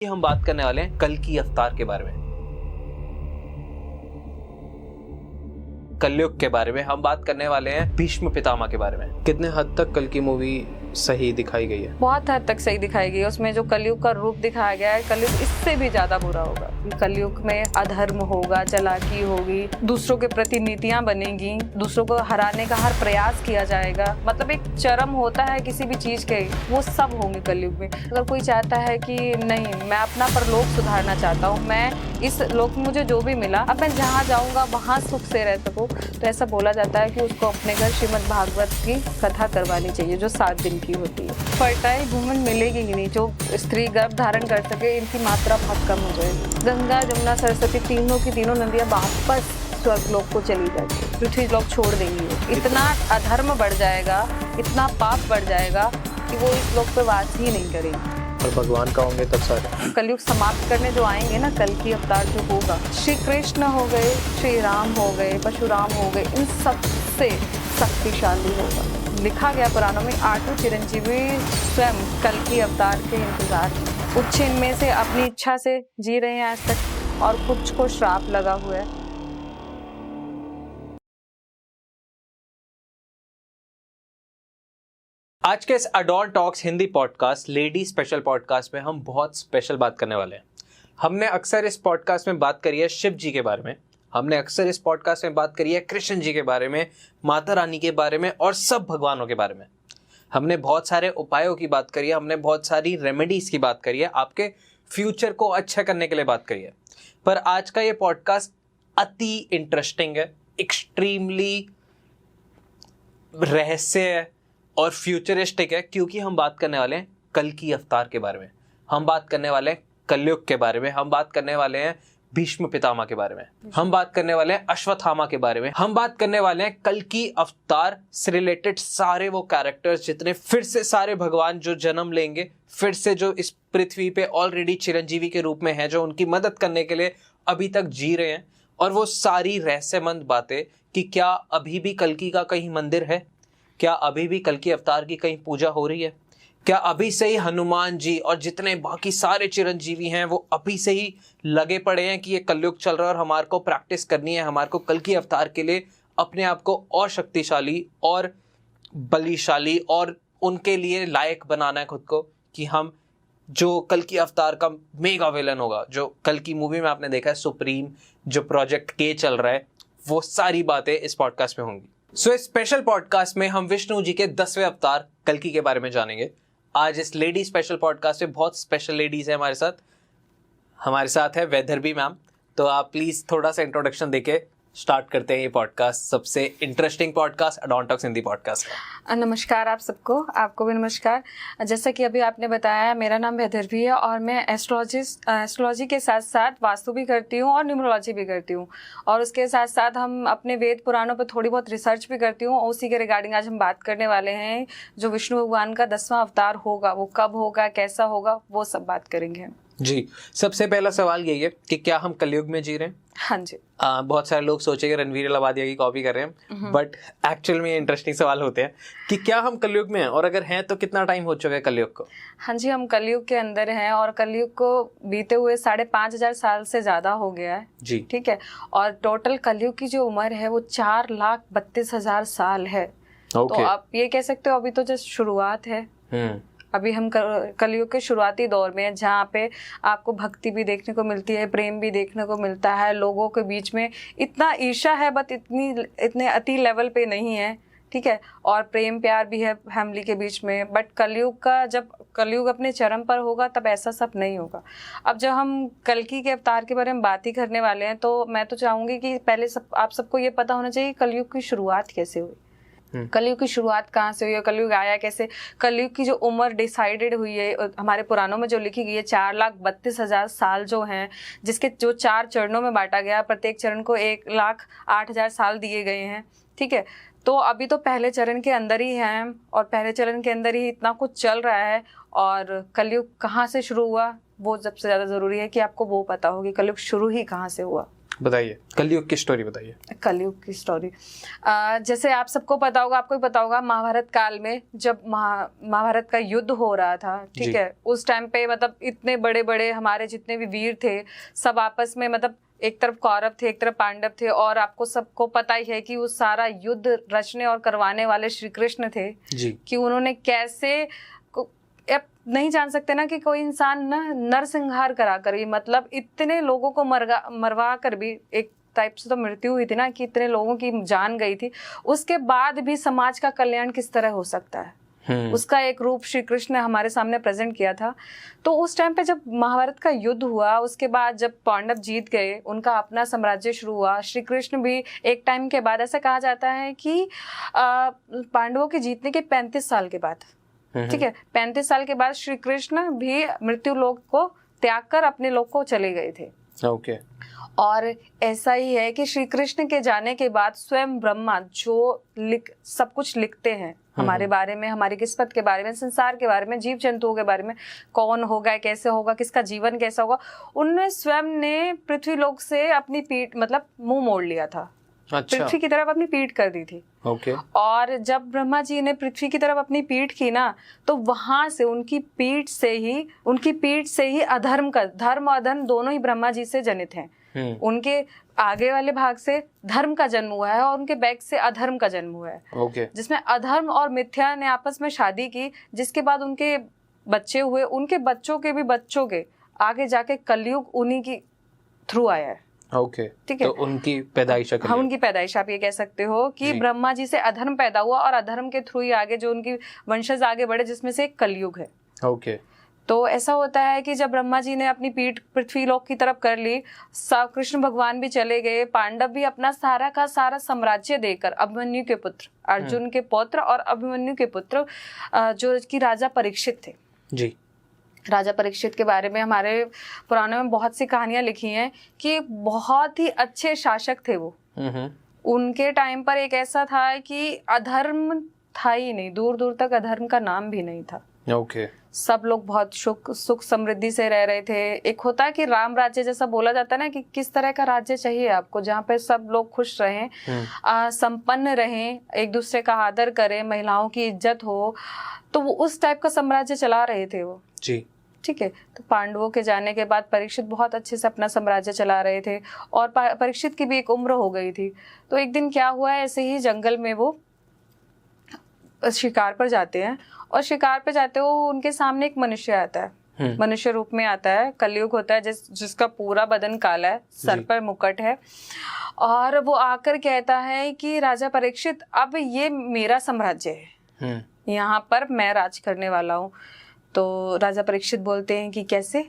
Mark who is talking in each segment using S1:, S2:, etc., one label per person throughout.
S1: हम बात करने वाले हैं कल की अवतार के बारे में, कलयुग के बारे में। हम बात करने वाले हैं भीष्म पितामह के बारे में। कितने हद तक कल की मूवी सही दिखाई गई है?
S2: बहुत हद तक सही दिखाई गई है। उसमें जो कलयुग का रूप दिखाया गया है, कलयुग इससे भी ज्यादा बुरा होगा। कलयुग में अधर्म होगा, चालाकी होगी, दूसरों के प्रति नीतियां बनेगी, दूसरों को हराने का हर प्रयास किया जाएगा। मतलब एक चरम होता है किसी भी चीज के, वो सब होंगे कलयुग में। अगर कोई चाहता है कि नहीं, मैं अपना परलोक सुधारना चाहता हूँ, मैं इस लोक में मुझे जो भी मिला, अब मैं जहाँ जाऊँगा वहाँ सुख से रह सकूँ, तो ऐसा बोला जाता है कि उसको अपने घर श्रीमद् भागवत की कथा करवानी चाहिए, जो 7 दिन की होती है। फर्टाइल वुमन मिलेगी ही नहीं जो स्त्री गर्भ धारण कर सके। इनकी मात्रा बहुत कम हो जाएगी। गंगा, जमुना, सरस्वती तीनों की तीनों नदियाँ वापस स्वर्गलोक को चली जाएगी, पृथ्वी लोक छोड़ देंगी। इतना अधर्म बढ़ जाएगा, इतना पाप बढ़ जाएगा कि वो इस लोक पे वास ही नहीं करेंगे।
S1: और भगवान का होंगे तब सारे।
S2: कलयुग समाप्त करने जो आएंगे ना, कल की अवतार जो होगा, श्री कृष्ण हो गए, श्री राम हो गए, परशुराम हो गए, इन सबसे शक्तिशाली होगा। लिखा गया पुराणों में, 8 चिरंजीवी स्वयं कल की अवतार के इंतजार में। कुछ इनमें से अपनी इच्छा से जी रहे हैं आज तक, और कुछ को श्राप लगा हुआ है।
S1: आज के इस adult talks Hindi podcast, lady special podcast में हम बहुत स्पेशल बात करने वाले हैं। हमने अक्सर इस पॉडकास्ट में बात करी है शिव जी के बारे में, हमने अक्सर इस पॉडकास्ट में बात करी है कृष्ण जी के बारे में, माता रानी के बारे में और सब भगवानों के बारे में। हमने बहुत सारे उपायों की बात करी है, हमने बहुत सारी रेमेडीज की बात करी है, आपके फ्यूचर को अच्छा करने के लिए बात करी है। पर आज का ये पॉडकास्ट अति इंटरेस्टिंग है, एक्सट्रीमली रहस्य है और फ्यूचरिस्टिक है, क्योंकि हम बात करने वाले हैं कल की अवतार के बारे में, हम बात करने वाले हैं कलयुग के बारे में, हम बात करने वाले हैं भीष्म पितामह के बारे में, हम बात करने वाले हैं अश्वत्थामा के बारे में, हम बात करने वाले हैं कल की अवतार से रिलेटेड सारे वो कैरेक्टर्स जितने फिर से सारे भगवान जो जन्म लेंगे, फिर से जो इस पृथ्वी पे ऑलरेडी चिरंजीवी के रूप में है, जो उनकी मदद करने के लिए अभी तक जी रहे हैं, और वो सारी रहस्यमंद बातें कि क्या अभी भी कल्कि का कहीं मंदिर है, क्या अभी भी कल की अवतार की कहीं पूजा हो रही है, क्या अभी से ही हनुमान जी और जितने बाकी सारे चिरंजीवी हैं वो अभी से ही लगे पड़े हैं कि ये कलयुग चल रहा है और हमारे को प्रैक्टिस करनी है, हमारे को कल की अवतार के लिए अपने आप को और शक्तिशाली और बलिशाली और उनके लिए लायक बनाना है खुद को, कि हम जो कल की अवतार का मेगा विलन होगा, जो कल की मूवी में आपने देखा है सुप्रीम, जो प्रोजेक्ट के चल रहा है, वो सारी बातें इस पॉडकास्ट में होंगी। सो इस स्पेशल पॉडकास्ट में हम विष्णु जी के 10वें अवतार कल्कि के बारे में जानेंगे। आज इस लेडी स्पेशल पॉडकास्ट में बहुत स्पेशल लेडीज है हमारे साथ है वैदर्भी मैम। तो आप प्लीज थोड़ा सा इंट्रोडक्शन देके स्टार्ट करते हैं ये पॉडकास्ट, सबसे interesting podcast adult talks Hindi podcast का।
S2: नमस्कार आप सबको, आपको भी नमस्कार। जैसा कि अभी आपने बताया, मेरा नाम वैदर्भी है और मैं एस्ट्रोलॉजी के साथ साथ वास्तु भी करती हूँ और न्यूमरोलॉजी भी करती हूँ, और उसके साथ साथ हम अपने वेद पुराणों पर थोड़ी बहुत रिसर्च भी करती हूँ। उसी के रिगार्डिंग आज हम बात करने वाले हैं, जो विष्णु भगवान का 10वां अवतार होगा वो कब होगा, कैसा होगा, वो सब बात करेंगे
S1: जी। सबसे पहला सवाल यही है कि क्या हम कलयुग में जी रहे हैं?
S2: हाँ जी।
S1: बहुत सारे लोग सोचेंगे रणवीर अलाहाबादिया की कॉपी कर रहे हैं, बट एक्चुअल में ये इंटरेस्टिंग सवाल होते हैं कि क्या हम कलयुग में हैं, और अगर हैं तो कितना टाइम हो चुका है कलयुग को?
S2: हाँ जी, हम कलयुग के अंदर हैं और कलयुग को बीते हुए 5,500 साल से ज्यादा हो गया है
S1: जी।
S2: ठीक है, और टोटल कलयुग की जो उम्र है वो 4,32,000 साल है। तो आप ये कह सकते हो अभी तो जस्ट शुरुआत है। अभी हम कलयुग के शुरुआती दौर में हैं, जहाँ पे आपको भक्ति भी देखने को मिलती है, प्रेम भी देखने को मिलता है, लोगों के बीच में इतना ईर्ष्या है बट इतने अति लेवल पे नहीं है, ठीक है, और प्रेम प्यार भी है फैमिली के बीच में। बट जब कलयुग अपने चरम पर होगा तब ऐसा सब नहीं होगा। अब जब हम कल्कि के अवतार के बारे में बात ही करने वाले हैं, तो मैं तो चाहूँगी कि पहले आप सबको ये पता होना चाहिए कलयुग की शुरुआत कैसे हुई, कलयुग की शुरुआत कहाँ से हुई है, कलयुग आया कैसे। कलयुग की जो उम्र डिसाइडेड हुई है हमारे पुराणों में जो लिखी गई है, 4,32,000 साल जो हैं, जिसके जो 4 चरणों में बांटा गया, प्रत्येक चरण को 1,08,000 साल दिए गए हैं, ठीक है। तो अभी तो पहले चरण के अंदर ही हैं और पहले चरण के अंदर ही इतना कुछ चल रहा है, और कलयुग कहाँ से शुरू हुआ वो सबसे ज़्यादा ज़रूरी है कि आपको वो पता हो कि कलयुग शुरू ही कहाँ से हुआ।
S1: बताइए, कलयुग की स्टोरी बताइए।
S2: कलयुग की स्टोरी, जैसे आप सबको पता होगा, आपको भी पता होगा, महाभारत काल में जब महाभारत का युद्ध हो रहा था, ठीक है, उस टाइम पे मतलब इतने बड़े बड़े हमारे जितने भी वीर थे सब आपस में, मतलब एक तरफ कौरव थे, एक तरफ पांडव थे, और आपको सबको पता ही है कि वो सारा युद्ध रचने और करवाने वाले श्री कृष्ण थे जी। कि उन्होंने कैसे, अब नहीं जान सकते ना कि कोई इंसान ना नरसंहार करा कर भी, मतलब इतने लोगों को मरवा कर भी, एक टाइप से तो मृत्यु हुई थी ना कि इतने लोगों की जान गई थी, उसके बाद भी समाज का कल्याण किस तरह हो सकता है, उसका एक रूप श्री कृष्ण ने हमारे सामने प्रेजेंट किया था। तो उस टाइम पे जब महाभारत का युद्ध हुआ, उसके बाद जब पांडव जीत गए, उनका अपना साम्राज्य शुरू हुआ, श्री कृष्ण भी एक टाइम के बाद, ऐसा कहा जाता है कि पांडवों के जीतने के 35 साल के बाद, ठीक है, 35 साल के बाद श्री कृष्ण भी मृत्यु लोक को त्याग कर अपने लोक को चले गए थे।
S1: ओके।
S2: और ऐसा ही है कि श्री कृष्ण के जाने के बाद स्वयं ब्रह्मा जो सब कुछ लिखते हैं हमारे बारे में, हमारी किस्मत के बारे में, संसार के बारे में, जीव जंतुओं के बारे में, कौन होगा, कैसे होगा, किसका जीवन कैसा होगा, उनने स्वयं ने पृथ्वी लोक से अपनी पीठ, मतलब मुंह मोड़ लिया था। अच्छा। पृथ्वी की तरफ अपनी पीठ कर दी थी।
S1: ओके।
S2: और जब ब्रह्मा जी ने पृथ्वी की तरफ अपनी पीठ की ना, तो वहां से उनकी पीठ से ही अधर्म का, धर्म और अधर्म दोनों ही ब्रह्मा जी से जनित हैं। उनके आगे वाले भाग से धर्म का जन्म हुआ है और उनके बैक से अधर्म का जन्म हुआ है।
S1: ओके।
S2: जिसमें अधर्म और मिथ्या ने आपस में शादी की, जिसके बाद उनके बच्चे हुए, उनके बच्चों के भी बच्चों के, आगे जाके कलयुग उन्हीं की थ्रू आया है।
S1: ओके,
S2: ठीक है,
S1: तो उनकी पैदाइश,
S2: हाँ, उनकी पैदाइश आप ये कह सकते हो कि ब्रह्मा जी से अधर्म पैदा हुआ और अधर्म के थ्रू ही आगे जो उनकी वंशज आगे बढ़े, जिसमें से एक कलयुग है।
S1: ओके।
S2: तो ऐसा होता है कि जब ब्रह्मा जी ने अपनी पीठ पृथ्वी लोक की तरफ कर ली, कृष्ण भगवान भी चले गए, पांडव भी अपना सारा का सारा साम्राज्य देकर, अभिमन्यु के पुत्र, अर्जुन के पौत्र और अभिमन्यु के पुत्र जो कि राजा परीक्षित थे
S1: जी।
S2: राजा परीक्षित के बारे में हमारे पुराणों में बहुत सी कहानियां लिखी हैं कि बहुत ही अच्छे शासक थे वो। उनके टाइम पर एक ऐसा था कि अधर्म था ही नहीं, दूर दूर तक अधर्म का नाम भी नहीं था।
S1: ओके।
S2: सब लोग बहुत सुख समृद्धि से रह रहे थे। एक होता है कि राम राज्य जैसा बोला जाता है ना, कि किस तरह का राज्य चाहिए आपको, जहाँ पे सब लोग खुश रहें, संपन्न रहें, एक दूसरे का आदर करें, महिलाओं की इज्जत हो, तो वो उस टाइप का साम्राज्य चला रहे थे वो
S1: जी।
S2: ठीक है। तो पांडवों के जाने के बाद परीक्षित बहुत अच्छे से अपना साम्राज्य चला रहे थे और परीक्षित की भी एक उम्र हो गई थी। तो एक दिन क्या हुआ, ऐसे ही जंगल में वो शिकार पर जाते हैं और शिकार पे जाते हो उनके सामने एक मनुष्य आता है, मनुष्य रूप में आता है। कलयुग होता है जिसका पूरा बदन काला है, सर पर मुकुट है, और वो आकर कहता है कि राजा परीक्षित, अब ये मेरा साम्राज्य है, यहाँ पर मैं राज करने वाला हूँ। तो राजा परीक्षित बोलते हैं कि कैसे?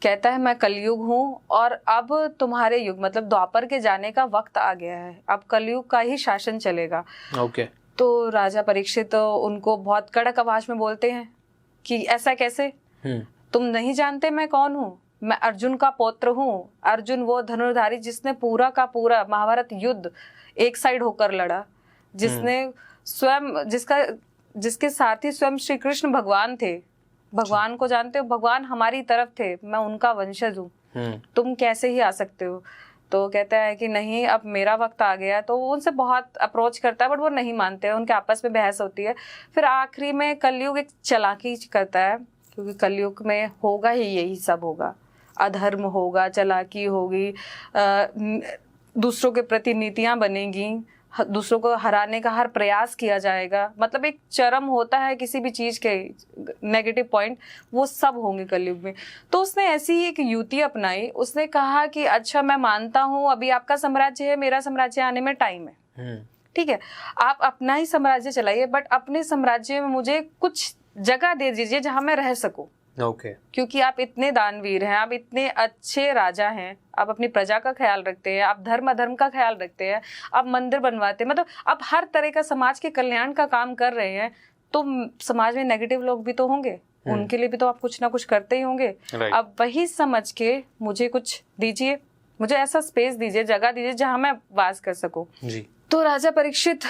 S2: कहता है मैं कलयुग हूँ और अब तुम्हारे युग मतलब द्वापर के जाने का वक्त आ गया है, अब कलयुग का ही शासन चलेगा।
S1: ओके।
S2: तो राजा परीक्षित तो उनको बहुत कड़क आवाज में बोलते हैं कि ऐसा कैसे, तुम नहीं जानते मैं कौन हूँ? मैं अर्जुन का पौत्र हूँ। अर्जुन वो धनुर्धारी जिसने पूरा का पूरा महाभारत युद्ध एक साइड होकर लड़ा, जिसने स्वयं जिसके साथी स्वयं श्री कृष्ण भगवान थे। भगवान को जानते हो, भगवान हमारी तरफ थे, मैं उनका वंशज हूँ, तुम कैसे ही आ सकते हो? तो कहता है कि नहीं, अब मेरा वक्त आ गया। तो वो उनसे बहुत अप्रोच करता है बट वो नहीं मानते हैं, उनके आपस में बहस होती है। फिर आखिरी में कलयुग एक चालाकी करता है, क्योंकि कलयुग में होगा ही यही सब होगा, अधर्म होगा, चालाकी होगी, दूसरों के प्रति नीतियां बनेगी, दूसरों को हराने का हर प्रयास किया जाएगा। मतलब एक चरम होता है किसी भी चीज के नेगेटिव पॉइंट, वो सब होंगे कलयुग में। तो उसने ऐसी ही एक युक्ति अपनाई, उसने कहा कि अच्छा मैं मानता हूँ अभी आपका साम्राज्य है, मेरा साम्राज्य आने में टाइम है, ठीक है, आप अपना ही साम्राज्य चलाइए बट अपने साम्राज्य में मुझे कुछ जगह दे दीजिए जहां मैं रह सकूं। क्योंकि आप इतने दानवीर हैं, आप इतने अच्छे राजा हैं, आप अपनी प्रजा का ख्याल रखते हैं, आप धर्म अधर्म का ख्याल रखते हैं, आप मंदिर बनवाते हैं, मतलब आप हर तरह का समाज के कल्याण का काम कर रहे हैं। तो समाज में नेगेटिव लोग भी तो होंगे, उनके लिए भी तो आप कुछ ना कुछ करते ही होंगे। अब वही समझ के मुझे कुछ दीजिए, मुझे ऐसा स्पेस दीजिए, जगह दीजिए जहां मैं वास कर सकूं। जी। तो राजा परीक्षित,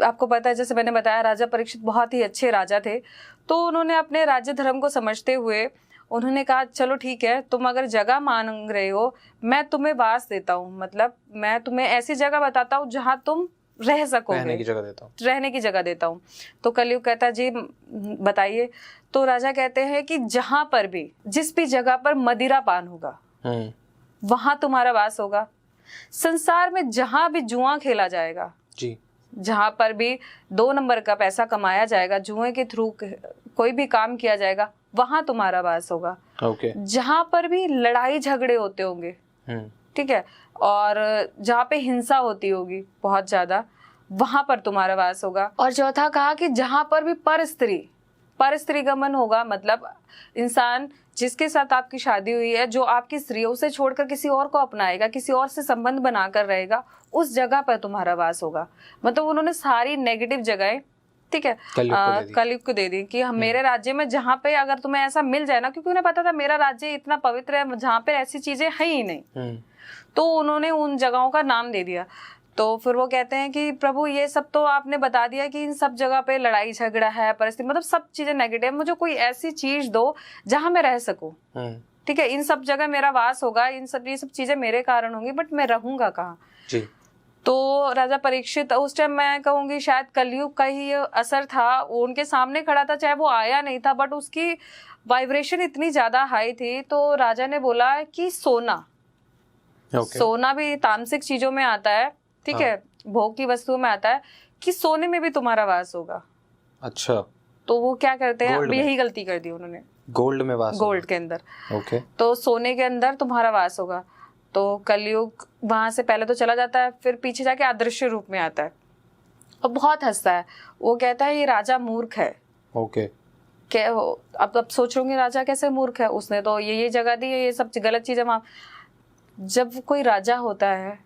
S2: आपको पता है जैसे मैंने बताया, राजा परीक्षित बहुत ही अच्छे राजा थे। तो उन्होंने अपने राज्य धर्म को समझते हुए उन्होंने कहा चलो ठीक है, तुम अगर जगह मांग रहे हो, मैं तुम्हें वास देता हूँ, मतलब मैं तुम्हें ऐसी जगह बताता हूँ जहाँ तुम रह सकोगे,
S1: रहने की जगह देता हूँ।
S2: रहने की जगह देता हूँ। तो कलयुग कहता है जी बताइए। तो राजा कहते हैं कि जहां पर भी, जिस भी जगह पर मदिरा पान होगा वहां तुम्हारा वास होगा। संसार में जहां भी जुआ खेला जाएगा
S1: जी,
S2: जहां पर भी 2 नंबर का पैसा कमाया जाएगा, जुए के थ्रू कोई भी काम किया जाएगा, वहां तुम्हारा वास होगा। जहां पर भी लड़ाई झगड़े होते होंगे, ठीक है, और जहाँ पे हिंसा होती होगी बहुत ज्यादा, वहां पर तुम्हारा वास होगा। और चौथा कहा कि जहां पर भी पर स्त्री गमन होगा, मतलब इंसान जिसके साथ आपकी शादी हुई है, जो आपकी स्त्री है, उसे छोड़कर किसी और को अपनाएगा, किसी और से संबंध बनाकर रहेगा, उस जगह पर तुम्हारा वास होगा। मतलब उन्होंने सारी नेगेटिव जगहें, ठीक है, कलयुग को दे दी कि मेरे राज्य में जहाँ पे अगर तुम्हें ऐसा मिल जाए ना, क्योंकि उन्हें पता था मेरा राज्य इतना पवित्र है जहाँ पे ऐसी चीजें है ही नहीं, तो उन्होंने उन जगहों का नाम दे दिया। तो फिर वो कहते हैं कि प्रभु ये सब तो आपने बता दिया कि इन सब जगह पे लड़ाई झगड़ा है, परिस्थिति, मतलब सब चीजें नेगेटिव, मुझे कोई ऐसी चीज दो जहां मैं रह सकूं, ठीक है, इन सब जगह मेरा वास होगा, ये सब चीजें मेरे कारण होंगी, बट मैं रहूंगा कहाँ जी। तो राजा परीक्षित, उस टाइम मैं कहूंगी शायद कलयुग का ही असर था, वो उनके सामने खड़ा था, चाहे वो आया नहीं था, बट उसकी वाइब्रेशन इतनी ज्यादा हाई थी। तो राजा ने बोला कि सोना, सोना भी तामसिक चीजों में आता है, ठीक है, भोग की वस्तुओं में आता है, कि सोने में भी तुम्हारा वास होगा। अच्छा, तो वो क्या करते हैं, अब यही गलती कर दी उन्होंने, गोल्ड में वास, गोल्ड के अंदर, ओके, तो सोने के अंदर तुम्हारा वास होगा। तो कलयुग वहां से पहले तो चला जाता है, फिर पीछे जाके अदृश्य रूप में आता है और बहुत हंसता है। वो कहता है ये राजा मूर्ख है। ओके, क्या अब सोच रहे राजा कैसे मूर्ख है, उसने तो ये जगह दी है, ये सब गलत चीजें। जब कोई राजा होता है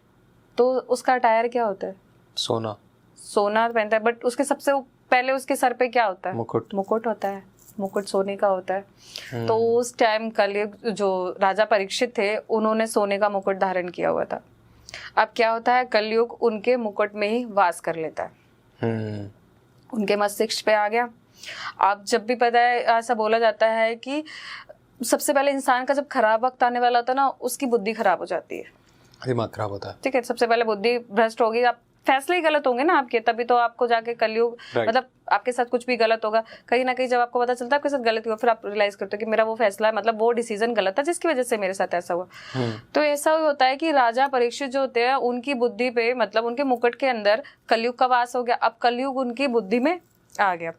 S2: तो उसका अटायर क्या होता है, सोना पहनता है, बट उसके सबसे पहले उसके सर पे क्या होता है, मुकुट होता है, मुकुट सोने का होता है। तो उस टाइम कलयुग जो राजा परीक्षित थे, उन्होंने सोने का मुकुट धारण किया हुआ था। अब क्या होता है, कलयुग उनके मुकुट में ही वास कर लेता है, उनके मस्तिष्क पे आ गया। अब जब भी पता है, ऐसा बोला जाता है कि सबसे पहले इंसान का जब खराब वक्त आने वाला होता है ना, उसकी बुद्धि खराब हो जाती है, दिमाग खराब होता है, ठीक है, सबसे पहले बुद्धि भ्रष्ट होगी, आप फैसले ही गलत होंगे ना आपके, तभी तो आपको जाके कलयुग, मतलब आपके साथ कुछ भी गलत होगा, कहीं ना कहीं जब आपको पता चलता है आपके साथ गलत हुआ, फिर आप रियलाइज करते हो कि मेरा वो फैसला है, मतलब वो डिसीजन गलत था जिसकी वजह से मेरे साथ ऐसा हुआ। तो ऐसा होता है कि राजा परीक्षित जो होते हैं, उनकी बुद्धि पे, मतलब उनके मुकुट के अंदर कलयुग का वास हो गया। अब कलयुग उनकी बुद्धि में आ गया।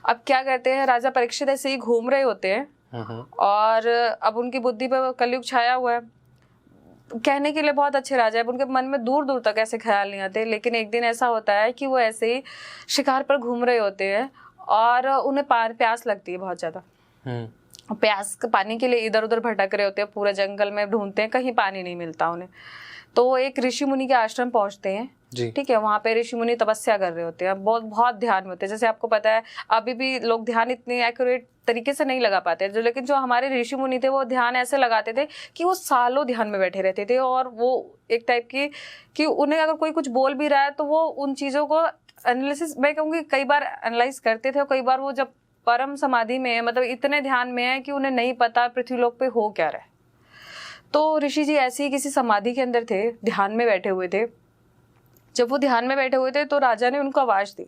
S2: अब क्या करते हैं, राजा परीक्षित ऐसे ही घूम रहे होते हैं और अब उनकी बुद्धि पे कलयुग छाया हुआ है। कहने के लिए बहुत अच्छे राजा है, उनके मन में दूर दूर तक ऐसे ख्याल नहीं आते, लेकिन एक दिन ऐसा होता है कि वो ऐसे ही शिकार पर घूम रहे होते हैं और उन्हें प्यास लगती है बहुत ज्यादा। प्यास पानी के लिए इधर उधर भटक रहे होते हैं, पूरे जंगल में ढूंढते हैं, कहीं पानी नहीं मिलता उन्हें। तो वो एक ऋषि मुनि के आश्रम पहुंचते हैं, ठीक है, वहां पे ऋषि मुनि तपस्या कर रहे होते हैं, बहुत बहुत ध्यान में होते हैं। जैसे आपको पता है अभी भी लोग ध्यान इतने एक्यूरेट तरीके से नहीं लगा पाते, लेकिन जो हमारे ऋषि मुनि थे वो ध्यान ऐसे लगाते थे कि वो सालों ध्यान में बैठे रहते थे, और वो एक टाइप की कि उन्हें अगर कोई कुछ बोल भी रहा है तो वो उन चीजों को एनालिसिस, मैं कहूँगी कई बार एनालाइज करते थे, और कई बार वो जब परम समाधि में है, मतलब इतने ध्यान में है कि उन्हें नहीं पता पृथ्वीलोक पे हो क्या रहा है। तो ऋषि जी ऐसे ही किसी समाधि के अंदर थे, ध्यान में बैठे हुए थे। जब वो ध्यान में बैठे हुए थे तो राजा ने उनको आवाज दी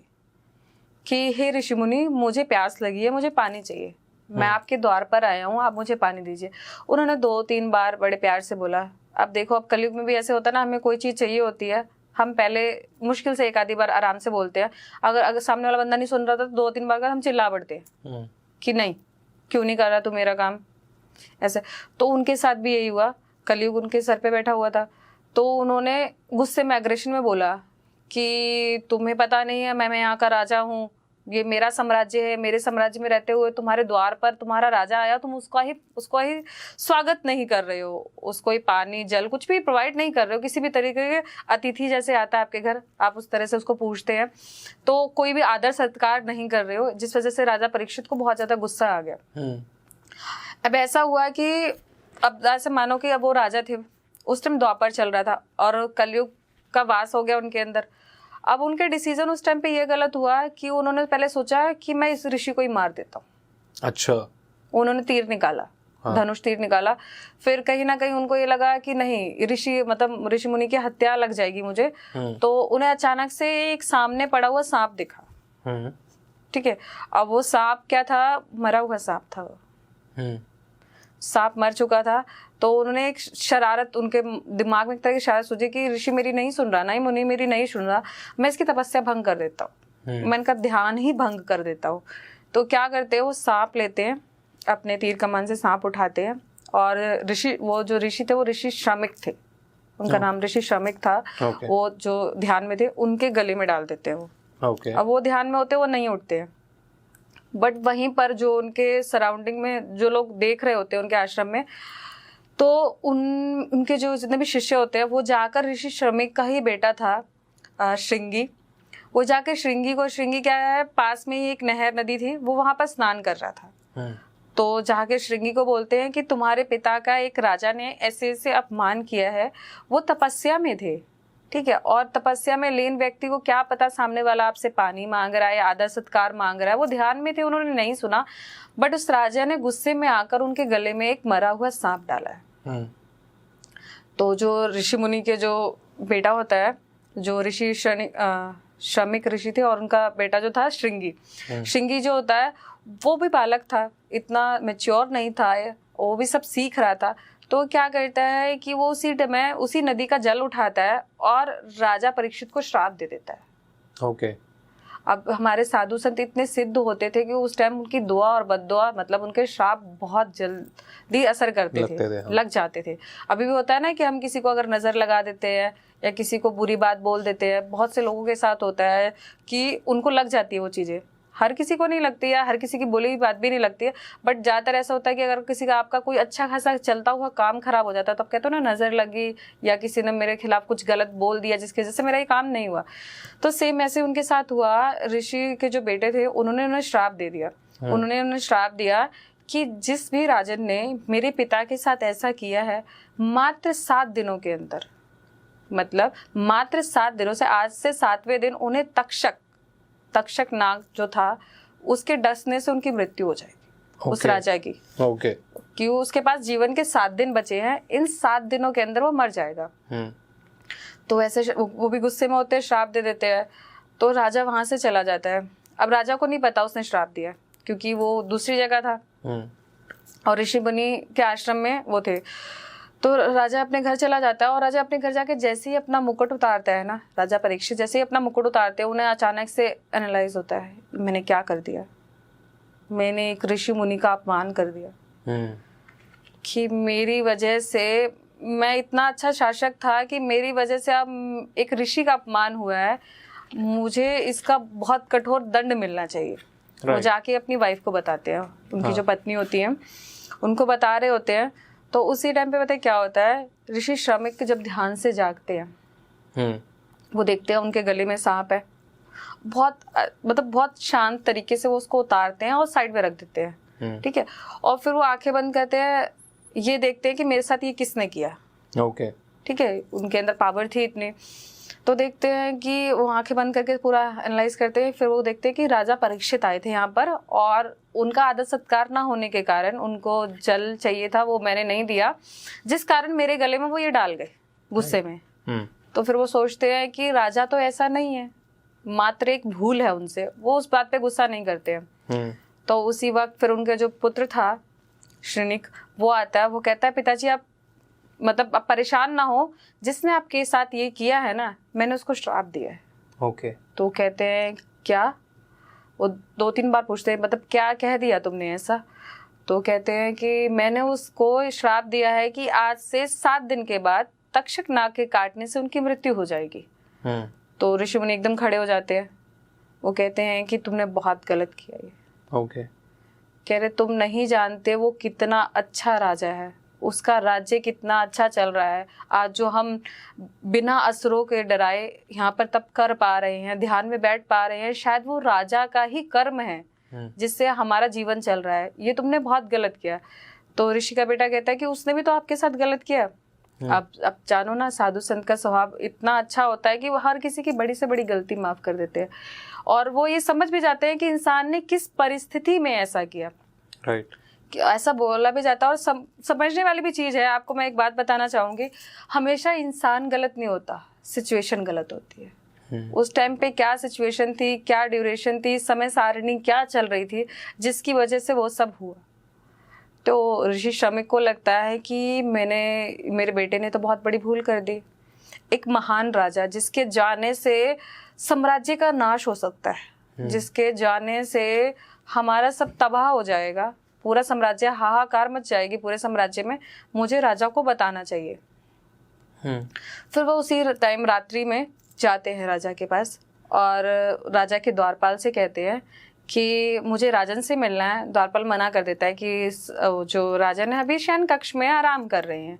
S2: कि हे ऋषि मुनि, मुझे प्यास लगी है, मुझे पानी चाहिए, मैं आपके द्वार पर आया हूँ, आप मुझे पानी दीजिए। उन्होंने 2-3 बार बड़े प्यार से बोला। अब देखो, अब कलयुग में भी ऐसे होता है ना, हमें कोई चीज चाहिए होती है, हम पहले मुश्किल से 1 आधी बार आराम से बोलते हैं, अगर सामने वाला बंदा नहीं सुन रहा था तो 2-3 बार हम चिल्ला पड़ते हैं कि नहीं, क्यों नहीं कर रहा तू मेरा काम, ऐसे। तो उनके साथ भी यही हुआ, कलयुग उनके सर पे बैठा हुआ था। तो उन्होंने गुस्से में, एग्रेशन में बोला कि तुम्हें पता नहीं है, मैं यहाँ का राजा हूँ, ये मेरा साम्राज्य है, मेरे साम्राज्य में रहते हुए तुम्हारे द्वार पर तुम्हारा राजा आया, तुम उसका ही स्वागत नहीं कर रहे हो, उसको ही पानी जल कुछ भी प्रोवाइड नहीं कर रहे हो, किसी भी तरीके के अतिथि जैसे आता है आपके घर, आप उस तरह से उसको पूछते हैं, तो कोई भी आदर सत्कार नहीं कर रहे हो, जिस वजह से राजा परीक्षित को बहुत ज्यादा गुस्सा आ गया। अब ऐसा हुआ कि अब ऐसे मानो कि अब वो राजा थे, उस टाइम द्वापर चल रहा था और कलयुग का वास हो गया उनके अंदर। अब उनके डिसीजन उस टाइम पे ये गलत हुआ कि उन्होंने पहले सोचा कि मैं इस ऋषि को ही मार देता हूँ। अच्छा, उन्होंने तीर निकाला धनुष तीर निकाला। फिर कहीं ना कहीं उनको ये लगा कि नहीं, ऋषि मुनि की हत्या लग जाएगी मुझे। तो उन्हें अचानक से एक सामने पड़ा हुआ सांप दिखा। ठीक है, अब वो सांप क्या था? मरा हुआ सांप था वो। सांप मर चुका था। तो उन्होंने एक शरारत, उनके दिमाग में एक तरह की शरारत सूझी कि ऋषि मेरी नहीं सुन रहा, ना ही मुनि मेरी नहीं सुन रहा, मैं इसकी तपस्या भंग कर देता हूँ, मैं इनका ध्यान ही भंग कर देता हूँ। तो क्या करते हैं, वो सांप लेते हैं, अपने तीर कमान से सांप उठाते हैं, और वो जो ऋषि थे वो ऋषि श्रमिक थे, उनका नाम ऋषि श्रमिक था। वो जो ध्यान में थे उनके गले में डाल देते हैं वो। अब वो ध्यान में होते, वो नहीं उठते हैं, बट वहीं पर जो उनके सराउंडिंग में जो लोग देख रहे होते हैं उनके आश्रम में, तो उनके जो जितने भी शिष्य होते हैं वो जाकर ऋषि श्रमिक का ही बेटा था श्रृंगी, वो जाकर श्रृंगी क्या है, पास में ही एक नहर नदी थी, वो वहां पर स्नान कर रहा था। तो जाके श्रृंगी को बोलते हैं कि तुम्हारे पिता का एक राजा ने ऐसे ऐसे अपमान किया है, वो तपस्या में थे, ठीक है, और तपस्या में लीन व्यक्ति को क्या पता सामने वाला आपसे पानी मांग रहा है, आदर सत्कार मांग रहा है। वो ध्यान में थे, उन्होंने नहीं सुना, बट उस राजा ने गुस्से में आकर उनके गले में एक मरा हुआ सांप डाला है। तो जो ऋषि मुनि के जो बेटा होता है, जो ऋषि श्रमिक ऋषि थे, और उनका बेटा जो था श्रृंगी जो होता है वो भी बालक था, इतना मैच्योर नहीं था, वो भी सब सीख रहा था। तो क्या करता है कि वो उसी नदी का जल उठाता है और राजा परीक्षित को श्राप दे देता है। अब हमारे साधु संत इतने सिद्ध होते थे कि उस टाइम उनकी दुआ और बद्दुआ, मतलब उनके श्राप बहुत जल्दी असर करते थे, लग जाते थे। अभी भी होता है ना कि हम किसी को अगर नजर लगा देते हैं या किसी को बुरी बात बोल देते हैं, बहुत से लोगों के साथ होता है कि उनको लग जाती है वो चीजें। हर किसी को नहीं लगती है, हर किसी की बोली हुई बात भी नहीं लगती है, बट ज्यादातर ऐसा होता है कि अगर किसी का आपका कोई अच्छा खासा चलता हुआ काम खराब हो जाता है तो आप कहते हो ना, नजर लगी या किसी ने मेरे खिलाफ कुछ गलत बोल दिया जिसकी वजह से मेरा ये काम नहीं हुआ। तो सेम ऐसे उनके साथ हुआ। ऋषि के जो बेटे थे उन्होंने उन्हें श्राप दे दिया। उन्हें श्राप दिया कि जिस भी राजन ने मेरे पिता के साथ ऐसा किया है, मात्र 7 दिनों के अंदर, मतलब मात्र 7 दिनों से, आज से 7वें दिन उन्हें तक्षक नाग जो था उसके डसने से उनकी मृत्यु हो जाएगी। उस राजा की। क्यों? उसके पास जीवन के 7 दिन बचे हैं, इन 7 दिनों के अंदर वो मर जाएगा। तो ऐसे वो भी गुस्से में होते हैं, श्राप दे देते हैं। तो राजा वहां से चला जाता है। अब राजा को नहीं पता उसने श्राप दिया, क्योंकि वो दूसरी जगह था और ऋषि मुनि के आश्रम में वो थे। तो राजा अपने घर चला जाता है, और राजा अपने घर जाके जैसे ही अपना मुकुट उतारता है ना, राजा परीक्षित जैसे ही अपना मुकुट उतारते हैं, उन्हें अचानक से एनालाइज होता है, मैंने क्या कर दिया, मैंने एक ऋषि मुनि का अपमान कर दिया। कि मेरी वजह से, मैं इतना अच्छा शासक था कि मेरी वजह से अब एक ऋषि का अपमान हुआ है, मुझे इसका बहुत कठोर दंड मिलना चाहिए। वो जाके अपनी वाइफ को बताते हैं, उनकी जो पत्नी होती है उनको बता रहे होते हैं। तो उसी टाइम पे पता है क्या होता है, ऋषि श्रमिक जब ध्यान से जागते हैं, वो देखते हैं उनके गले में सांप है। बहुत शांत तरीके से वो उसको उतारते हैं और साइड में रख देते हैं, ठीक है। और फिर वो आंखें बंद करते हैं, ये देखते हैं कि मेरे साथ ये किसने किया, ठीक है। उनके अंदर पावर थी इतनी। तो देखते हैं कि वो आंखें बंद करके पूरा एनालाइज करते हैं। फिर वो देखते हैं कि राजा परीक्षित आए थे यहाँ पर, और उनका आदर सत्कार ना होने के कारण उनको जल चाहिए था, वो मैंने नहीं दिया, जिस कारण मेरे गले में वो ये डाल गए गुस्से में। तो फिर वो सोचते हैं कि राजा तो ऐसा नहीं है, मात्र एक भूल है उनसे, वो उस बात पे गुस्सा नहीं करते हैं। तो उसी वक्त फिर उनके जो पुत्र था श्रृनिक, वो आता है, वो कहता है पिताजी आप आप परेशान ना हो, जिसने आपके साथ ये किया है ना, मैंने उसको श्राप दिया है। तो कहते हैं क्या? वो 2-3 बार पूछते हैं, क्या कह दिया तुमने ऐसा? तो कहते हैं कि मैंने उसको श्राप दिया है कि आज से 7 दिन के बाद तक्षक नाग के काटने से उनकी मृत्यु हो जाएगी। तो ऋषि मुनि एकदम खड़े हो जाते हैं। वो कहते हैं कि तुमने बहुत गलत किया ये। कह रहे तुम नहीं जानते वो कितना अच्छा राजा है, उसका राज्य कितना अच्छा चल रहा है। आज जो हम बिना असुरों के डराए यहाँ पर तप कर पा रहे हैं, ध्यान में बैठ पा रहे हैं, शायद वो राजा का ही कर्म है जिससे हमारा जीवन चल रहा है। ये तुमने बहुत गलत किया। तो ऋषि का बेटा कहता है कि उसने भी तो आपके साथ गलत किया। अब जानो ना, साधु संत का स्वभाव इतना अच्छा होता है कि वो हर किसी की बड़ी से बड़ी गलती माफ कर देते हैं, और वो ये समझ भी जाते हैं कि इंसान ने किस परिस्थिति में ऐसा किया। ऐसा बोला भी जाता है और समझने वाली भी चीज़ है। आपको मैं एक बात बताना चाहूँगी, हमेशा इंसान गलत नहीं होता, सिचुएशन गलत होती है। उस टाइम पे क्या सिचुएशन थी, क्या ड्यूरेशन थी, समय सारणी क्या चल रही थी, जिसकी वजह से वो सब हुआ। तो ऋषि श्रमिक को लगता है कि मेरे बेटे ने तो बहुत बड़ी भूल कर दी। एक महान राजा जिसके जाने से साम्राज्य का नाश हो सकता है, जिसके जाने से हमारा सब तबाह हो जाएगा, पूरा साम्राज्य, हाहाकार मच जाएगी पूरे साम्राज्य में, मुझे राजा को बताना चाहिए। फिर वो उसी टाइम रात्रि में जाते हैं राजा के पास और राजा के द्वारपाल से कहते हैं कि मुझे राजन से मिलना है। द्वारपाल मना कर देता है कि जो राजन है अभी शयन कक्ष में आराम कर रहे हैं।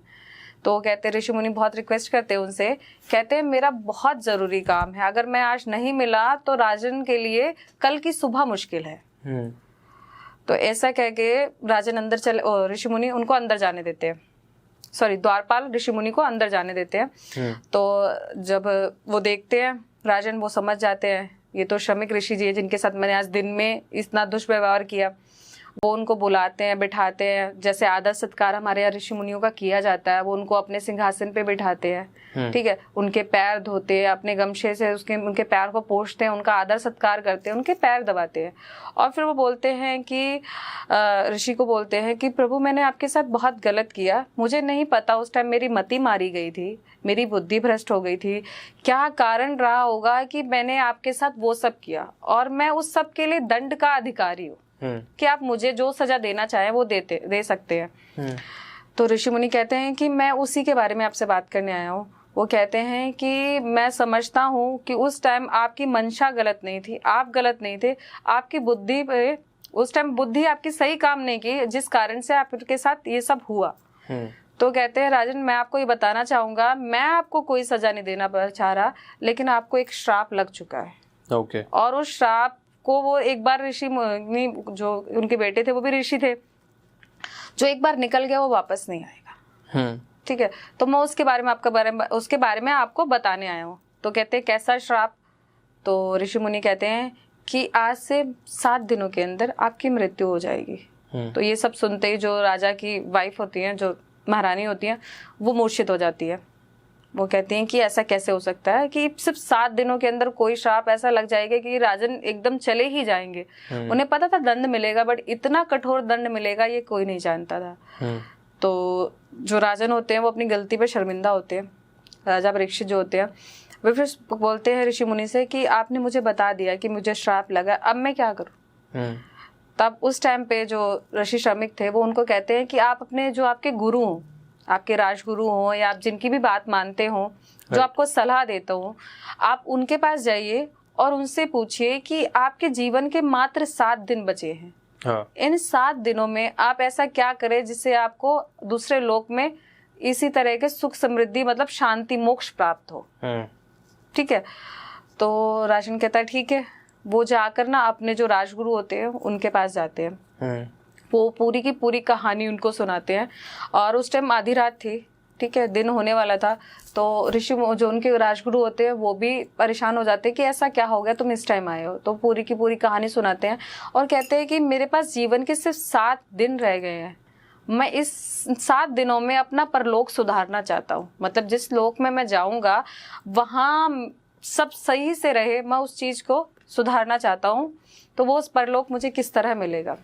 S2: तो कहते ऋषि मुनि बहुत रिक्वेस्ट करते हैं उनसे, कहते हैं मेरा बहुत ज़रूरी काम है, अगर मैं आज नहीं मिला तो राजन के लिए कल की सुबह मुश्किल है। तो ऐसा कह के राजन अंदर चले, ऋषि मुनि उनको अंदर जाने देते हैं, सॉरी द्वारपाल ऋषि मुनि को अंदर जाने देते हैं। तो जब वो देखते हैं राजन, वो समझ जाते हैं ये तो श्रमिक ऋषि जी है जिनके साथ मैंने आज दिन में इतना दुष्व्यवहार किया। वो उनको बुलाते हैं, बिठाते हैं, जैसे आदर सत्कार हमारे यहाँ ऋषि मुनियों का किया जाता है, वो उनको अपने सिंहासन पे बिठाते हैं, ठीक है, उनके पैर धोते हैं, अपने गमछे से उनके पैर को पोंछते हैं, उनका आदर सत्कार करते हैं, उनके पैर दबाते हैं। और फिर वो बोलते हैं कि ऋषि को बोलते हैं कि प्रभु मैंने आपके साथ बहुत गलत किया, मुझे नहीं पता उस टाइम मेरी मति मारी गई थी, मेरी बुद्धि भ्रष्ट हो गई थी, क्या कारण रहा होगा कि मैंने आपके साथ वो सब किया, और मैं उस सब के लिए दंड का अधिकारी हूँ कि आप मुझे जो सजा देना चाहें वो दे सकते हैं। तो ऋषि मुनि कहते हैं कि मैं उसी के बारे में आपसे बात करने आया हूँ। वो कहते हैं कि मैं समझता हूँ कि उस टाइम आपकी मंशा गलत नहीं थी, आप गलत नहीं थे, आपकी बुद्धि पे उस टाइम बुद्धि आपकी सही काम नहीं की, जिस कारण से आपके साथ ये सब हुआ। तो कहते हैं राजन मैं आपको ये बताना चाहूंगा, मैं आपको कोई सजा नहीं देना चाह रहा, लेकिन आपको एक श्राप लग चुका है।
S1: ओके।
S2: और उस श्राप को वो एक बार ऋषि जो उनके बेटे थे वो भी ऋषि थे, जो एक बार निकल गया वो वापस नहीं आएगा। ठीक है, तो मैं उसके बारे में आपको बताने आया हूँ। तो कहते हैं कैसा श्राप? तो ऋषि मुनि कहते हैं कि आज से 7 दिनों के अंदर आपकी मृत्यु हो जाएगी। तो ये सब सुनते ही जो राजा की वाइफ होती हैं, जो महारानी होती हैं, वो मूर्छित हो जाती है। वो कहती हैं कि ऐसा कैसे हो सकता है कि सिर्फ 7 दिनों के अंदर कोई श्राप ऐसा लग जाएगा कि राजन एकदम चले ही जाएंगे। उन्हें पता था दंड मिलेगा, बट इतना कठोर दंड मिलेगा ये कोई नहीं जानता था। तो जो राजन होते हैं वो अपनी गलती पे शर्मिंदा होते हैं। राजा परीक्षित जो होते हैं वे फिर बोलते हैं ऋषि मुनि से कि आपने मुझे बता दिया कि मुझे श्राप लगा, अब मैं क्या करूं? तब उस टाइम पे जो ऋषि श्रमिक थे वो उनको कहते हैं कि आप अपने जो आपके गुरु हों, आपके राजगुरु हो या आप जिनकी भी बात मानते हो, जो आपको सलाह देता हो, आप उनके पास जाइए और उनसे पूछिए कि आपके जीवन के मात्र 7 दिन बचे हैं। हाँ। इन 7 दिनों में आप ऐसा क्या करें जिससे आपको दूसरे लोक में इसी तरह के सुख समृद्धि मतलब शांति मोक्ष प्राप्त हो। ठीक है, तो राजन कहता है ठीक है। वो जाकर ना अपने जो राजगुरु होते हैं उनके पास जाते हैं, वो पूरी की पूरी कहानी उनको सुनाते हैं। और उस टाइम आधी रात थी, ठीक है, दिन होने वाला था। तो ऋषि जो उनके राजगुरु होते हैं वो भी परेशान हो जाते हैं कि ऐसा क्या हो गया, तुम इस टाइम आए हो। तो पूरी की पूरी कहानी सुनाते हैं और कहते हैं कि मेरे पास जीवन के सिर्फ 7 दिन रह गए हैं, मैं इस 7 दिनों में अपना परलोक सुधारना चाहता हूँ। मतलब जिस लोक में मैं जाऊँगा वहाँ सब सही से रहे, मैं उस चीज़ को सुधारना चाहता हूँ। तो वो उस परलोक मुझे किस तरह मिलेगा?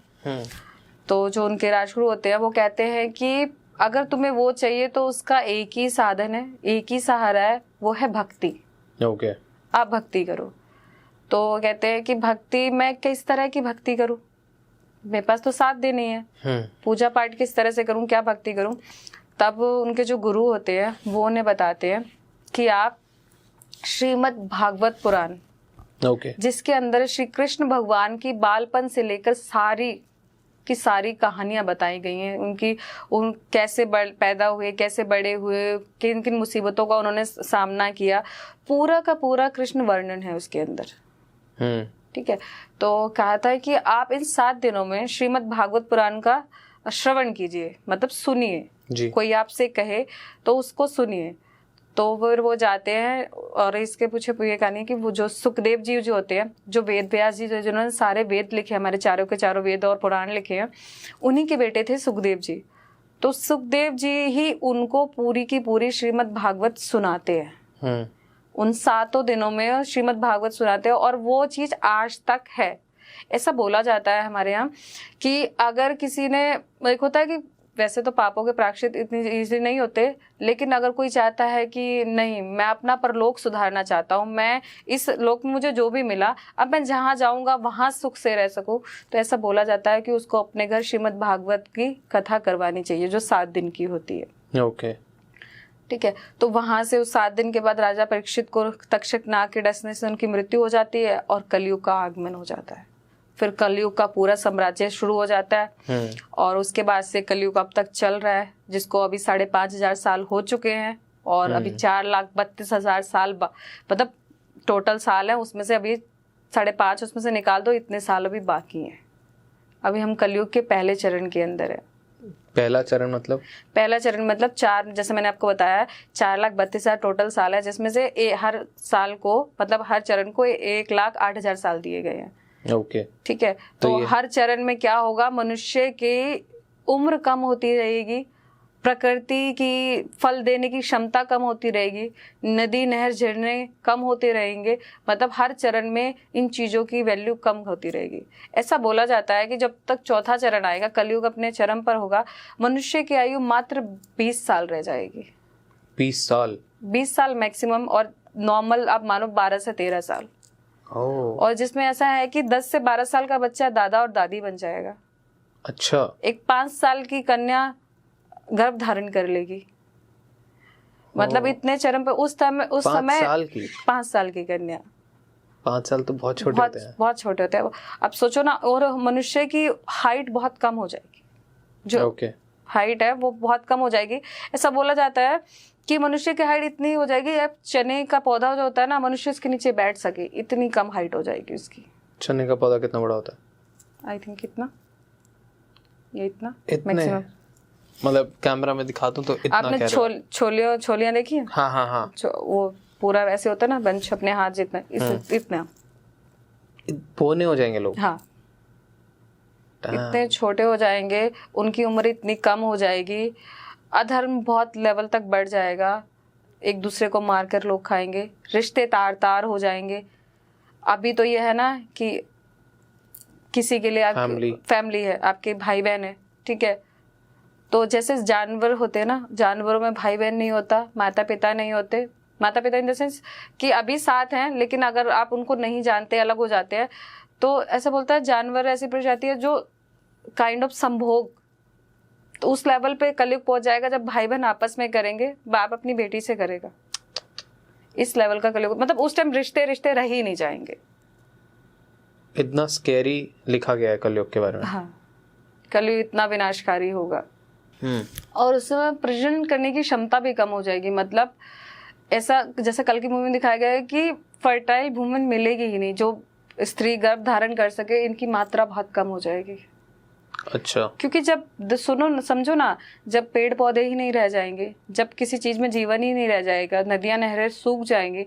S2: तो जो उनके राजगुरु होते हैं वो कहते हैं कि अगर तुम्हें वो चाहिए तो उसका एक ही साधन है, एक ही सहारा है, वो है भक्ति। ओके। आप भक्ति करो। तो कहते हैं कि भक्ति, मैं किस तरह की भक्ति करूं? मेरे पास तो 7 दिन ही है, पूजा पाठ किस तरह से करूं, क्या भक्ति करूं? तब उनके जो गुरु होते हैं वो उन्हें बताते हैं कि आप श्रीमद् भागवत पुराण, जिसके अंदर श्री कृष्ण भगवान की बालपन से लेकर सारी की सारी कहानियां बताई गई हैं, उन कैसे पैदा हुए, कैसे बड़े हुए, किन किन मुसीबतों का उन्होंने सामना किया, पूरा का पूरा कृष्ण वर्णन है उसके अंदर। ठीक है, तो कहा था कि आप इन 7 दिनों में श्रीमद् भागवत पुराण का श्रवण कीजिए, मतलब सुनिए। कोई आपसे कहे तो उसको सुनिए। तो फिर वो जाते हैं और इसके पीछे ये कहानी है कि वो जो सुखदेव जी जो होते हैं, जो वेद व्यास जी जिन्होंने सारे वेद लिखे, हमारे चारों के चारों वेद और पुराण लिखे हैं, उन्हीं के बेटे थे सुखदेव जी। तो सुखदेव जी ही उनको पूरी की पूरी श्रीमद् भागवत सुनाते हैं। उन 7 दिनों में श्रीमद् भागवत सुनाते हैं और वो चीज आज तक है। ऐसा बोला जाता है हमारे यहाँ कि अगर किसी ने, एक होता है कि वैसे तो पापों के प्रायश्चित इतनी इजी नहीं होते, लेकिन अगर कोई चाहता है कि नहीं मैं अपना परलोक सुधारना चाहता हूँ, मैं इस लोक में मुझे जो भी मिला अब मैं जहाँ जाऊँगा वहाँ सुख से रह सकूँ, तो ऐसा बोला जाता है कि उसको अपने घर श्रीमद् भागवत की कथा करवानी चाहिए जो 7 दिन की होती है।
S1: ओके,
S2: ठीक है। तो वहां से उस 7 दिन के बाद राजा परीक्षित को तक्षक नाग के डसने से उनकी मृत्यु हो जाती है और कलयुग का आगमन हो जाता है। फिर कलयुग का पूरा साम्राज्य शुरू हो जाता है और उसके बाद से कलयुग अब तक चल रहा है, जिसको अभी 5,500 साल हो चुके हैं और अभी 4,32,000 साल मतलब टोटल साल है, उसमें से अभी 5.5 उसमें से निकाल दो, इतने साल अभी बाकी हैं। अभी हम कलयुग के पहले चरण के अंदर है।
S1: पहला चरण मतलब
S2: 4, जैसे मैंने आपको बताया 4,32,000 टोटल साल है, जिसमें से हर साल को मतलब हर चरण को 1,08,000 साल दिए गए हैं।
S1: ओके,
S2: ठीक है। तो हर चरण में क्या होगा, मनुष्य की उम्र कम होती रहेगी, प्रकृति की फल देने की क्षमता कम होती रहेगी, नदी नहर झरने कम होते रहेंगे, मतलब हर चरण में इन चीजों की वैल्यू कम होती रहेगी। ऐसा बोला जाता है कि जब तक 4था चरण आएगा, कलयुग अपने चरम पर होगा, मनुष्य की आयु मात्र 20 साल रह जाएगी।
S1: 20 साल
S2: मैक्सिमम, और नॉर्मल आप मानो 12 से 13 साल। और जिसमें ऐसा है कि 10 से 12 साल का बच्चा दादा और दादी बन जाएगा।
S1: अच्छा।
S2: एक 5 साल की कन्या गर्भ धारण कर लेगी, मतलब इतने चरम पे उस समय 5 साल की कन्या।
S1: 5 साल तो बहुत छोटे होते हैं।
S2: बहुत छोटे होते हैं। अब सोचो ना, और मनुष्य की हाइट बहुत कम हो जाएगी, जो हाइट है वो बहुत कम हो जाएगी। ऐसा बोला जाता है कि मनुष्य की हाइट इतनी हो जाएगी, अब चने का पौधा जो होता है ना, मनुष्य इसके नीचे बैठ सके, इतनी कम हाइट हो जाएगी उसकी।
S1: चने का पौधा कितना बड़ा होता है?
S2: आई थिंक कितना, ये इतना मैक्सिमम,
S1: मतलब कैमरा में दिखा दूं तो इतना।
S2: आपने छोलियां देखी है?
S1: हाँ।
S2: वो पूरा वैसे होता है ना, बंच अपने हाथ जितना, इतना
S1: पौने हो जाएंगे लोग।
S2: हाँ, इतने छोटे हो जाएंगे, उनकी उम्र इतनी कम हो जाएगी, अधर्म बहुत लेवल तक बढ़ जाएगा, एक दूसरे को मारकर लोग खाएंगे, रिश्ते तार हो जाएंगे। अभी तो ये है ना कि किसी के लिए आपकी फैमिली है, आपके भाई बहन है, ठीक है, तो जैसे जानवर होते हैं ना, जानवरों में भाई बहन नहीं होता, माता पिता नहीं होते, माता पिता इन द सेंस कि अभी साथ हैं, लेकिन अगर आप उनको नहीं जानते, अलग हो जाते हैं, तो ऐसा बोलता है जानवर ऐसी प्रजाति है जो काइंड ऑफ संभोग, तो उस लेवल पे कलयुग पहुंच जाएगा जब भाई बहन आपस में करेंगे, बाप अपनी बेटी से करेगा, इस लेवल का कलयुग, मतलब उस टाइम रिश्ते रह ही नहीं जाएंगे।
S1: इतना स्कैरी लिखा गया है कलयुग के बारे में।
S2: हाँ, कलयुग इतना विनाशकारी होगा और उसमें प्रजनन करने की क्षमता भी कम हो जाएगी। मतलब ऐसा जैसे कल की मूवी में दिखाया गया है कि फर्टाइल वुमन मिलेगी ही नहीं जो स्त्री गर्भ धारण कर सके, इनकी मात्रा बहुत कम हो जाएगी।
S1: अच्छा।
S2: क्योंकि जब समझो ना, जब पेड़ पौधे ही नहीं रह जाएंगे, जब किसी चीज में जीवन ही नहीं रह जाएगा, नदियां नहरें सूख जाएंगी,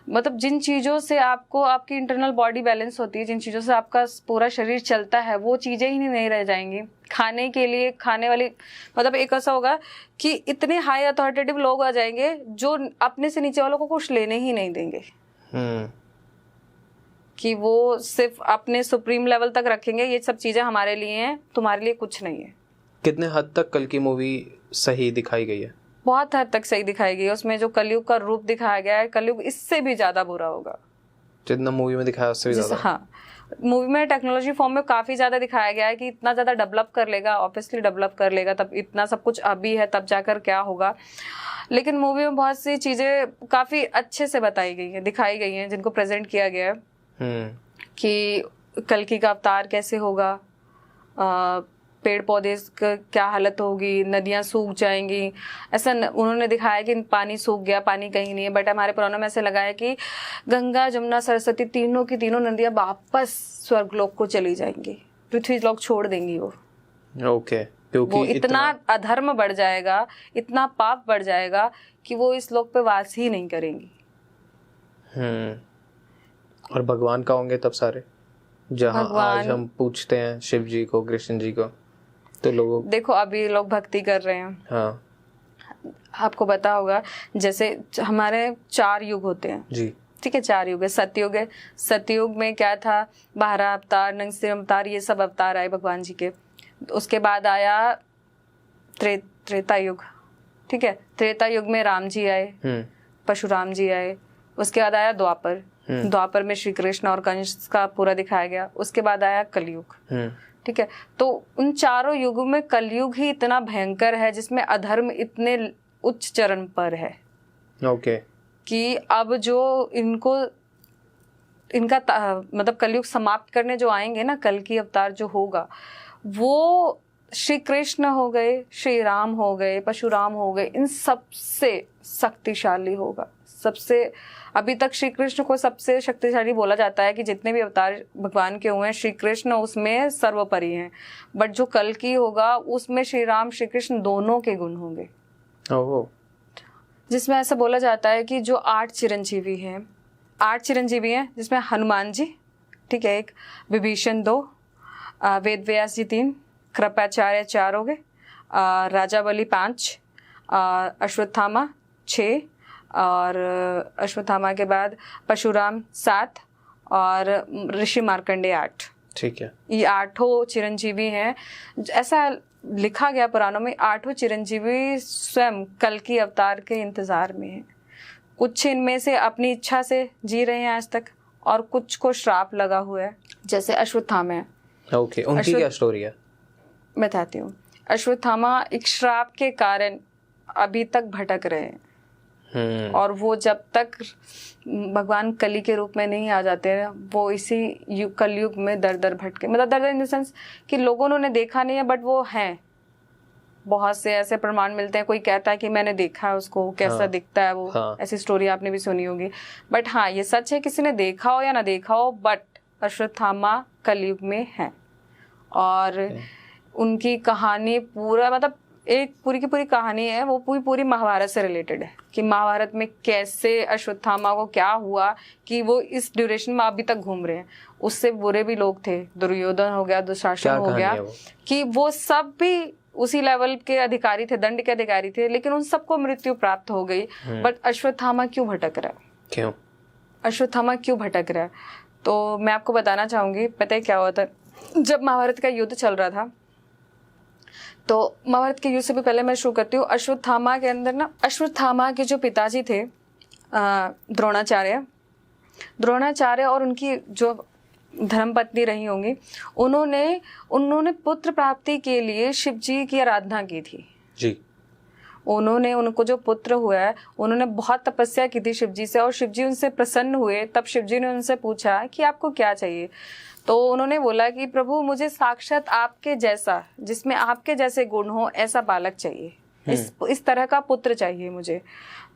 S2: मतलब जिन चीजों से आपको आपकी इंटरनल बॉडी बैलेंस होती है, जिन चीजों से आपका पूरा शरीर चलता है, वो चीजें ही नहीं रह जाएंगी। खाने के लिए खाने वाली, मतलब एक ऐसा होगा कि इतने हाई अथॉरिटेटिव लोग आ जाएंगे जो अपने से नीचे वालों को कुछ लेने ही नहीं देंगे, कि वो सिर्फ अपने सुप्रीम लेवल तक रखेंगे, ये सब चीजें हमारे लिए हैं, तुम्हारे लिए कुछ नहीं है।
S1: कितने हद तक कल की मूवी सही दिखाई गई है?
S2: बहुत हद तक सही दिखाई गई है। उसमें जो कलयुग का रूप दिखाया गया है, कलयुग इससे भी ज्यादा बुरा होगा
S1: जितना मूवी में दिखाया उससे भी ज्यादा।
S2: हाँ, मूवी में टेक्नोलॉजी फॉर्म में काफी ज्यादा दिखाया गया है कि इतना ज्यादा डेवलप कर लेगा, ऑब्वियसली डेवलप कर लेगा, तब इतना सब कुछ अभी है, तब जाकर क्या होगा। लेकिन मूवी में बहुत सी चीजें काफी अच्छे से बताई गई हैं, दिखाई गई हैं, जिनको प्रेजेंट किया गया है कि कल्कि का अवतार कैसे होगा, पेड़ पौधे क्या हालत होगी, नदियां सूख जाएंगी। ऐसा उन्होंने दिखाया कि पानी सूख गया, पानी कहीं नहीं है, बट हमारे पुराणों में ऐसे लगा है कि गंगा जमुना सरस्वती तीनों की तीनों नदियां वापस स्वर्गलोक को चली जाएंगी, पृथ्वी लोक छोड़ देंगी वो।
S1: ओके, क्योंकि
S2: वो इतना अधर्म बढ़ जाएगा, इतना पाप बढ़ जाएगा कि वो इस लोक पे वास ही नहीं करेंगी।
S1: और भगवान का होंगे तब सारे, जहाँ आज हम पूछते हैं शिव जी को, कृष्ण जी को, तो लोगों
S2: देखो अभी लोग भक्ति कर रहे हैं।
S1: हाँ,
S2: आपको पता होगा जैसे हमारे 4 युग होते हैं
S1: जी,
S2: ठीक है, 4 युग है। सतयुग है, सतयुग में क्या था, 12 अवतार, नरसिंह अवतार, ये सब अवतार आए भगवान जी के। उसके बाद आया त्रेता युग, ठीक है, त्रेता युग में राम जी आए, परशुराम जी आए। उसके बाद आया द्वापर, द्वापर में श्री कृष्ण और कंस का पूरा दिखाया गया। उसके बाद आया कलयुग, ठीक है। तो उन चारों युगों में कलयुग ही इतना भयंकर है जिसमें अधर्म इतने उच्च चरण पर है
S1: ओके
S2: कि अब जो इनका मतलब कलयुग समाप्त करने जो आएंगे ना, कल की अवतार जो होगा, वो श्री कृष्ण हो गए, श्री राम हो गए, परशुराम हो गए, इन सबसे शक्तिशाली होगा। सबसे अभी तक श्री कृष्ण को सबसे शक्तिशाली बोला जाता है कि जितने भी अवतार भगवान के हुए हैं, श्री कृष्ण उसमें सर्वोपरि हैं। बट जो कल की होगा उसमें श्री राम श्री कृष्ण दोनों के गुण होंगे। जिसमें ऐसा बोला जाता है कि जो 8 चिरंजीवी हैं, 8 चिरंजीवी हैं जिसमें हनुमान जी, ठीक है, 1, विभीषण 2, वेद व्यास जी 3, कृपाचार्य 4 हो गए, राजा बलि 5, अश्वत्थामा 6, और अश्वत्थामा के बाद परशुराम 7 और ऋषि मार्कंडेय 8।
S1: ठीक है,
S2: ये 8 चिरंजीवी हैं। ऐसा लिखा गया पुराणों में, 8 चिरंजीवी स्वयं कल की अवतार के इंतजार में हैं। कुछ इनमें से अपनी इच्छा से जी रहे हैं आज तक, और कुछ को श्राप लगा हुआ है, जैसे अश्वत्थामा है।
S1: ओके, उनकी क्या स्टोरी है?
S2: मैं बताती हूँ। अश्वत्थामा एक श्राप के कारण अभी तक भटक रहे हैं, और वो जब तक भगवान कली के रूप में नहीं आ जाते हैं, वो इसी कलयुग में दर दर भटके। मतलब दर दर इन द सेंस कि लोगों ने देखा नहीं है, बट वो हैं। बहुत से ऐसे प्रमाण मिलते हैं, कोई कहता है कि मैंने देखा है उसको, कैसा दिखता है वो। ऐसी स्टोरी आपने भी सुनी होगी। बट हाँ, ये सच है, किसी ने देखा हो या ना देखा हो, बट अश्वत्थामा कलयुग में है। और उनकी कहानी पूरा, मतलब एक पूरी की पूरी कहानी है, वो पूरी महाभारत से रिलेटेड है कि महाभारत में कैसे अश्वत्थामा को क्या हुआ कि वो इस ड्यूरेशन में अभी तक घूम रहे हैं। उससे बुरे भी लोग थे, दुर्योधन हो गया, दुशासन हो गया, कि वो सब भी उसी लेवल के अधिकारी थे, दंड के अधिकारी थे, लेकिन उन सबको मृत्यु प्राप्त हो गई। बट अश्वत्थामा क्यों भटक रहा है?
S1: क्यों
S2: अश्वत्थामा क्यों भटक रहा है? तो मैं आपको बताना चाहूंगी। पता है क्या हुआ था? जब महाभारत का युद्ध चल रहा था, तो महाभारत के युद्ध से भी पहले मैं शुरू करती हूँ। अश्वत्थामा के अंदर ना, अश्वत्थामा के जो पिताजी थे द्रोणाचार्य और उनकी जो धर्मपत्नी रही होंगी, उन्होंने पुत्र प्राप्ति के लिए शिव जी की आराधना की थी
S1: जी।
S2: उनको जो पुत्र हुआ है, उन्होंने बहुत तपस्या की थी शिव जी से, और शिव जी उनसे प्रसन्न हुए। तब शिव जी ने उनसे पूछा कि आपको क्या चाहिए? तो उन्होंने बोला कि प्रभु, मुझे साक्षात आपके जैसा, जिसमें आपके जैसे गुण हो, ऐसा बालक चाहिए, इस तरह का पुत्र चाहिए मुझे।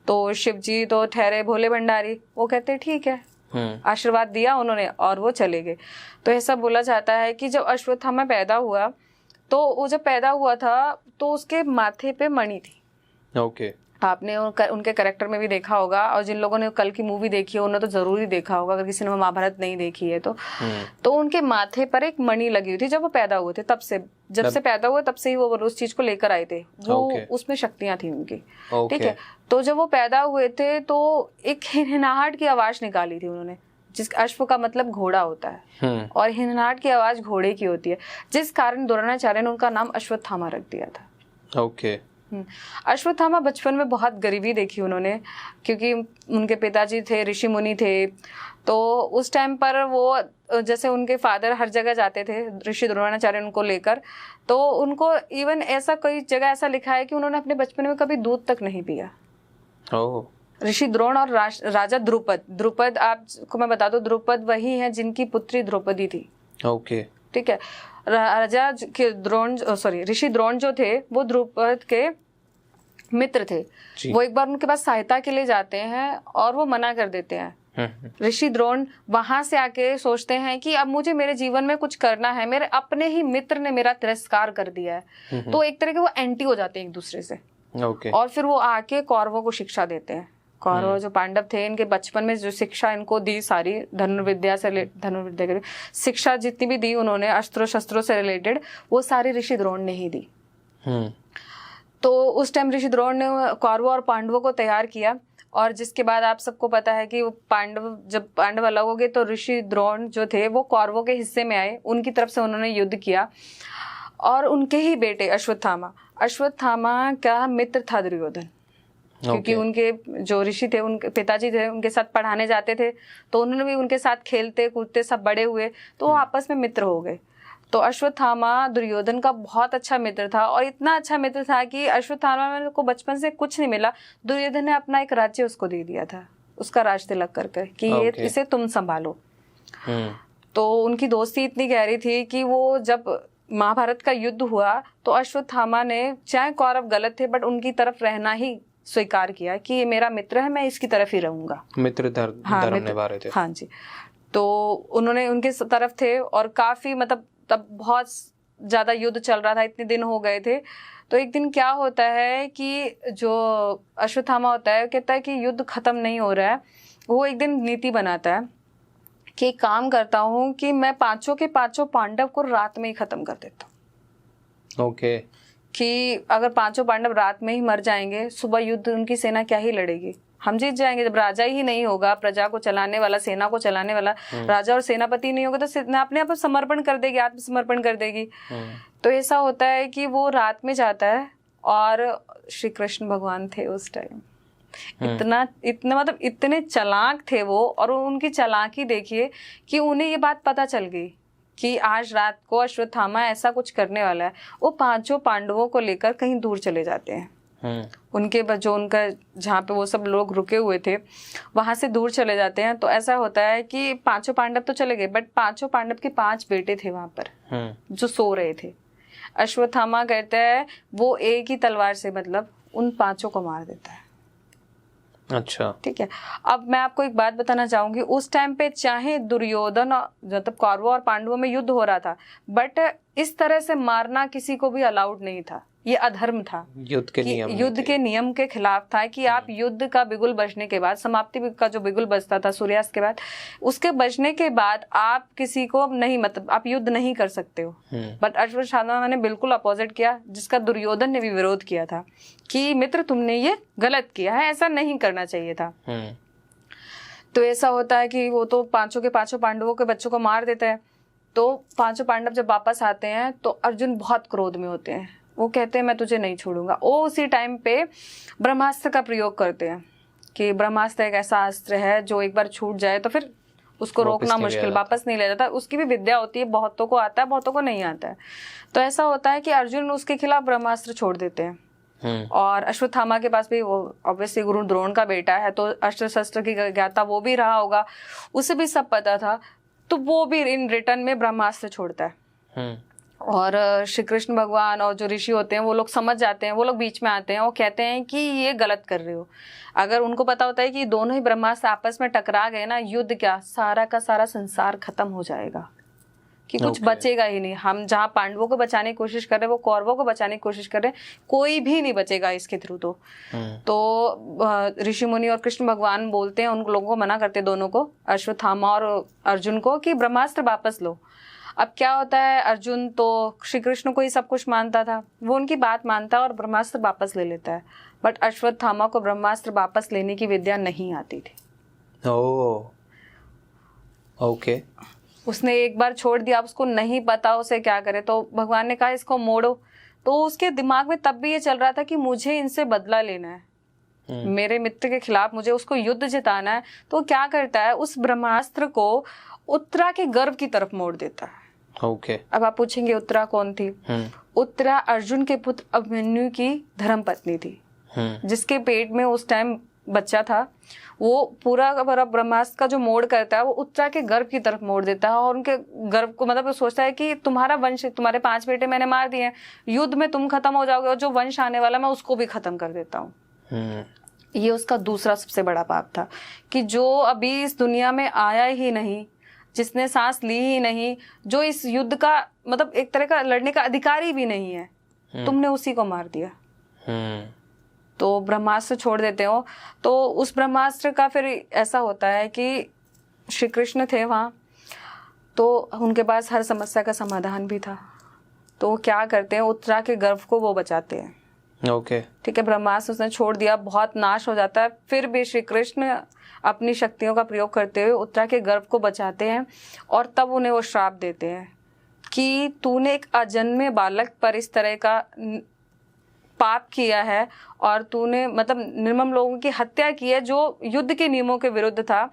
S2: तो शिव जी तो ठहरे भोले भंडारी, वो कहते ठीक है, आशीर्वाद दिया उन्होंने और वो चले गए। तो ऐसा बोला जाता है कि जब अश्वत्थामा पैदा हुआ, तो वो जब पैदा हुआ था तो उसके माथे पे मणि थी।
S1: ओके।
S2: आपने उनके कैरेक्टर में भी देखा होगा, और जिन लोगों ने कल की मूवी देखी है उन्होंने तो जरूर ही देखा होगा, अगर किसी ने महाभारत नहीं देखी है तो उनके माथे पर एक मणि लगी हुई थी जब वो पैदा हुए थे। जब से पैदा हुए तब से ही वो उस चीज को लेकर आए थे, वो उसमें शक्तियां थी उनकी, ठीक है। तो जब वो पैदा हुए थे तो एक हिनहाट की आवाज निकाली थी उन्होंने, जिस अश्व का मतलब घोड़ा होता है, और हिनहाट की आवाज घोड़े की होती है, जिस कारण द्रोणाचार्य ने उनका नाम अश्वत्थामा रख दिया था।
S1: ओके।
S2: अश्वत्थामा बचपन में बहुत गरीबी देखी उन्होंने, क्योंकि उनके पिताजी थे ऋषि मुनि थे। तो उस टाइम पर वो, जैसे उनके फादर हर जगह जाते थे, ऋषि द्रोणाचार्य उनको लेकर, तो उनको इवन ऐसा कोई जगह ऐसा लिखा है कि उन्होंने अपने बचपन में कभी दूध तक नहीं पिया। ऋषि द्रोण और राजा द्रुपद आपको मैं बता दूं, द्रुपद वही है जिनकी पुत्री द्रौपदी थी।
S1: ओके,
S2: ठीक है। राजा के ऋषि द्रोण जो थे वो द्रुपद के मित्र थे। वो एक बार उनके पास सहायता के लिए जाते हैं और वो मना कर देते हैं ऋषि द्रोण वहां से आके सोचते हैं कि अब मुझे मेरे जीवन में कुछ करना है, मेरे अपने ही मित्र ने मेरा तिरस्कार कर दिया है। तो एक तरह के वो एंटी हो जाते हैं एक दूसरे से। और फिर वो आके कौरवों को शिक्षा देते हैं। कौरव जो पांडव थे, इनके बचपन में जो शिक्षा इनको दी, सारी धनुर्विद्या की शिक्षा जितनी भी दी उन्होंने, अस्त्रों शस्त्रों से रिलेटेड, वो सारी ऋषि द्रोण ने ही दी। तो उस टाइम ऋषि द्रोण ने कौरवों और पांडवों को तैयार किया। और जिसके बाद आप सबको पता है कि वो जब पांडव अलग हो गए तो ऋषि द्रोण जो थे वो कौरवों के हिस्से में आए, उनकी तरफ से उन्होंने युद्ध किया। और उनके ही बेटे अश्वत्थामा का मित्र था दुर्योधन। क्योंकि उनके जो ऋषि थे, उनके पिताजी थे, उनके साथ पढ़ाने जाते थे, तो उन्होंने भी उनके साथ खेलते कूदते सब बड़े हुए, तो वो आपस में मित्र हो गए। तो अश्वत्थामा दुर्योधन का बहुत अच्छा मित्र था, और इतना अच्छा मित्र था कि अश्वत्थामा को बचपन से कुछ नहीं मिला, दुर्योधन ने अपना एक राज्य उसको दे दिया था, उसका राज तिलक करके कि ये इसे तुम संभालो। तो उनकी दोस्ती इतनी गहरी थी कि वो जब महाभारत का युद्ध हुआ तो अश्वत्थामा ने, चाहे कौरव गलत थे बट उनकी तरफ रहना ही स्वीकार किया कि ये मेरा मित्र है, मैं इसकी तरफ ही रहूंगा।
S1: मित्र धर्म निभा रहे थे।
S2: हाँ जी। तो उन्होंने उनके तरफ थे, और काफी मतलब तब बहुत ज्यादा युद्ध चल रहा था, इतने दिन हो गए थे। तो एक दिन क्या होता है कि जो अश्वत्थामा होता है, कहता है कि युद्ध खत्म नहीं हो रहा है। वो एक दिन नीति बनाता है कि काम करता हूँ कि मैं पांचों के पांचों पांडव को रात में ही खत्म कर देता हूँ। कि अगर पांचों पांडव रात में ही मर जाएंगे, सुबह युद्ध उनकी सेना क्या ही लड़ेगी, हम जीत जाएंगे। जब राजा ही नहीं होगा, प्रजा को चलाने वाला, सेना को चलाने वाला राजा और सेनापति नहीं होगा, तो सेना अपने आप समर्पण कर देगी, आत्मसमर्पण कर देगी। तो ऐसा होता है कि वो रात में जाता है, और श्री कृष्ण भगवान थे उस टाइम, इतना मतलब इतने चालाक थे वो, और उनकी चालाकी देखिए कि उन्हें ये बात पता चल गई कि आज रात को अश्वत्थामा ऐसा कुछ करने वाला है। वो पांचों पांडवों को लेकर कहीं दूर चले जाते हैं। उनके जो उनका जहाँ पे वो सब लोग रुके हुए थे वहां से दूर चले जाते हैं। तो ऐसा होता है कि पांचों पांडव तो चले गए, बट पांचों पांडव के 5 बेटे थे वहां पर जो सो रहे थे। अश्वत्थामा कहते हैं वो एक ही तलवार से मतलब उन 5 को मार देता है।
S1: अच्छा,
S2: ठीक है। अब मैं आपको एक बात बताना चाहूंगी, उस टाइम पे चाहे दुर्योधन मतलब कौरवों और पांडवों में युद्ध हो रहा था, बट इस तरह से मारना किसी को भी अलाउड नहीं था, ये अधर्म था। युद्ध के नियम के खिलाफ था कि आप युद्ध का बिगुल बजने के बाद, समाप्ति का जो बिगुल बजता था सूर्यास्त के बाद, उसके बजने के बाद आप किसी को नहीं, मतलब आप युद्ध नहीं कर सकते हो। बट अश्वत्थामा ने बिल्कुल अपोजिट किया, जिसका दुर्योधन ने भी विरोध किया था कि मित्र तुमने ये गलत किया है, ऐसा नहीं करना चाहिए था। तो ऐसा होता है कि वो तो पांचों के पांचों पांडवों के बच्चों को मार देता है। तो पांचों पांडव जब वापस आते हैं तो अर्जुन बहुत क्रोध में होते हैं, वो कहते हैं मैं तुझे नहीं छोड़ूंगा। वो उसी टाइम पे ब्रह्मास्त्र का प्रयोग करते हैं कि ब्रह्मास्त्र एक ऐसा अस्त्र है जो एक बार छूट जाए तो फिर उसको रोकना मुश्किल, वापस नहीं ले जाता। उसकी भी विद्या होती है, बहुतों को आता है, बहुतों को नहीं आता है। तो ऐसा होता है कि अर्जुन उसके खिलाफ ब्रह्मास्त्र छोड़ देते हैं। और अश्वत्थामा के पास भी, वो ऑब्वियसली गुरु द्रोण का बेटा है तो अस्त्र शस्त्र की ज्ञाता वो भी रहा होगा, उसे भी सब पता था, तो वो भी इन रिटर्न में ब्रह्मास्त्र छोड़ता है। और श्री कृष्ण भगवान और जो ऋषि होते हैं वो लोग समझ जाते हैं, वो लोग बीच में आते हैं, वो कहते हैं कि ये गलत कर रहे हो। अगर उनको पता होता है कि दोनों ही ब्रह्मास्त्र आपस में टकरा गए ना, युद्ध क्या, सारा का सारा संसार खत्म हो जाएगा, कि कुछ बचेगा ही नहीं। हम जहाँ पांडवों को बचाने की कोशिश कर रहे हैं, वो कौरवों को बचाने की कोशिश कर रहे हैं, कोई भी नहीं बचेगा इसके थ्रू। तो ऋषि मुनि और कृष्ण भगवान बोलते हैं, उन लोगों को मना करते हैं, दोनों को, अश्वत्थामा और अर्जुन को, कि ब्रह्मास्त्र वापस लो। अब क्या होता है, अर्जुन तो श्री कृष्ण को ही सब कुछ मानता था, वो उनकी बात मानता है और ब्रह्मास्त्र वापस ले लेता है। बट अश्वत्थामा को ब्रह्मास्त्र वापस लेने की विद्या नहीं आती थी।
S1: ओके।
S2: उसने एक बार छोड़ दिया, अब उसको नहीं पता उसे क्या करे। तो भगवान ने कहा इसको मोड़ो। तो उसके दिमाग में तब भी ये चल रहा था कि मुझे इनसे बदला लेना है, मेरे मित्र के खिलाफ मुझे उसको युद्ध जिताना है। तो क्या करता है, उस ब्रह्मास्त्र को उत्तरा के गर्भ की तरफ मोड़ देता है। अब आप पूछेंगे उत्तरा कौन थी? उत्तरा अर्जुन के पुत्र अभिमन्यु की धर्मपत्नी थी, जिसके पेट में उस टाइम बच्चा था। वो पूरा ब्रह्मास्त्र का जो मोड़ करता है वो उत्तरा के गर्भ की तरफ मोड़ देता है, और उनके गर्भ को मतलब वो सोचता है कि तुम्हारा वंश, तुम्हारे 5 बेटे मैंने मार दिए हैं, युद्ध में तुम खत्म हो जाओगे, और जो वंश आने वाला मैं उसको भी खत्म कर देता हूँ। ये उसका दूसरा सबसे बड़ा पाप था कि जो अभी इस दुनिया में आया ही नहीं, जिसने सांस ली ही नहीं, जो इस युद्ध का मतलब एक तरह का लड़ने का अधिकारी भी नहीं है, तुमने उसी को मार दिया। तो ब्रह्मास्त्र छोड़ देते हो। तो उस ब्रह्मास्त्र का फिर ऐसा होता है कि श्री कृष्ण थे वहाँ, तो उनके पास हर समस्या का समाधान भी था। तो वो क्या करते हैं, उत्तरा के गर्भ को वो बचाते हैं।
S1: ओके
S2: ठीक है, ब्रह्मास्त्र उसने छोड़ दिया, बहुत नाश हो जाता है, फिर भी श्री कृष्ण अपनी शक्तियों का प्रयोग करते हुए उत्तरा के गर्भ को बचाते हैं और तब उन्हें वो श्राप देते हैं कि तूने एक अजन्मे बालक पर इस तरह का पाप किया है और तूने मतलब निर्मम लोगों की हत्या की है जो युद्ध के नियमों के विरुद्ध था।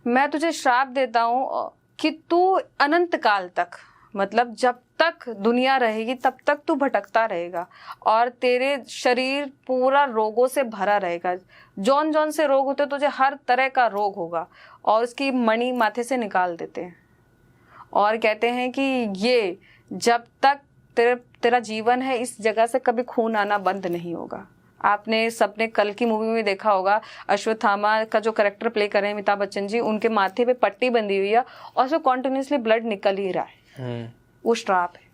S2: मैं तुझे श्राप देता हूँ कि तू अनंत काल तक, मतलब जब तक दुनिया रहेगी तब तक तू भटकता रहेगा और तेरे शरीर पूरा रोगों से भरा रहेगा। जौन जौन से रोग होते तुझे हर तरह का रोग होगा। और उसकी मणि माथे से निकाल देते हैं और कहते हैं कि ये जब तक तेरा जीवन है इस जगह से कभी खून आना बंद नहीं होगा। आपने सबने कल की मूवी में देखा होगा, अश्वत्थामा का जो कैरेक्टर प्ले कर रहे हैं अमिताभ बच्चन जी, उनके माथे पे पट्टी बंधी हुई है और उसमें कॉन्टिन्यूसली ब्लड निकल ही रहा है। वो श्राप है।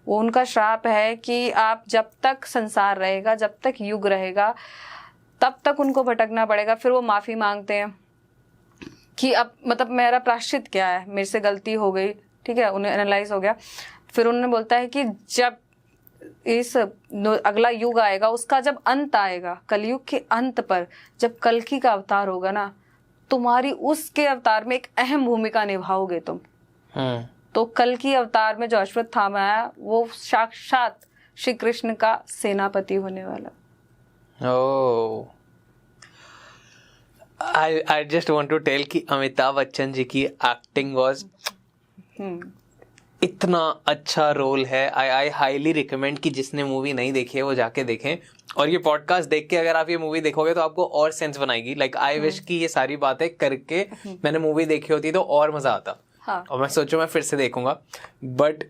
S2: वो उनका श्राप है कि आप जब तक संसार रहेगा, जब तक युग रहेगा, तब तक उनको भटकना पड़ेगा। फिर वो माफी मांगते हैं कि अब मतलब मेरा प्रायश्चित क्या है, मेरे से गलती हो गई। ठीक है, उन्हें एनालाइज हो गया। फिर उन्होंने बोलता है कि जब इस अगला युग आएगा, उसका जब अंत आएगा, कलयुग के अंत पर जब कल्कि का अवतार होगा ना, तुम्हारी उसके अवतार में एक अहम भूमिका निभाओगे तुम। तो कल्कि अवतार में जो अश्वत्थामा है वो साक्षात श्री कृष्ण का सेनापति होने वाला।
S1: ओह, I just want to tell कि अमिताभ बच्चन जी की एक्टिंग वाज इतना अच्छा रोल है। आई हाईली रिकमेंड कि जिसने मूवी नहीं देखी है वो जाके देखें। और ये पॉडकास्ट देख के अगर आप ये मूवी देखोगे तो आपको और सेंस बनाएगी। लाइक आई विश कि ये सारी बातें करके मैंने मूवी देखी होती तो और मजा आता।
S2: हाँ।
S1: और मैं सोचूं मैं फिर से देखूंगा। But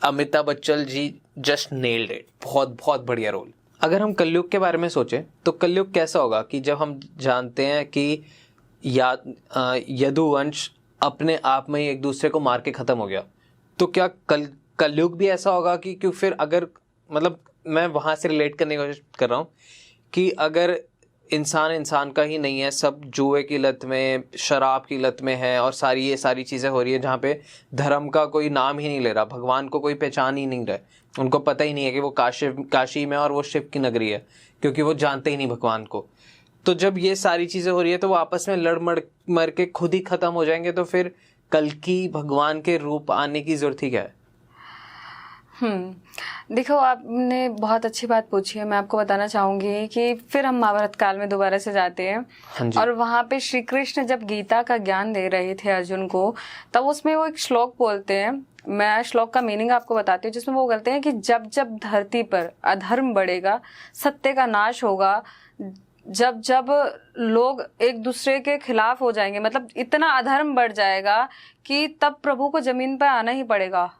S1: Amitabh Bachchan ji just nailed it. बहुत बहुत बढ़िया रोल। अगर हम कलयुग के बारे में सोचें तो कलयुग कैसा होगा कि जब हम जानते हैं कि यदुवंश अपने आप में ही एक दूसरे को मार के खत्म हो गया, तो क्या कलयुग भी ऐसा होगा कि क्यों फिर अगर मतलब मैं वहां से रिलेट करने की कोशिश कर रहा हूँ कि अगर इंसान का ही नहीं है, सब जुए की लत में, शराब की लत में है और ये सारी चीज़ें हो रही है जहाँ पे धर्म का कोई नाम ही नहीं ले रहा, भगवान को कोई पहचान ही नहीं रहा, उनको पता ही नहीं है कि वो काशी में और वो शिव की नगरी है, क्योंकि वो जानते ही नहीं भगवान को। तो जब ये सारी चीज़ें हो रही है तो वो आपस में लड़ मर के खुद ही खत्म हो जाएंगे, तो फिर कल्कि भगवान के रूप आने की जरूरत ही क्या है?
S2: देखो, आपने बहुत अच्छी बात पूछी है। मैं आपको बताना चाहूंगी कि फिर हम महाभारत काल में दोबारा से जाते हैं और वहां पे श्री कृष्ण जब गीता का ज्ञान दे रहे थे अर्जुन को, तब उसमें वो एक श्लोक बोलते हैं। मैं श्लोक का मीनिंग आपको बताती हूँ, जिसमें वो कहते हैं कि जब जब धरती पर अधर्म बढ़ेगा, सत्य का नाश होगा, जब जब लोग एक दूसरे के खिलाफ हो जाएंगे, मतलब इतना अधर्म बढ़ जाएगा कि तब प्रभु को जमीन पर आना ही पड़ेगा।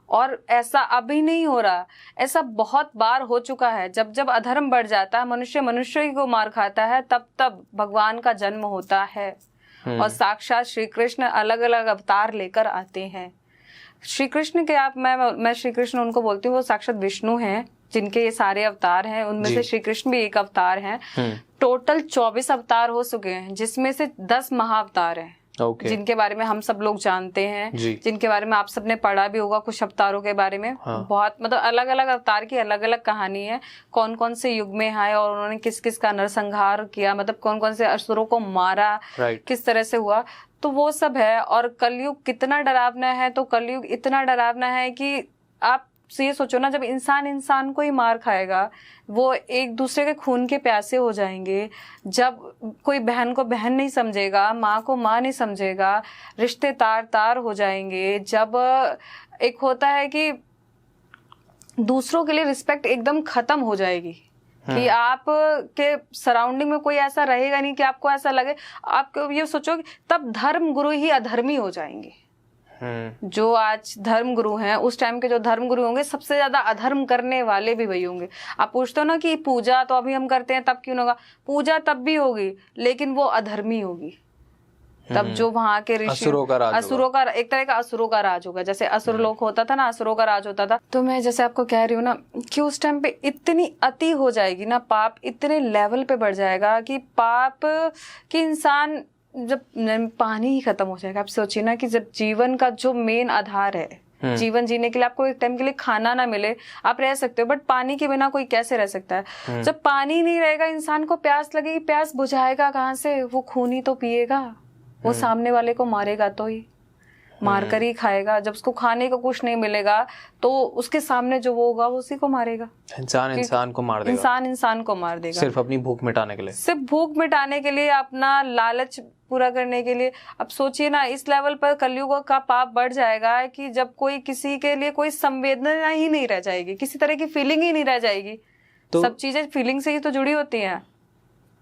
S2: और ऐसा अभी नहीं हो रहा, ऐसा बहुत बार हो चुका है। जब जब अधर्म बढ़ जाता है, मनुष्य को मार खाता है, तब तब भगवान का जन्म होता है और साक्षात श्री कृष्ण अलग अलग अवतार लेकर आते हैं। श्री कृष्ण के मैं श्री कृष्ण उनको बोलती हूँ, वो साक्षात विष्णु हैं जिनके ये सारे अवतार हैं, उनमें से श्री कृष्ण भी एक अवतार हैं। टोटल 24 अवतार हो चुके हैं, जिसमें से 10 महाअवतार हैं। जिनके बारे में हम सब लोग जानते हैं, जिनके बारे में आप सबने पढ़ा भी होगा कुछ अवतारों के बारे में। बहुत मतलब अलग अलग अवतार की अलग अलग कहानी है, कौन कौन से युग में है और उन्होंने किस किस का नरसंहार किया, मतलब कौन कौन से असुरों को मारा, किस तरह से हुआ, तो वो सब है। और कलयुग कितना डरावना है, तो कलयुग इतना डरावना है कि आप ये सोचो ना, जब इंसान को ही मार खाएगा, वो एक दूसरे के खून के प्यासे हो जाएंगे, जब कोई बहन को बहन नहीं समझेगा, माँ को माँ नहीं समझेगा, रिश्ते तार हो जाएंगे, जब एक होता है कि दूसरों के लिए रिस्पेक्ट एकदम खत्म हो जाएगी कि आप के सराउंडिंग में कोई ऐसा रहेगा नहीं कि आपको ऐसा लगे। आप ये सोचो कि तब धर्म गुरु ही अधर्मी हो जाएंगे। जो आज धर्म गुरु हैं, उस टाइम के जो धर्म गुरु होंगे, सबसे ज्यादा अधर्म करने वाले भी वही होंगे। आप पूछते हो ना कि पूजा तो अभी हम करते हैं, तब क्यों होगा? पूजा तब भी होगी, लेकिन वो अधर्मी होगी। तब जो वहां के ऋषि, असुरों का एक तरह का असुरों का राज होगा। जैसे असुर लोक होता था ना, असुरों का राज होता था। तो मैं जैसे आपको कह रही हूँ ना कि उस टाइम पे इतनी अति हो जाएगी ना, पाप इतने लेवल पे बढ़ जाएगा कि पाप कि इंसान जब पानी ही खत्म हो जाएगा। आप सोचिए ना कि जब जीवन का जो मेन आधार है, जीवन जीने के लिए आपको एक टाइम के लिए खाना ना मिले, आप रह सकते हो, बट पानी के बिना कोई कैसे रह सकता है? जब पानी नहीं रहेगा, इंसान को प्यास लगेगी, प्यास बुझाएगा कहाँ से? वो खून ही तो पिएगा, वो सामने वाले को मारेगा तो ही, मार कर ही खाएगा। जब उसको खाने को कुछ नहीं मिलेगा तो उसके सामने जो वो होगा वो उसी को मारेगा।
S1: इंसान को मार देगा,
S2: इंसान को मार देगा,
S1: सिर्फ अपनी भूख मिटाने के लिए,
S2: सिर्फ भूख मिटाने के लिए, अपना लालच पूरा करने के लिए। अब सोचिए ना, इस लेवल पर कलयुग का पाप बढ़ जाएगा कि जब कोई किसी के लिए कोई संवेदना ही नहीं रह जाएगी, किसी तरह की फीलिंग ही नहीं रह जाएगी। तो सब चीजें फीलिंग से ही तो जुड़ी होती हैं।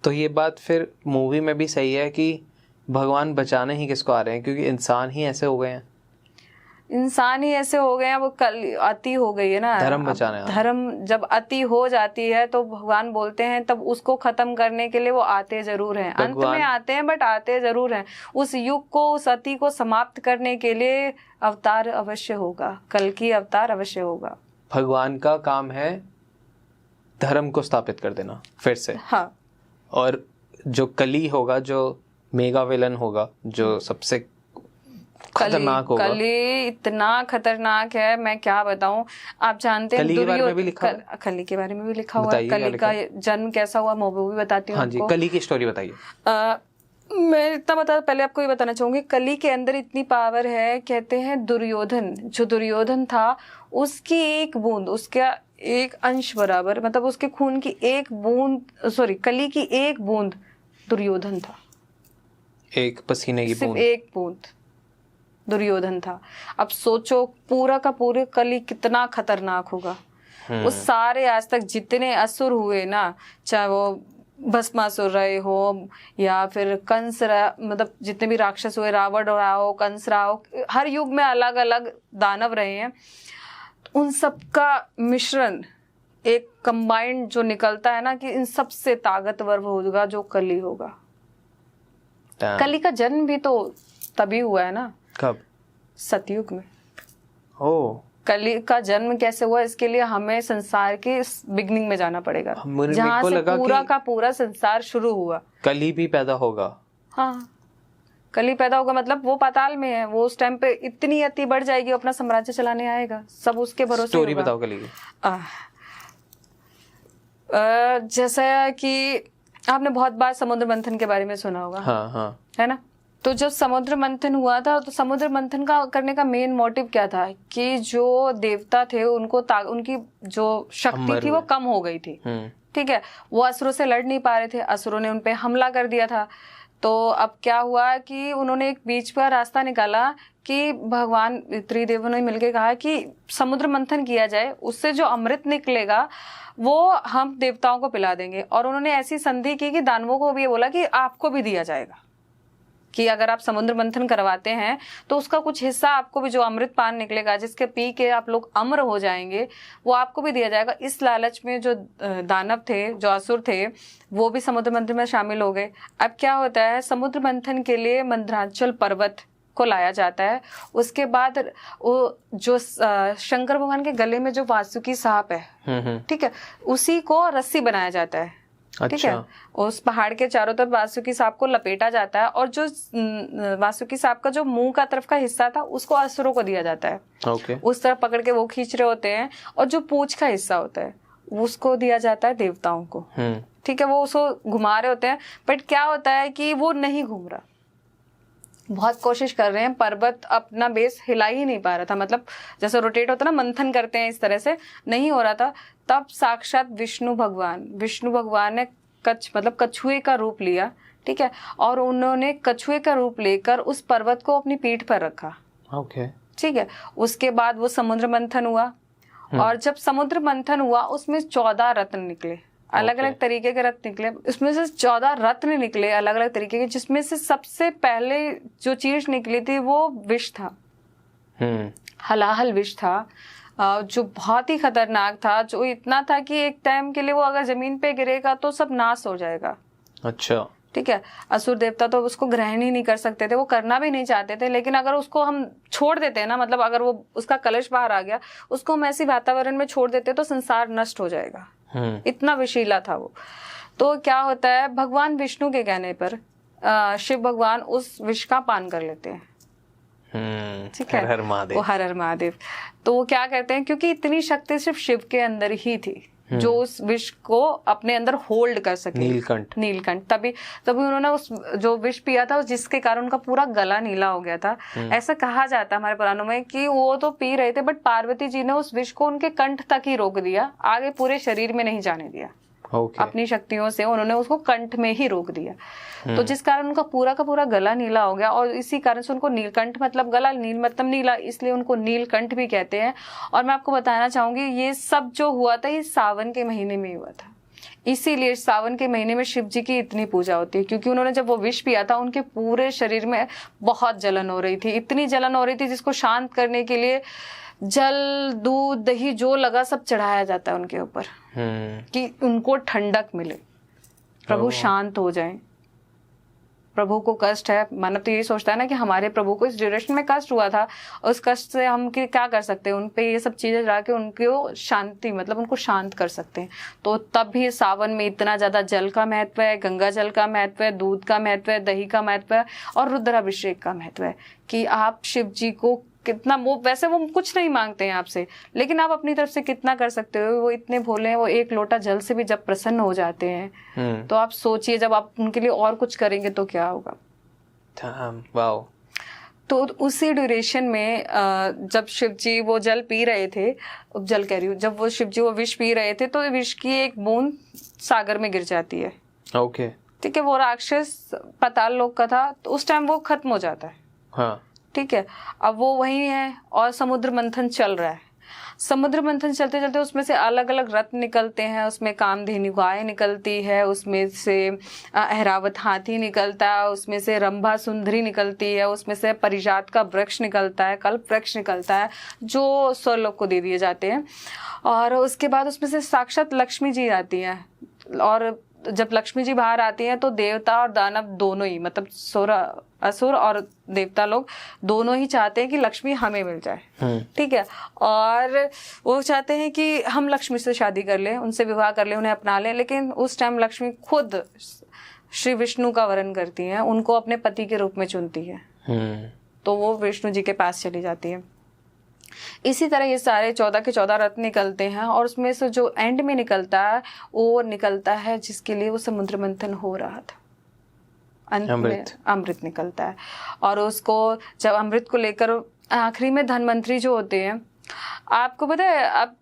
S1: तो ये बात फिर मूवी में भी सही है कि भगवान बचाने ही किसको आ रहे हैं, क्योंकि इंसान ही ऐसे हो गए हैं,
S2: इंसान ही ऐसे हो गए हैं। वो कल अति हो गई है ना,
S1: धर्म बचाने।
S2: धर्म जब अति हो जाती है तो भगवान बोलते हैं तब उसको खत्म करने के लिए वो आते जरूर हैं, अंत में आते हैं, बट आते जरूर हैं। उस युग को, उस अति को समाप्त करने के लिए अवतार अवश्य होगा, कल की अवतार अवश्य होगा।
S1: भगवान का काम है धर्म को स्थापित कर देना फिर से।
S2: हाँ।
S1: और जो कली होगा, जो मेगा विलन होगा, जो सबसे खतरनाक होगा।
S2: कली इतना खतरनाक है, मैं क्या बताऊं। आप जानते हैं
S1: कली के बारे में भी लिखा
S2: कली के बारे में भी लिखा हुआ है। कली का जन्म कैसा हुआ वो भी बताती हूँ।
S1: हाँ जी, कली की स्टोरी बताइए।
S2: मैं इतना बता, पहले आपको ये बताना चाहूंगी, कली के अंदर इतनी पावर है। कहते हैं दुर्योधन, जो दुर्योधन था, उसकी एक बूंद, उसका एक अंश बराबर, मतलब उसके खून की एक बूंद, सॉरी कली की एक बूंद दुर्योधन था। एक पसीने की बूंद, एक बूंद दुर्योधन था। अब सोचो पूरा का पूरे कली कितना खतरनाक होगा। वो सारे आज तक जितने असुर हुए ना, चाहे वो भस्मासुर रहे हो या फिर कंस, मतलब जितने भी राक्षस हुए, रावण रहा हो, कंस रहा हो, हर युग में अलग अलग दानव रहे हैं। उन सब का मिश्रण एक कंबाइंड जो निकलता है ना, कि इन सबसे ताकतवर होगा जो कली होगा। कली का जन्म भी तो तभी हुआ है ना। कब? सतयुग में। ओ, कली का जन्म कैसे हुआ, इसके लिए हमें संसार के बिगनिंग में जाना पड़ेगा, जहाँ से पूरा का पूरा संसार शुरू हुआ। कली भी पैदा होगा। हाँ, कली पैदा होगा, मतलब वो पाताल में है, वो उस टाइम पे इतनी अति बढ़ जाएगी, अपना साम्राज्य चलाने आएगा, सब उसके भरोसे। स्टोरी बताओ कली की। जैसा कि आपने बहुत बार समुद्र मंथन के बारे में सुना होगा। हाँ हाँ, है ना। तो जब समुद्र मंथन हुआ था, तो समुद्र मंथन का करने का मेन मोटिव क्या था कि जो देवता थे उनको उनकी जो शक्ति थी वो कम हो गई थी। ठीक है, वो असुरों से लड़ नहीं पा रहे थे, असुरों ने उनपे हमला कर दिया था। तो अब क्या हुआ कि उन्होंने एक बीच का रास्ता निकाला कि भगवान त्रिदेवों ने मिलकर कहा कि समुद्र मंथन किया जाए, उससे जो अमृत निकलेगा वो हम देवताओं को पिला देंगे। और उन्होंने ऐसी संधि की कि दानवों को भी ये बोला कि आपको भी दिया जाएगा, कि अगर आप समुद्र मंथन करवाते हैं तो उसका कुछ हिस्सा आपको भी, जो अमृत पान निकलेगा, जिसके पी के आप लोग अमर हो जाएंगे, वो आपको भी दिया जाएगा। इस लालच में जो दानव थे, जो असुर थे, वो भी समुद्र मंथन में शामिल हो गए। अब क्या होता है, समुद्र मंथन के लिए मंदराचल पर्वत को लाया जाता है। उसके बाद वो जो शंकर भगवान के गले में जो वासुकी सांप है, ठीक है, उसी को रस्सी बनाया जाता है। ठीक है, उस पहाड़ के चारों तरफ वासुकी सांप को लपेटा जाता है, और जो वासुकी सांप का जो मुंह का तरफ का हिस्सा था उसको असुरों को दिया जाता है। okay. उस तरफ पकड़ के वो खींच रहे होते हैं, और जो पूंछ का हिस्सा होता है उसको दिया जाता है देवताओं को। ठीक है, वो उसको घुमा रहे होते हैं, बट क्या होता है कि वो नहीं घूम रहा। बहुत कोशिश कर रहे हैं, पर्वत अपना बेस हिला ही नहीं पा रहा था, मतलब जैसे रोटेट होता है ना, मंथन करते हैं, इस तरह से नहीं हो रहा था। तब साक्षात विष्णु भगवान ने मतलब कछुए का रूप लिया। ठीक है, और उन्होंने कछुए का रूप लेकर उस पर्वत को अपनी पीठ पर रखा। ओके, ठीक है। उसके बाद वो समुद्र मंथन हुआ, और जब समुद्र मंथन हुआ उसमें 14 रत्न निकले, अलग अलग तरीके के रत्न निकले। उसमें से 14 रत्न निकले अलग अलग तरीके के, जिसमें से सबसे पहले जो चीज निकली थी वो विष था। हलाहल विष था जो बहुत ही खतरनाक था, जो इतना था कि एक टाइम के लिए वो अगर जमीन पे गिरेगा तो सब नाश हो जाएगा।
S1: अच्छा,
S2: ठीक है। असुर देवता तो उसको ग्रहण ही नहीं कर सकते थे, वो करना भी नहीं चाहते थे, लेकिन अगर उसको हम छोड़ देते हैं ना, मतलब अगर वो उसका कलश बाहर आ गया, उसको हम ऐसी वातावरण में छोड़ देते तो संसार नष्ट हो जाएगा। इतना विशीला था वो। तो क्या होता है, भगवान विष्णु के कहने पर शिव भगवान उस विष का पान कर लेते हैं। ठीक है,
S1: हर हर महादेव।
S2: वो हर हर महादेव। तो वो क्या करते हैं, क्योंकि इतनी शक्ति सिर्फ शिव के अंदर ही थी जो उस विष को अपने अंदर होल्ड कर सके। नीलकंठ तभी उन्होंने उस जो विष पिया था, जिसके कारण उनका पूरा गला नीला हो गया था। ऐसा कहा जाता है हमारे पुराणों में कि वो तो पी रहे थे, बट पार्वती जी ने उस विष को उनके कंठ तक ही रोक दिया, आगे पूरे शरीर में नहीं जाने दिया। अपनी शक्तियों से उन्होंने उसको कंठ में ही रोक दिया। तो जिस कारण उनका पूरा का पूरा गला नीला हो गया, और इसी कारण से उनको नीलकंठ मतलब गला, नील मतलब नीला, इसलिए उनको नीलकंठ भी कहते हैं। और मैं आपको बताना चाहूंगी, ये सब जो हुआ था ये सावन के महीने में हुआ था। इसीलिए सावन के महीने में शिव जी की इतनी पूजा होती है, क्योंकि उन्होंने जब वो विष पिया था उनके पूरे शरीर में बहुत जलन हो रही थी, इतनी जलन हो रही थी जिसको शांत करने के लिए जल, दूध, दही जो लगा सब चढ़ाया जाता है उनके ऊपर कि उनको ठंडक मिले, प्रभु शांत हो जाएं। प्रभु को कष्ट है, मानव तो यही सोचता है ना कि हमारे प्रभु को इस ड्यूरेशन में कष्ट हुआ था, उस कष्ट से हम क्या कर सकते हैं, उन पे ये सब चीजें चढ़ा के उनको शांति, मतलब उनको शांत कर सकते हैं। तो तब भी सावन में इतना ज्यादा जल का महत्व है, गंगा जल का महत्व है, दूध का महत्व है, दही का महत्व है और रुद्राभिषेक का महत्व है कि आप शिव जी को कितना, वो वैसे वो कुछ नहीं मांगते हैं आपसे, लेकिन आप अपनी तरफ से कितना कर सकते हो। वो इतने भोले हैं, वो एक लोटा जल से भी जब प्रसन्न हो जाते हैं तो आप सोचिए जब आप उनके लिए और कुछ करेंगे तो क्या होगा।
S1: वाओ।
S2: तो उसी ड्यूरेशन में जब शिव जी वो जल पी रहे थे, जल कह रही हूँ, जब वो शिव जी वो विष पी रहे थे तो विष की एक बूंद सागर में गिर जाती है।
S1: ओके,
S2: ठीक है। वो राक्षस पाताल लोक का था, तो उस टाइम वो खत्म हो जाता है।
S1: हाँ,
S2: ठीक है। अब वो वही है और समुद्र मंथन चल रहा है। समुद्र मंथन चलते चलते उसमें से अलग अलग रत्न निकलते हैं, उसमें कामधेनु गाय निकलती है, उसमें से ऐरावत हाथी निकलता है, उसमें से रंभा सुंदरी निकलती है, उसमें से परिजात का वृक्ष निकलता है, कल्प वृक्ष निकलता है जो स्वर्लोक को दे दिए जाते हैं। और उसके बाद उसमें से साक्षात लक्ष्मी जी आती हैं, और जब लक्ष्मी जी बाहर आती हैं तो देवता और दानव दोनों ही, मतलब असुर और देवता लोग दोनों ही चाहते हैं कि लक्ष्मी हमें मिल जाए। ठीक है। और वो चाहते हैं कि हम लक्ष्मी से शादी कर लें, उनसे विवाह कर लें, उन्हें अपना लें। लेकिन उस टाइम लक्ष्मी खुद श्री विष्णु का वरण करती हैं, उनको अपने पति के रूप में चुनती है। तो वो विष्णु जी के पास चली जाती है। इसी तरह ये सारे 14 के 14 रत्न निकलते हैं, और उसमें से जो एंड में निकलता है वो निकलता है जिसके लिए वो समुद्र मंथन हो रहा था। अंत में अमृत निकलता है, और उसको जब अमृत को लेकर आखिरी में धनवंतरी जो होते हैं, आपको पता है अब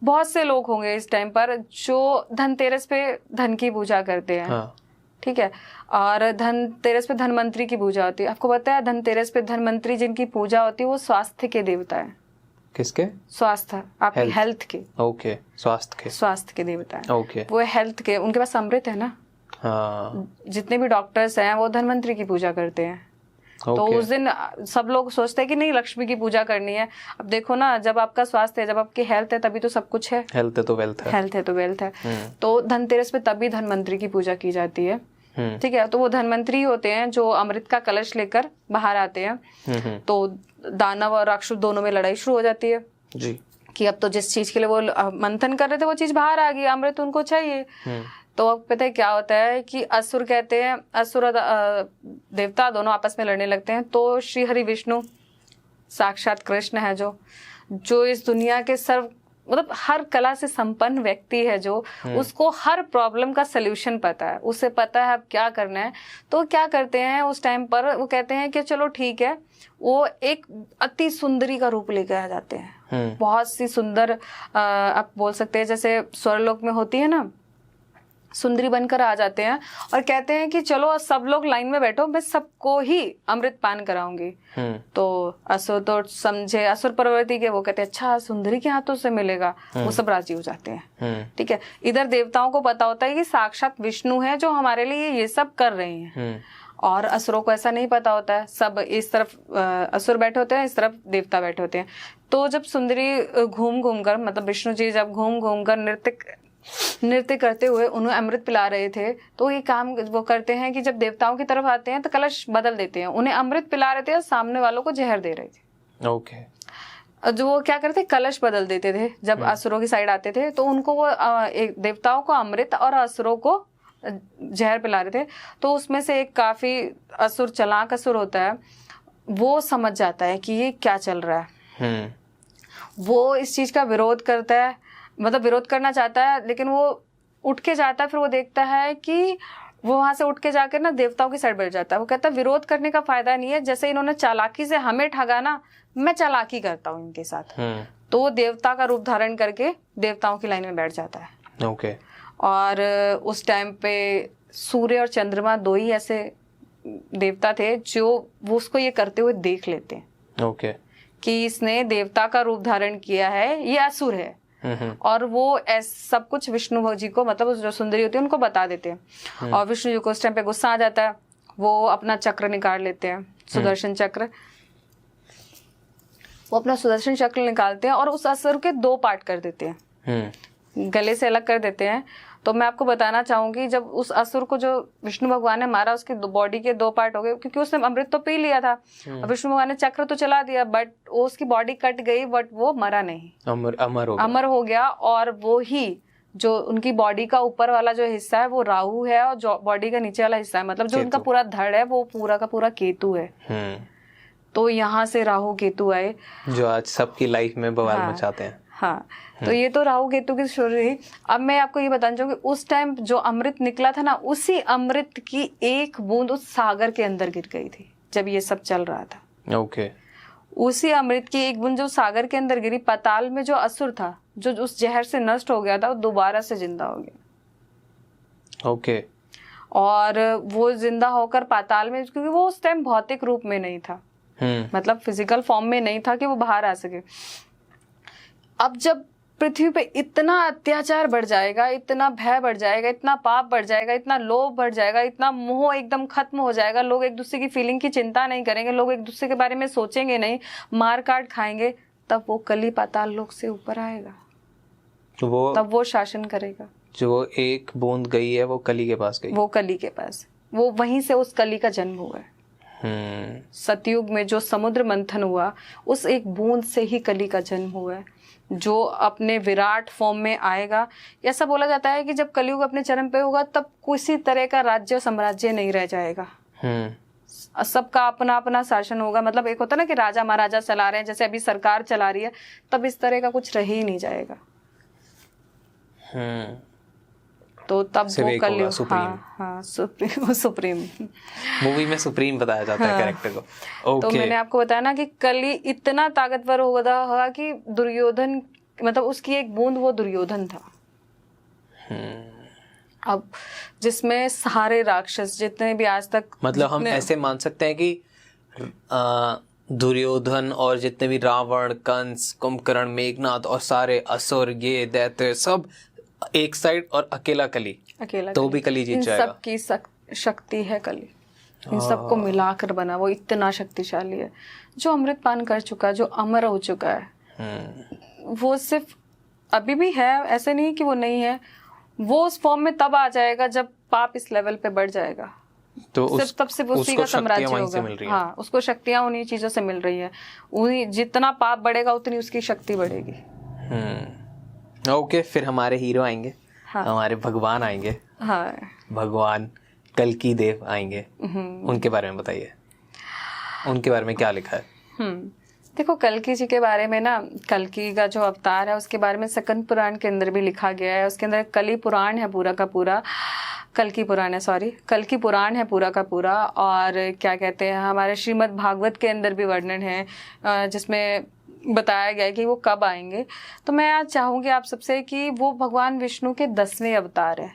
S2: बहुत से लोग होंगे इस टाइम पर जो धनतेरस पे धन की पूजा करते हैं। हाँ। ठीक है। और धनतेरस पे धनवंतरी की पूजा होती है। आपको पता है धनतेरस पे धनवंतरी जिनकी पूजा होती है वो स्वास्थ्य के देवता है।
S1: किसके?
S2: स्वास्थ्य, आपकी हेल्थ के।
S1: ओके, स्वास्थ्य के
S2: देवता है।
S1: ओके,
S2: वो हेल्थ के, उनके पास अमृत है ना। हाँ। जितने भी डॉक्टर्स हैं वो धनवंतरी की पूजा करते हैं। तो उस दिन सब लोग सोचते हैं कि नहीं लक्ष्मी की पूजा करनी है। अब देखो ना, जब आपका स्वास्थ्य है, जब आपकी हेल्थ है, तभी तो सब कुछ है।
S1: हेल्थ है तो वेल्थ है।
S2: तो धनतेरस पे तभी धनवंतरी की पूजा की जाती है। ठीक है। तो वो धनवंतरी होते हैं जो अमृत का कलश लेकर बाहर आते हैं। तो दानव और राक्षस दोनों में लड़ाई शुरू हो जाती है जी, कि अब तो जिस चीज के लिए वो मंथन कर रहे थे वो चीज बाहर आ गई, अमृत उनको चाहिए। तो अब पता है क्या होता है कि असुर कहते हैं, असुर देवता दोनों आपस में लड़ने लगते हैं। तो श्री हरि विष्णु साक्षात कृष्ण है जो इस दुनिया के मतलब हर कला से संपन्न व्यक्ति है, जो उसको हर प्रॉब्लम का सलूशन पता है, उसे पता है अब क्या करना है। तो क्या करते हैं उस टाइम पर, वो कहते हैं कि चलो ठीक है, वो एक अति सुंदरी का रूप लेकर आ जाते हैं। बहुत सी सुंदर, आप बोल सकते हैं जैसे स्वर्लोक में होती है ना, सुंदरी बनकर आ जाते हैं और कहते हैं कि चलो सब लोग लाइन में बैठो, मैं सबको ही अमृत पान कराऊंगी। तो असुर तो समझे, असुर प्रवृत्ति के, वो कहते हैं अच्छा सुंदरी के हाथों से मिलेगा। वो सब राजी हो जाते हैं। ठीक है। इधर देवताओं को पता होता है कि साक्षात विष्णु है जो हमारे लिए ये सब कर रहे हैं, और असुरों को ऐसा नहीं पता होता है, सब इस तरफ असुर बैठे होते हैं, इस तरफ देवता बैठे होते हैं। तो जब सुंदरी घूम घूम कर, मतलब विष्णु जी जब घूम घूम कर नृत्य करते हुए उन्हें अमृत पिला रहे थे, तो ये काम वो करते हैं कि जब देवताओं की तरफ आते हैं तो कलश बदल देते हैं, उन्हें अमृत पिला रहे थे और सामने वालों को जहर दे रहे थे।
S1: ओके।
S2: जो वो क्या करते, कलश बदल देते थे जब असुरों की साइड आते थे, तो उनको वो एक देवताओं को अमृत और असुरों को जहर पिला रहे थे। तो उसमें से एक काफी असुर, चालाक असुर होता है, वो समझ जाता है कि ये क्या चल रहा है। वो इस चीज का विरोध करता है, मतलब विरोध करना चाहता है, लेकिन वो उठ के जाता है। फिर वो देखता है कि वो वहां से उठ के जाकर ना देवताओं की साइड बैठ जाता है। वो कहता है विरोध करने का फायदा नहीं है, जैसे इन्होंने चालाकी से हमें ठगा ना, मैं चालाकी करता हूँ इनके साथ। तो वो देवता का रूप धारण करके देवताओं की लाइन में बैठ जाता है।
S1: ओके।
S2: और उस टाइम पे सूर्य और चंद्रमा दो ही ऐसे देवता थे जो वो उसको ये करते हुए देख लेते हैं।
S1: ओके।
S2: कि इसने देवता का रूप धारण किया है, ये असुर है। और वो सब कुछ विष्णु जी को, मतलब जो सुंदरी होती है उनको बता देते हैं। और विष्णु जी को उस टाइम पे गुस्सा आ जाता है, वो अपना चक्र निकाल लेते हैं, सुदर्शन चक्र। वो अपना सुदर्शन चक्र निकालते हैं और उस असुर के दो पार्ट कर देते हैं, गले से अलग कर देते हैं। तो मैं आपको बताना चाहूंगी, जब उस असुर को जो विष्णु भगवान ने मारा, उसके बॉडी के दो पार्ट हो गए, क्योंकि उसने अमृत तो पी लिया था। और विष्णु भगवान ने चक्र तो चला दिया, बट उसकी बॉडी कट गई, बट वो मरा नहीं, अमर हो गया। और वो ही जो उनकी बॉडी का ऊपर वाला जो हिस्सा है वो राहु है, और जो बॉडी का नीचे वाला हिस्सा है, मतलब जो उनका पूरा धड़ है, वो पूरा का पूरा केतु है। तो यहाँ से राहु केतु आए, जो आज सबकी लाइफ में बवाल मचाते हैं। हाँ, तो ये तो राहु केतु की स्टोरी रही। अब मैं आपको ये बताना चाहूंगी, उस टाइम जो अमृत निकला था ना, उसी अमृत की एक बूंद उस सागर के अंदर गिर गई थी जब ये सब चल रहा था।
S1: ओके।
S2: उसी अमृत की एक बूंद जो सागर के अंदर गिरी, पाताल में जो असुर था, जो उस जहर से नष्ट हो गया था, वो दोबारा से जिंदा हो गया।
S1: ओके।
S2: और वो जिंदा होकर पाताल में, क्योंकि वो उस टाइम भौतिक रूप में नहीं था, मतलब फिजिकल फॉर्म में नहीं था कि वो बाहर आ सके। अब जब पृथ्वी पे इतना अत्याचार बढ़ जाएगा, इतना भय बढ़ जाएगा, इतना पाप बढ़ जाएगा, इतना लोभ बढ़ जाएगा, इतना मोह एकदम खत्म हो जाएगा, लोग एक दूसरे की फीलिंग की चिंता नहीं करेंगे, लोग एक दूसरे के बारे में सोचेंगे नहीं, मार काट खाएंगे, तब वो कली पाताल लोक से ऊपर आएगा, तब वो शासन करेगा।
S1: जो एक बूंद गई है वो कली के पास गई,
S2: वो कली के पास, वो वहीं से उस कली का जन्म हुआ है। सतयुग में जो समुद्र मंथन हुआ, उस एक बूंद से ही कली का जन्म हुआ है, जो अपने विराट फॉर्म में आएगा। ऐसा बोला जाता है कि जब कलयुग अपने चरम पे होगा, तब किसी तरह का राज्य साम्राज्य नहीं रह जाएगा, सबका अपना अपना शासन होगा। मतलब एक होता है ना कि राजा महाराजा चला रहे हैं, जैसे अभी सरकार चला रही है, तब इस तरह का कुछ रह ही नहीं जाएगा। तो तब वो कलयुग, सुप्रीम
S1: मूवी में सुप्रीम बताया जाता है कैरेक्टर को।
S2: तो मैंने आपको बताया ना कि कली इतना ताकतवर होगा कि दुर्योधन, मतलब उसकी एक बूंद वो दुर्योधन था। अब जिसमें सारे राक्षस जितने भी आज तक,
S1: मतलब हम ऐसे मान सकते हैं कि दुर्योधन और जितने भी रावण, कंस, कुंभकर्ण, मेघनाथ और सारे असुर, ये दैत्य, सब एक साइड, और अकेला कली तो भी कली जीत जाएगा।
S2: सबकी शक्ति है कली, इन सबको मिलाकर बना, वो इतना शक्तिशाली है, जो अमृत पान कर चुका है, जो अमर हो चुका है। वो सिर्फ अभी भी है, ऐसे नहीं कि वो नहीं है, वो उस फॉर्म में तब आ जाएगा जब पाप इस लेवल पे बढ़ जाएगा, तो तब सिर्फ उसी का साम्राज्य होगा। हाँ, उसको शक्तियां उन्हीं चीजों से मिल रही है, उन्हीं, जितना पाप बढ़ेगा उतनी उसकी शक्ति बढ़ेगी।
S1: ओके, फिर हमारे हीरो आएंगे। हाँ। हमारे भगवान आएंगे।
S2: हाँ।
S1: भगवान कल्की देव आएंगे, उनके बारे में बताइए, उनके बारे में क्या लिखा है?
S2: देखो, कल्की जी के बारे में ना, कल्की का जो अवतार है उसके बारे में स्कंद पुराण के अंदर भी लिखा गया है। उसके अंदर कली पुराण है पूरा का पूरा, कल्की पुराण है, सॉरी, कल्की पुराण है पूरा का पूरा। और क्या कहते हैं, हमारे श्रीमद् भागवत के अंदर भी वर्णन है, जिसमें बताया गया है कि वो कब आएंगे। तो मैं आज चाहूंगी आप सबसे कि वो भगवान विष्णु के 10वें अवतार है।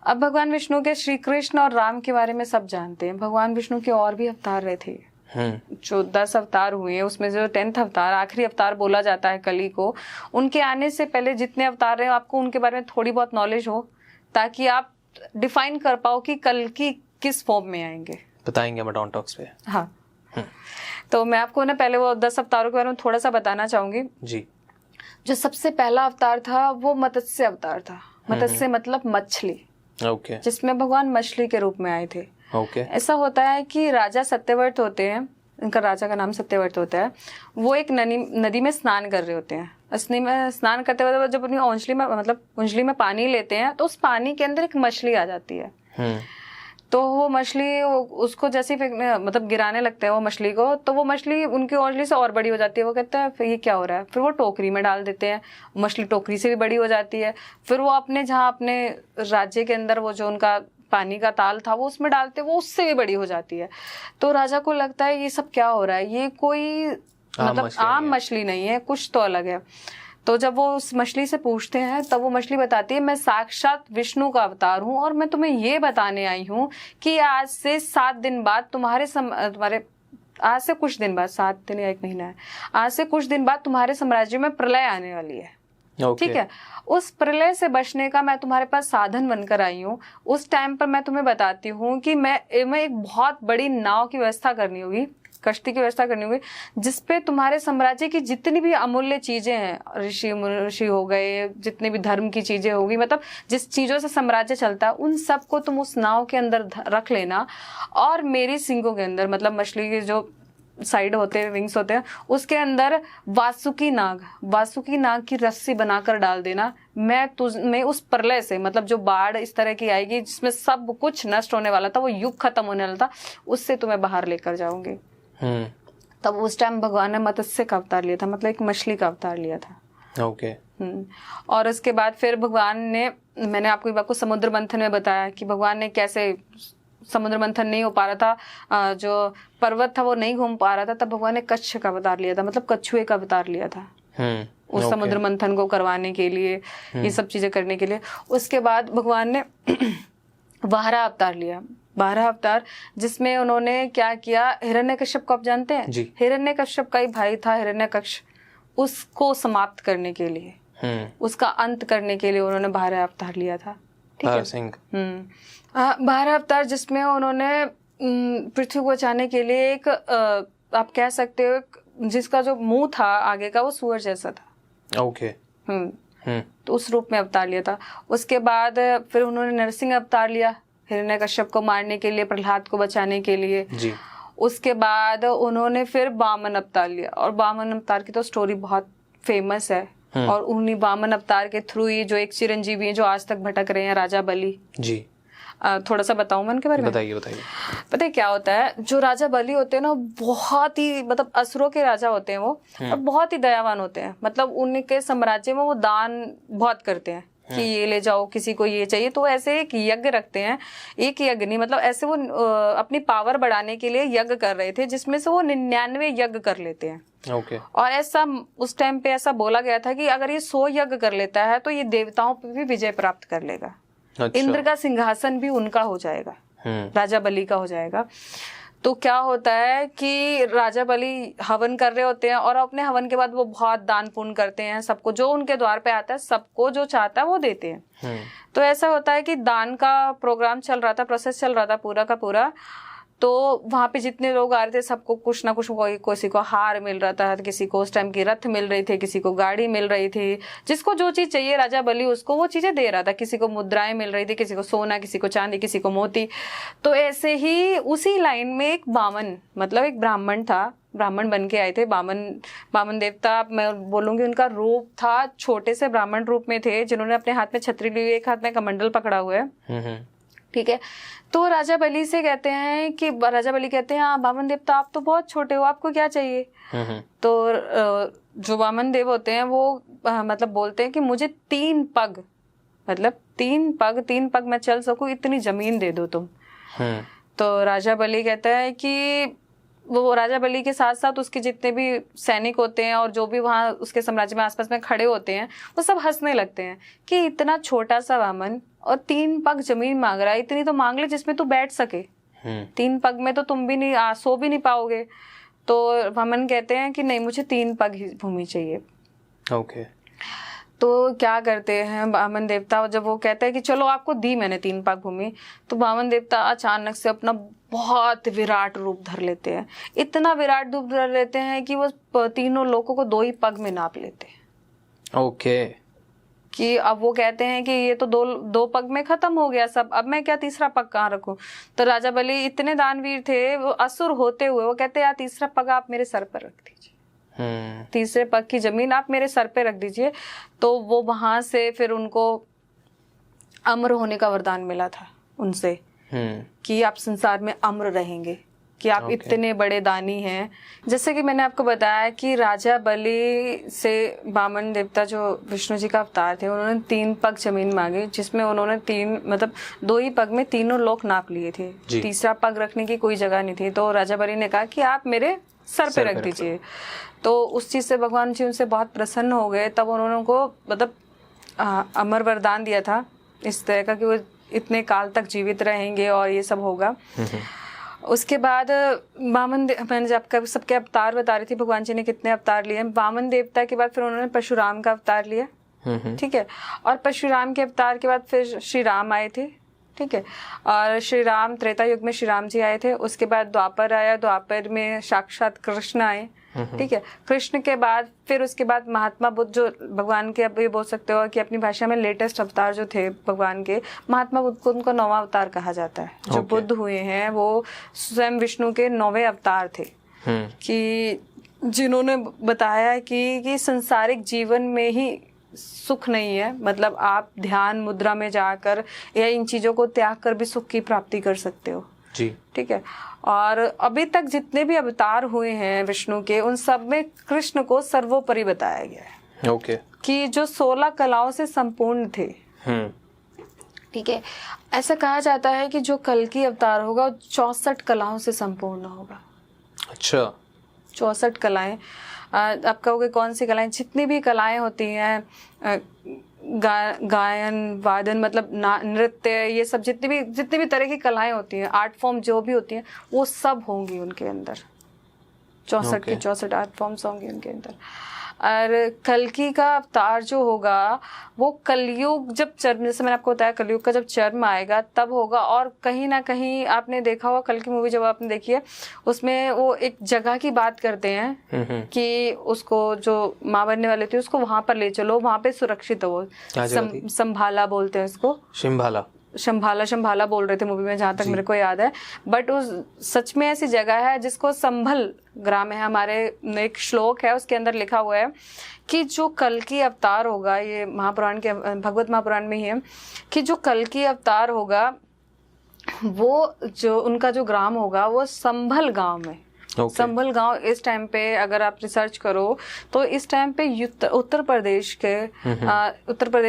S2: अब भगवान विष्णु के, श्री कृष्ण और राम के बारे में सब जानते हैं, भगवान विष्णु के और भी अवतार रहे थे, जो 10 अवतार हुए हैं, उसमें जो 10th अवतार, आखिरी अवतार बोला जाता है कली को, उनके आने से पहले जितने अवतार रहे, आपको उनके बारे में थोड़ी बहुत नॉलेज हो, ताकि आप डिफाइन कर पाओ कि कल्की किस फॉर्म में आएंगे।
S1: बताएंगे हम डॉन टॉक्स पे।
S2: हाँ, तो मैं आपको ना पहले वो 10 अवतारों के बारे में थोड़ा सा बताना चाहूंगी
S1: जी।
S2: जो सबसे पहला अवतार था वो मत्स्य अवतार था। मत्स्य मतलब मछली,
S1: ओके।
S2: जिसमें भगवान मछली के रूप में आए थे।
S1: ओके।
S2: ऐसा होता है कि राजा सत्यव्रत होते हैं, इनका राजा का नाम सत्यव्रत होता है, वो एक नदी में स्नान कर रहे होते हैं। असली में स्नान करते हुए जब अपनी उंगली में पानी लेते हैं तो उस पानी के अंदर एक मछली आ जाती है। तो वो मछली उसको जैसे गिराने लगते हैं वो मछली को, तो वो मछली उनकी उंगली से और बड़ी हो जाती है। वो कहते हैं फिर ये क्या हो रहा है, फिर वो टोकरी में डाल देते हैं, मछली टोकरी से भी बड़ी हो जाती है। फिर वो अपने राज्य के अंदर वो जो उनका पानी का ताल था वो उसमें डालते, वो उससे भी बड़ी हो जाती है। तो राजा को लगता है ये सब क्या हो रहा है, ये कोई आम मछली नहीं है, कुछ तो अलग है। तो जब वो उस मछली से पूछते हैं तब वो मछली बताती है मैं साक्षात विष्णु का अवतार हूँ और मैं तुम्हें ये बताने आई हूँ कि आज से 7 दिन बाद आज से कुछ दिन बाद, 7 दिन या 1 महीना है, आज से कुछ दिन बाद तुम्हारे साम्राज्य में प्रलय आने वाली है। ठीक है, उस प्रलय से बचने का मैं तुम्हारे पास साधन बनकर आई हूँ। उस टाइम पर मैं तुम्हें बताती हूँ कि मैं एक बहुत बड़ी नाव की व्यवस्था करनी होगी, कश्ती की व्यवस्था करनी होगी, जिसपे तुम्हारे साम्राज्य की जितनी भी अमूल्य चीजें हैं, ऋषि हो गए, जितनी भी धर्म की चीजें होगी, मतलब जिस चीजों से साम्राज्य चलता है उन सबको तुम उस नाव के अंदर रख लेना और मेरी सिंगों के अंदर, मतलब मछली के जो साइड होते हैं, विंग्स होते हैं, उसके अंदर वासुकी नाग की रस्सी बनाकर डाल देना। मैं उस प्रलय से, मतलब जो बाढ़ इस तरह की आएगी जिसमें सब कुछ नष्ट होने वाला था, वो युग खत्म होने वाला था, उससे तुम्हें बाहर लेकर जाऊंगी। तब उस टाइम भगवान ने मत्स्य का अवतार लिया था, मतलब एक मछली का अवतार लिया था।
S1: ओके।
S2: और उसके बाद फिर भगवान ने, मैंने आपको समुद्र मंथन में बताया कि भगवान ने कैसे समुद्र मंथन नहीं हो पा रहा था, जो पर्वत था वो नहीं घूम पा रहा था, तब भगवान ने कच्छ का अवतार लिया था, मतलब कछुए का अवतार लिया था उस समुद्र मंथन को करवाने के लिए, ये सब चीजें करने के लिए। उसके बाद भगवान ने वाराह अवतार लिया, वाराह अवतार, जिसमें उन्होंने क्या किया, हिरण्यकश्यप को आप जानते हैं, हिरण्यकश्यप का ही भाई था हिरण्यकश्य, उसको समाप्त करने के लिए, उसका अंत करने के लिए उन्होंने वाराह अवतार लिया था। ठीक है, वाराह अवतार, जिसमें उन्होंने पृथ्वी को बचाने के लिए एक आप कह सकते हो जिसका जो मुंह था आगे का वो सूअर जैसा था।
S1: ओके।
S2: तो उस रूप में अवतार लिया था। उसके बाद फिर उन्होंने नरसिंह अवतार लिया हिरण्यकश्यप को मारने के लिए, प्रहलाद को बचाने के लिए जी। उसके बाद उन्होंने फिर वामन अवतार लिया, और वामन अवतार की तो स्टोरी बहुत फेमस है। और उन्हीं वामन अवतार के थ्रू ये जो एक चिरंजीवी है जो आज तक भटक रहे हैं, राजा बलि जी, थोड़ा सा बताऊं मैं उनके बारे में? बताइए। पता है क्या होता है, जो राजा बलि होते हैं ना, बहुत ही मतलब असुरों के राजा होते हैं वो, और बहुत ही दयावान होते हैं। मतलब उनके साम्राज्य में वो दान बहुत करते हैं कि ये ले जाओ, किसी को ये चाहिए, तो ऐसे एक यज्ञ रखते हैं, एक यज्ञ नहीं, मतलब ऐसे वो अपनी पावर बढ़ाने के लिए यज्ञ कर रहे थे, जिसमें से वो 99 यज्ञ कर लेते हैं। ओके। और ऐसा उस टाइम पे ऐसा बोला गया था कि अगर ये 100 यज्ञ कर लेता है तो ये देवताओं पे भी विजय प्राप्त कर लेगा। अच्छा। इंद्र का सिंहासन भी उनका हो जाएगा, राजा बलि का हो जाएगा। तो क्या होता है कि राजा बलि हवन कर रहे होते हैं, और अपने हवन के बाद वो बहुत दान पुण्य करते हैं, सबको जो उनके द्वार पे आता है, सबको जो चाहता है वो देते हैं। तो ऐसा होता है कि दान का प्रोग्राम चल रहा था, प्रोसेस चल रहा था पूरा का पूरा। तो वहां पे जितने लोग आ रहे थे सबको कुछ ना कुछ, किसी को हार मिल रहा था, किसी को उस टाइम की रथ मिल रही थी, किसी को गाड़ी मिल रही थी, जिसको जो चीज चाहिए राजा बलि उसको वो चीजें दे रहा था। किसी को मुद्राएं मिल रही थी, किसी को सोना, किसी को चांदी, किसी को मोती। तो ऐसे ही उसी लाइन में एक बामन, मतलब एक ब्राह्मण था, ब्राह्मण बन के आए थे। बामन देवता, मैं बोलूंगी उनका रूप था, छोटे से ब्राह्मण रूप में थे, जिन्होंने अपने हाथ में छतरी ली हुई, एक हाथ में कमंडल पकड़ा हुआ है। ठीक है। तो राजा बलि से कहते हैं कि, राजा बलि कहते हैं, बामन देवता आप तो बहुत छोटे हो, आपको क्या चाहिए? तो जो बामन देव होते हैं वो मतलब बोलते हैं कि मुझे 3 पग, मतलब 3 पग मैं चल सकूं, इतनी जमीन दे दो तुम। तो राजा बलि कहता है कि वो राजा बलि के साथ साथ उसके जितने भी सैनिक होते हैं और जो भी वहां उसके साम्राज्य में आसपास में खड़े होते हैं, वो सब हंसने लगते हैं कि इतना छोटा सा वामन और 3 पग जमीन मांग रहा है, इतनी तो मांग ले जिसमें तू बैठ सके। 3 पग में तो तुम भी नहीं सो भी नहीं पाओगे। तो वामन कहते हैं कि नहीं, मुझे 3 पग ही भूमि चाहिए। ओके। तो क्या करते हैं वामन देवता, जब वो कहता है कि चलो आपको दी मैंने 3 पग भूमि, तो वामन देवता अचानक से अपना बहुत विराट रूप धर लेते हैं। इतना विराट रूप धर लेते हैं कि वो तीनों लोगों को 2 ही पग में नाप लेते हैं।
S1: ओके।
S2: कि अब वो कहते हैं कि ये तो दो पग में खत्म हो गया सब, अब मैं क्या तीसरा पग कहाँ रखूं। तो राजा बलि इतने दानवीर थे, वो असुर होते हुए वो कहते हैं यार तीसरा पग आप मेरे सर पर रख दीजिए, तीसरे पग की जमीन आप मेरे सर पे रख दीजिए। तो वो वहां से फिर उनको अमर होने का वरदान मिला था उनसे, कि आप संसार में अमर रहेंगे, कि आप इतने बड़े दानी हैं। जैसे कि मैंने आपको बताया कि राजा बलि से वामन देवता जो विष्णु जी का अवतार थे, उन्होंने 3 पग जमीन मांगी, जिसमें उन्होंने 2 ही पग में तीनों लोक नाप लिए थे। तीसरा पग रखने की कोई जगह नहीं थी। तो राजा बलि ने कहा कि आप मेरे सर पे रख दीजिए। तो उस चीज से भगवान जी उनसे बहुत प्रसन्न हो गए। तब उन्होंने उनको मतलब अमर वरदान दिया था इस तरह का कि वो इतने काल तक जीवित रहेंगे और ये सब होगा। उसके बाद मैंने जब सबके अवतार बता रही थी भगवान जी ने कितने अवतार लिए। वामन देवता के बाद फिर उन्होंने परशुराम का अवतार लिया, ठीक है। और परशुराम के अवतार के बाद फिर श्री राम आए थे, ठीक है। और श्री राम त्रेता युग में श्री राम जी आए थे। उसके बाद द्वापर आया, द्वापर में साक्षात कृष्ण आए, ठीक है। कृष्ण के बाद फिर उसके बाद महात्मा बुद्ध, जो भगवान के अब ये बोल सकते हो कि अपनी भाषा में लेटेस्ट अवतार जो थे भगवान के, महात्मा बुद्ध को उनका 9वां अवतार कहा जाता है। जो बुद्ध हुए हैं वो स्वयं विष्णु के 9वें अवतार थे, कि जिन्होंने बताया कि संसारिक जीवन में ही सुख नहीं है, मतलब आप ध्यान मुद्रा में जाकर या इन चीजों को त्याग कर भी सुख की प्राप्ति कर सकते हो
S1: जी,
S2: ठीक है। और अभी तक जितने भी अवतार हुए हैं विष्णु के, उन सब में कृष्ण को सर्वोपरि बताया गया है,
S1: ओके।
S2: कि जो 16 कलाओं से संपूर्ण थे, ठीक है। ऐसा कहा जाता है कि जो कल्कि अवतार होगा 64 कलाओं से संपूर्ण होगा।
S1: अच्छा,
S2: 64 कलाएं। आप कहोगे कौन सी कलाएं? जितनी भी कलाएं होती हैं, गायन वादन, मतलब नृत्य, ये सब जितनी भी तरह की कलाएं होती हैं, आर्ट फॉर्म जो भी होती हैं, वो सब होंगी उनके अंदर। 64 की 64 आर्ट फॉर्म्स होंगी उनके अंदर। और कल्कि का अवतार जो होगा वो कलयुग जब चर्म, जैसे मैंने आपको बताया कलयुग का जब चर्म आएगा तब होगा। और कहीं ना कहीं आपने देखा होगा कल्कि मूवी जब आपने देखी है, उसमें वो एक जगह की बात करते हैं कि उसको जो माँ बनने वाले थे उसको वहां पर ले चलो, वहां पे सुरक्षित हो। संभाला बोलते हैं उसको, शंभाला बोल रहे थे मूवी में, जहां तक मेरे को याद है। बट उस सच में ऐसी जगह है जिसको संभल ग्राम है। हमारे एक श्लोक है उसके अंदर लिखा हुआ है कि जो कल्कि अवतार होगा, ये महापुराण के भगवत महापुराण में ही है, कि जो कल्कि अवतार होगा वो जो उनका जो ग्राम होगा वो संभल गांव में। संभल गांव इस टाइम पे अगर आप रिसर्च करो तो इस टाइम पे उत्तर प्रदेश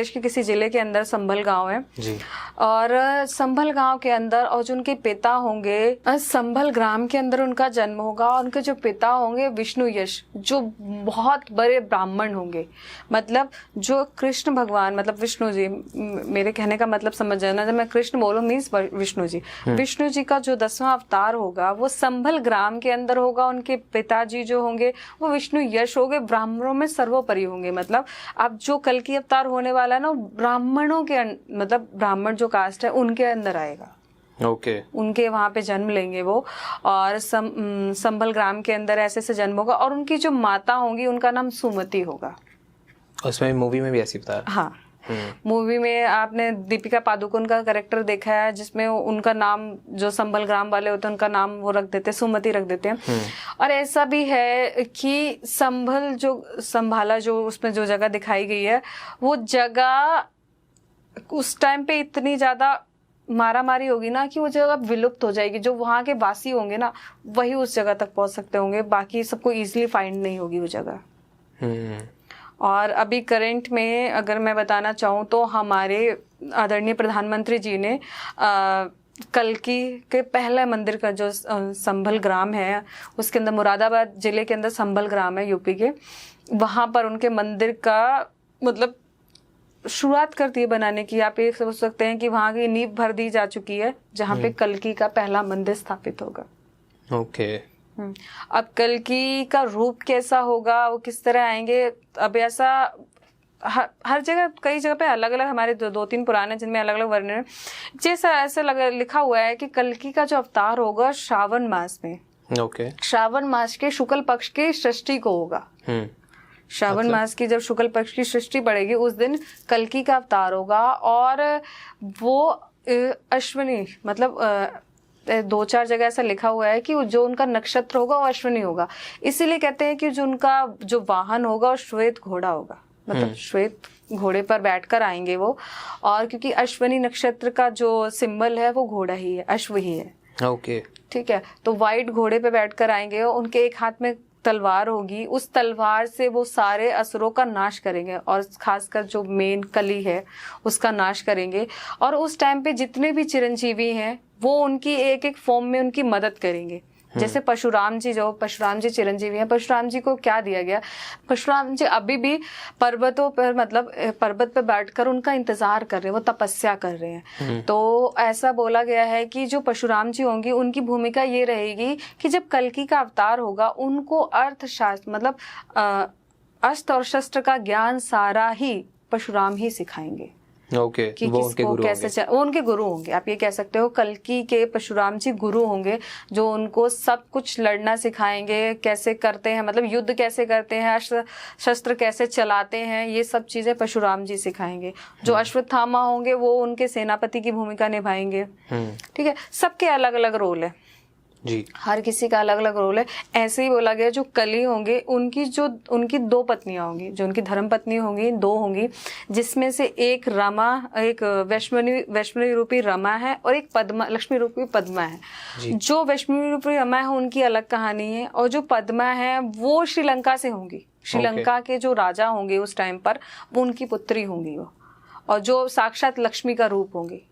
S2: के किसी जिले के अंदर संभल गांव है जी। और संभल गांव के अंदर और जो उनके पिता होंगे, संभल ग्राम के अंदर उनका जन्म होगा। और उनके जो पिता होंगे विष्णु यश, जो बहुत बड़े ब्राह्मण होंगे। मतलब जो कृष्ण भगवान, मतलब विष्णु जी, मेरे कहने का मतलब समझ जाना, जब मैं कृष्ण बोलूं मीन्स विष्णु जी का जो 10वां अवतार होगा वो संभल ग्राम के अंदर होगा। उनके पिताजी जो होंगे वो विष्णु यश होंगे, ब्राह्मणों में सर्वोपरि होंगे। मतलब अब जो कल्कि अवतार होने वाला है ना, ब्राह्मणों के मतलब ब्राह्मण जो कास्ट है उनके अंदर आएगा।
S1: ओके।
S2: उनके वहां पे जन्म लेंगे वो। और संभल ग्राम के अंदर ऐसे जन्म होगा। और उनकी जो माता होंगी उनका नाम सुमति होगा।
S1: उसमें मूवी में भी ऐसी बताया।
S2: हाँ, मूवी में आपने दीपिका पादुकोण का कैरेक्टर देखा है जिसमें उनका नाम, जो संभल ग्राम वाले होते हैं उनका नाम वो रख देते हैं, सुमति रख देते हैं। और ऐसा भी है कि संभाला जो उसमें जो जगह दिखाई गई है, वो जगह उस टाइम पे इतनी ज्यादा मारामारी होगी ना कि वो जगह विलुप्त हो जाएगी। जो वहां के वासी होंगे ना वही उस जगह तक पहुंच सकते होंगे, बाकी सबको इजीली फाइंड नहीं होगी वो जगह। और अभी करंट में अगर मैं बताना चाहूँ तो हमारे आदरणीय प्रधानमंत्री जी ने कल्कि के पहले मंदिर का जो संभल ग्राम है, उसके अंदर मुरादाबाद जिले के अंदर संभल ग्राम है यूपी के, वहां पर उनके मंदिर का मतलब शुरुआत कर दी बनाने की। आप ये सोच सकते हैं कि वहां की नींव भर दी जा चुकी है जहाँ पे कल्कि का पहला मंदिर स्थापित होगा।
S1: ओके।
S2: अब कल्कि का रूप कैसा होगा, वो किस तरह आएंगे, अब ऐसा हर जगह कई जगह पे अलग अलग हमारे दो तीन पुराण हैं जिनमें अलग अलग वर्णन है। जैसा ऐसा लिखा हुआ है कि कल्कि का जो अवतार होगा श्रावण मास में, श्रावण मास के शुक्ल पक्ष की षष्ठी को होगा। श्रावण मास की जब शुक्ल पक्ष की सृष्टि पड़ेगी उस दिन कल्कि का अवतार होगा, और वो अश्विनी मतलब 2-4 जगह ऐसा लिखा हुआ है कि जो उनका नक्षत्र होगा वो अश्विनी होगा। इसीलिए कहते हैं कि जो उनका जो वाहन होगा वो श्वेत घोड़ा होगा, मतलब श्वेत घोड़े पर बैठकर आएंगे वो। और क्योंकि अश्विनी नक्षत्र का जो सिंबल है वो घोड़ा ही है, अश्व ही है। ठीक है, तो वाइट घोड़े पे बैठकर आएंगे, उनके एक हाथ में तलवार होगी, उस तलवार से वो सारे असुरों का नाश करेंगे और खासकर जो मेन कली है उसका नाश करेंगे। और उस टाइम पे जितने भी चिरंजीवी हैं वो उनकी एक एक फॉर्म में उनकी मदद करेंगे। जैसे परशुराम जी चिरंजीवी हैं, परशुराम जी को क्या दिया गया, परशुराम जी अभी भी पर्वतों पर मतलब पर्वत पर बैठकर उनका इंतजार कर रहे हैं, वो तपस्या कर रहे हैं। तो ऐसा बोला गया है कि जो परशुराम जी होंगे उनकी भूमिका ये रहेगी कि जब कल्कि का अवतार होगा उनको अर्थशास्त्र मतलब अस्त्र और शस्त्र का ज्ञान सारा ही परशुराम ही सिखाएंगे। कि वो उनके गुरु कैसे वो उनके गुरु होंगे, आप ये कह सकते हो। कल्कि के परशुराम जी गुरु होंगे जो उनको सब कुछ लड़ना सिखाएंगे, कैसे करते हैं मतलब युद्ध कैसे करते हैं, अस्त्र शस्त्र कैसे चलाते हैं, ये सब चीजें परशुराम जी सिखाएंगे। जो अश्वत्थामा होंगे वो उनके सेनापति की भूमिका निभाएंगे। ठीक है, सबके अलग अलग रोल है जी, हर किसी का अलग अलग रोल है। ऐसे ही बोला गया जो कली होंगे उनकी 2 पत्नियां होंगी, जो उनकी धर्म पत्नी होंगी 2 होंगी, जिसमें से एक रमा, एक वैष्णवी रूपी रमा है और एक पद्मा लक्ष्मी रूपी पद्मा है। जो वैष्णवी रूपी रमा है उनकी अलग कहानी है, और जो पद्मा है वो श्रीलंका से होंगी। श्रीलंका के जो राजा होंगे उस टाइम पर वो उनकी पुत्री होंगी वो, और जो साक्षात लक्ष्मी का रूप होंगी।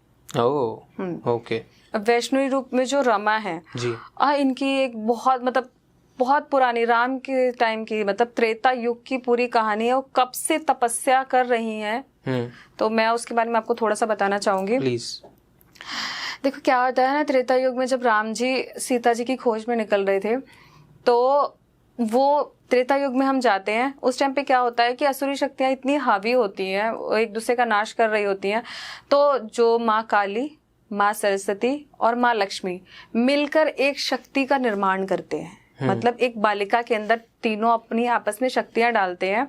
S2: वैष्णवी रूप में जो रमा है जी, इनकी एक बहुत पुरानी राम के टाइम की मतलब त्रेता युग की पूरी कहानी है। वो कब से तपस्या कर रही हैं, तो मैं उसके बारे में आपको थोड़ा सा बताना चाहूंगी प्लीज। देखो क्या होता है ना, त्रेता युग में जब राम जी सीता जी की खोज में निकल रहे थे, तो वो त्रेता युग में हम जाते हैं, उस टाइम पे क्या होता है कि असुरी शक्तियां इतनी हावी होती हैं, एक दूसरे का नाश कर रही होती हैं। तो जो माँ काली, माँ सरस्वती और माँ लक्ष्मी मिलकर एक शक्ति का निर्माण करते हैं। मतलब एक बालिका के अंदर तीनों अपनी आपस में शक्तियां डालते हैं,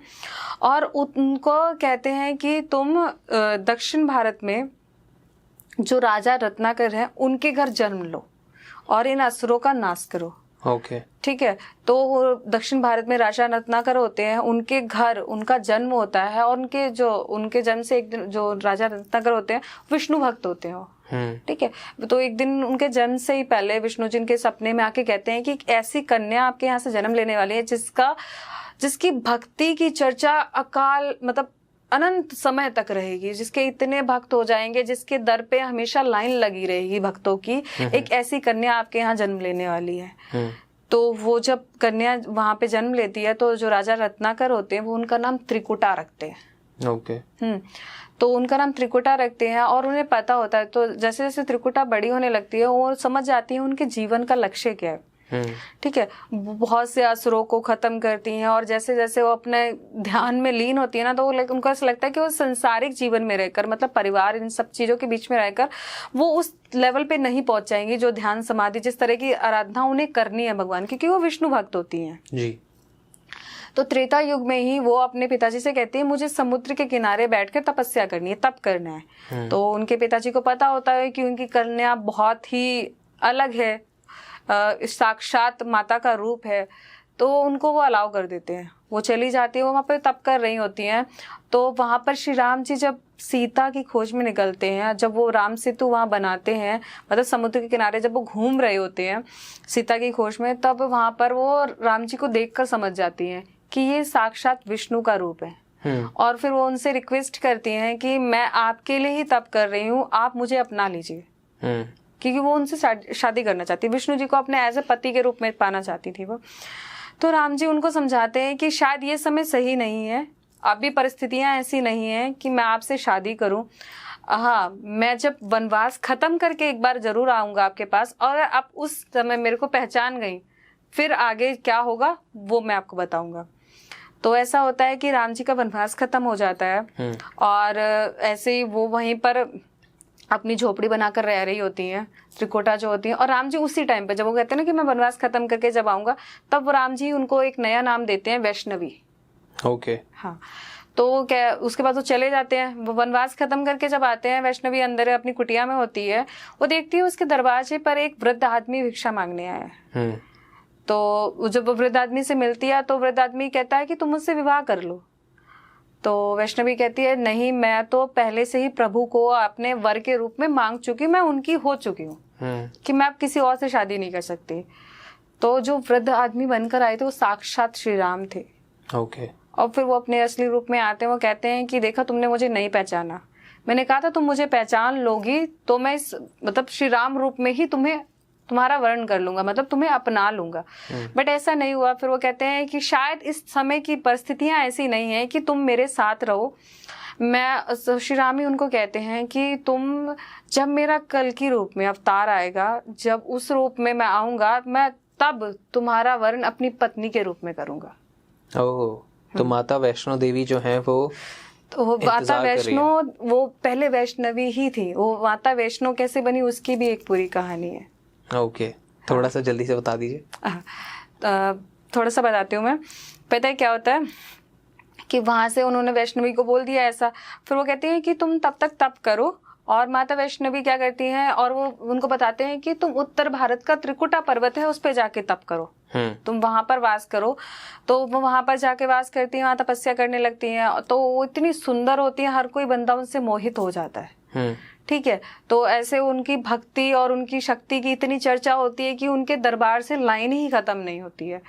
S2: और उनको कहते हैं कि तुम दक्षिण भारत में जो राजा रत्नाकर हैं उनके घर जन्म लो और इन असुरों का नाश करो। ठीक है, तो दक्षिण भारत में राजा रत्नाकर होते हैं, उनके घर उनका जन्म होता है, और उनके जन्म से एक दिन जो राजा रत्नाकर होते हैं विष्णु भक्त होते हैं। ठीक है, तो एक दिन उनके जन्म से ही पहले विष्णु जी के सपने में आके कहते हैं कि ऐसी कन्या आपके यहाँ से जन्म लेने वाली है जिसकी भक्ति की चर्चा अकाल मतलब अनंत समय तक रहेगी, जिसके इतने भक्त हो जाएंगे, जिसके दर पे हमेशा लाइन लगी रहेगी भक्तों की। एक ऐसी कन्या आपके यहाँ जन्म लेने वाली है। तो वो जब कन्या वहां पे जन्म लेती है तो जो राजा रत्नाकर होते हैं वो उनका नाम त्रिकुटा रखते हैं। तो उनका नाम त्रिकुटा रखते हैं, और उन्हें पता होता है, तो जैसे जैसे त्रिकुटा बड़ी होने लगती है वो समझ जाती है उनके जीवन का लक्ष्य क्या है। ठीक है, बहुत से असुरों को खत्म करती हैं, और जैसे जैसे वो अपने ध्यान में लीन होती है ना, तो उनको ऐसा लगता है कि वो संसारिक जीवन में रहकर मतलब परिवार इन सब चीजों के बीच में रहकर वो उस लेवल पे नहीं पहुंच जाएंगी जो ध्यान समाधि जिस तरह की आराधना उन्हें करनी है भगवान की, क्योंकि वो विष्णु भक्त होती हैं जी। तो त्रेता युग में ही वो अपने पिताजी से कहती है मुझे समुद्र के किनारे बैठकर तपस्या करनी है, तप करना है। तो उनके पिताजी को पता होता है कि उनकी कन्या बहुत ही अलग है, साक्षात माता का रूप है, तो उनको वो अलाउ कर देते हैं। वो चली जाती है, वो वहाँ पर तप कर रही होती हैं। तो वहाँ पर श्री राम जी जब सीता की खोज में निकलते हैं, जब वो राम सेतु वहाँ बनाते हैं मतलब समुद्र के किनारे जब वो घूम रहे होते हैं सीता की खोज में, तब वहाँ पर वो राम जी को देखकर समझ जाती हैं कि ये साक्षात विष्णु का रूप है। और फिर वो उनसे रिक्वेस्ट करती हैं कि मैं आपके लिए ही तप कर रही हूँ, आप मुझे अपना लीजिए, क्योंकि वो उनसे शादी करना चाहती, विष्णु जी को अपने एज ए पति के रूप में पाना चाहती थी वो। तो राम जी उनको समझाते हैं कि शायद ये समय सही नहीं है, अभी परिस्थितियां ऐसी नहीं है कि मैं आपसे शादी करूं। हाँ, मैं जब वनवास खत्म करके एक बार जरूर आऊंगा आपके पास, और आप उस समय मेरे को पहचान गई, फिर आगे क्या होगा वो मैं आपको बताऊंगा। तो ऐसा होता है कि राम जी का वनवास खत्म हो जाता है और ऐसे ही वो वहीं पर अपनी झोपड़ी बनाकर रह रही होती हैं, त्रिकुटा जो होती है। और राम जी उसी टाइम पे जब वो कहते हैं ना कि मैं वनवास खत्म करके जब आऊंगा, तब राम जी उनको एक नया नाम देते हैं, वैष्णवी।
S1: ओके।
S2: हाँ, तो क्या उसके बाद वो चले जाते हैं। वो वनवास खत्म करके जब आते हैं, वैष्णवी अंदर अपनी कुटिया में होती है, वो देखती है उसके दरवाजे पर एक वृद्ध आदमी भिक्षा मांगने आया है। तो जब वो वृद्ध आदमी से मिलती है तो वृद्ध आदमी कहता है कि तुम मुझसे विवाह कर लो। तो वैष्णवी कहती है नहीं, मैं तो पहले से ही प्रभु को अपने वर के रूप में मांग चुकी हूँ, मैं उनकी हो चुकी हूँ कि मैं अब किसी और से शादी नहीं कर सकती। तो जो वृद्ध आदमी बनकर आए थे वो साक्षात श्री राम थे।
S1: ओके।
S2: और फिर वो अपने असली रूप में आते हैं। वो कहते हैं कि देखा, तुमने मुझे नहीं पहचाना, मैंने कहा था तुम मुझे पहचान लोगी तो मैं इस मतलब श्री राम रूप में ही तुम्हारा वर्ण कर लूंगा, मतलब तुम्हें अपना लूंगा। बट ऐसा नहीं हुआ। फिर वो कहते हैं कि शायद इस समय की परिस्थितियां ऐसी नहीं है कि तुम मेरे साथ रहो। मैं श्री राम ही उनको कहते हैं कि तुम जब मेरा कल की रूप में अवतार आएगा, जब उस रूप में मैं आऊंगा, मैं तब तुम्हारा वर्ण अपनी पत्नी के रूप में करूंगा।
S1: ओह, तो माता वैष्णो देवी जो है वो
S2: माता वैष्णो वो पहले वैष्णवी ही थी। वो माता वैष्णो कैसे बनी उसकी भी एक पूरी कहानी है।
S1: ओके, थोड़ा सा जल्दी से बता दीजिए।
S2: थोड़ा सा बताती हूँ मैं। पता है क्या होता है कि वहां से उन्होंने वैष्णवी को बोल दिया ऐसा। फिर वो कहती है कि तुम तब तक तप करो। और माता वैष्णवी क्या करती हैं, और वो उनको बताते हैं कि तुम उत्तर भारत का त्रिकुटा पर्वत है, उस पे जाके तप करो, तुम वहां पर वास करो। तो वो वहां पर जाके वास करती हैं, वहां तपस्या करने लगती हैं। तो वो इतनी सुंदर होती है, हर कोई बंदा उनसे मोहित हो जाता है। ठीक है, तो ऐसे उनकी भक्ति और उनकी शक्ति की इतनी चर्चा होती है कि उनके दरबार से लाइन ही खत्म नहीं होती है।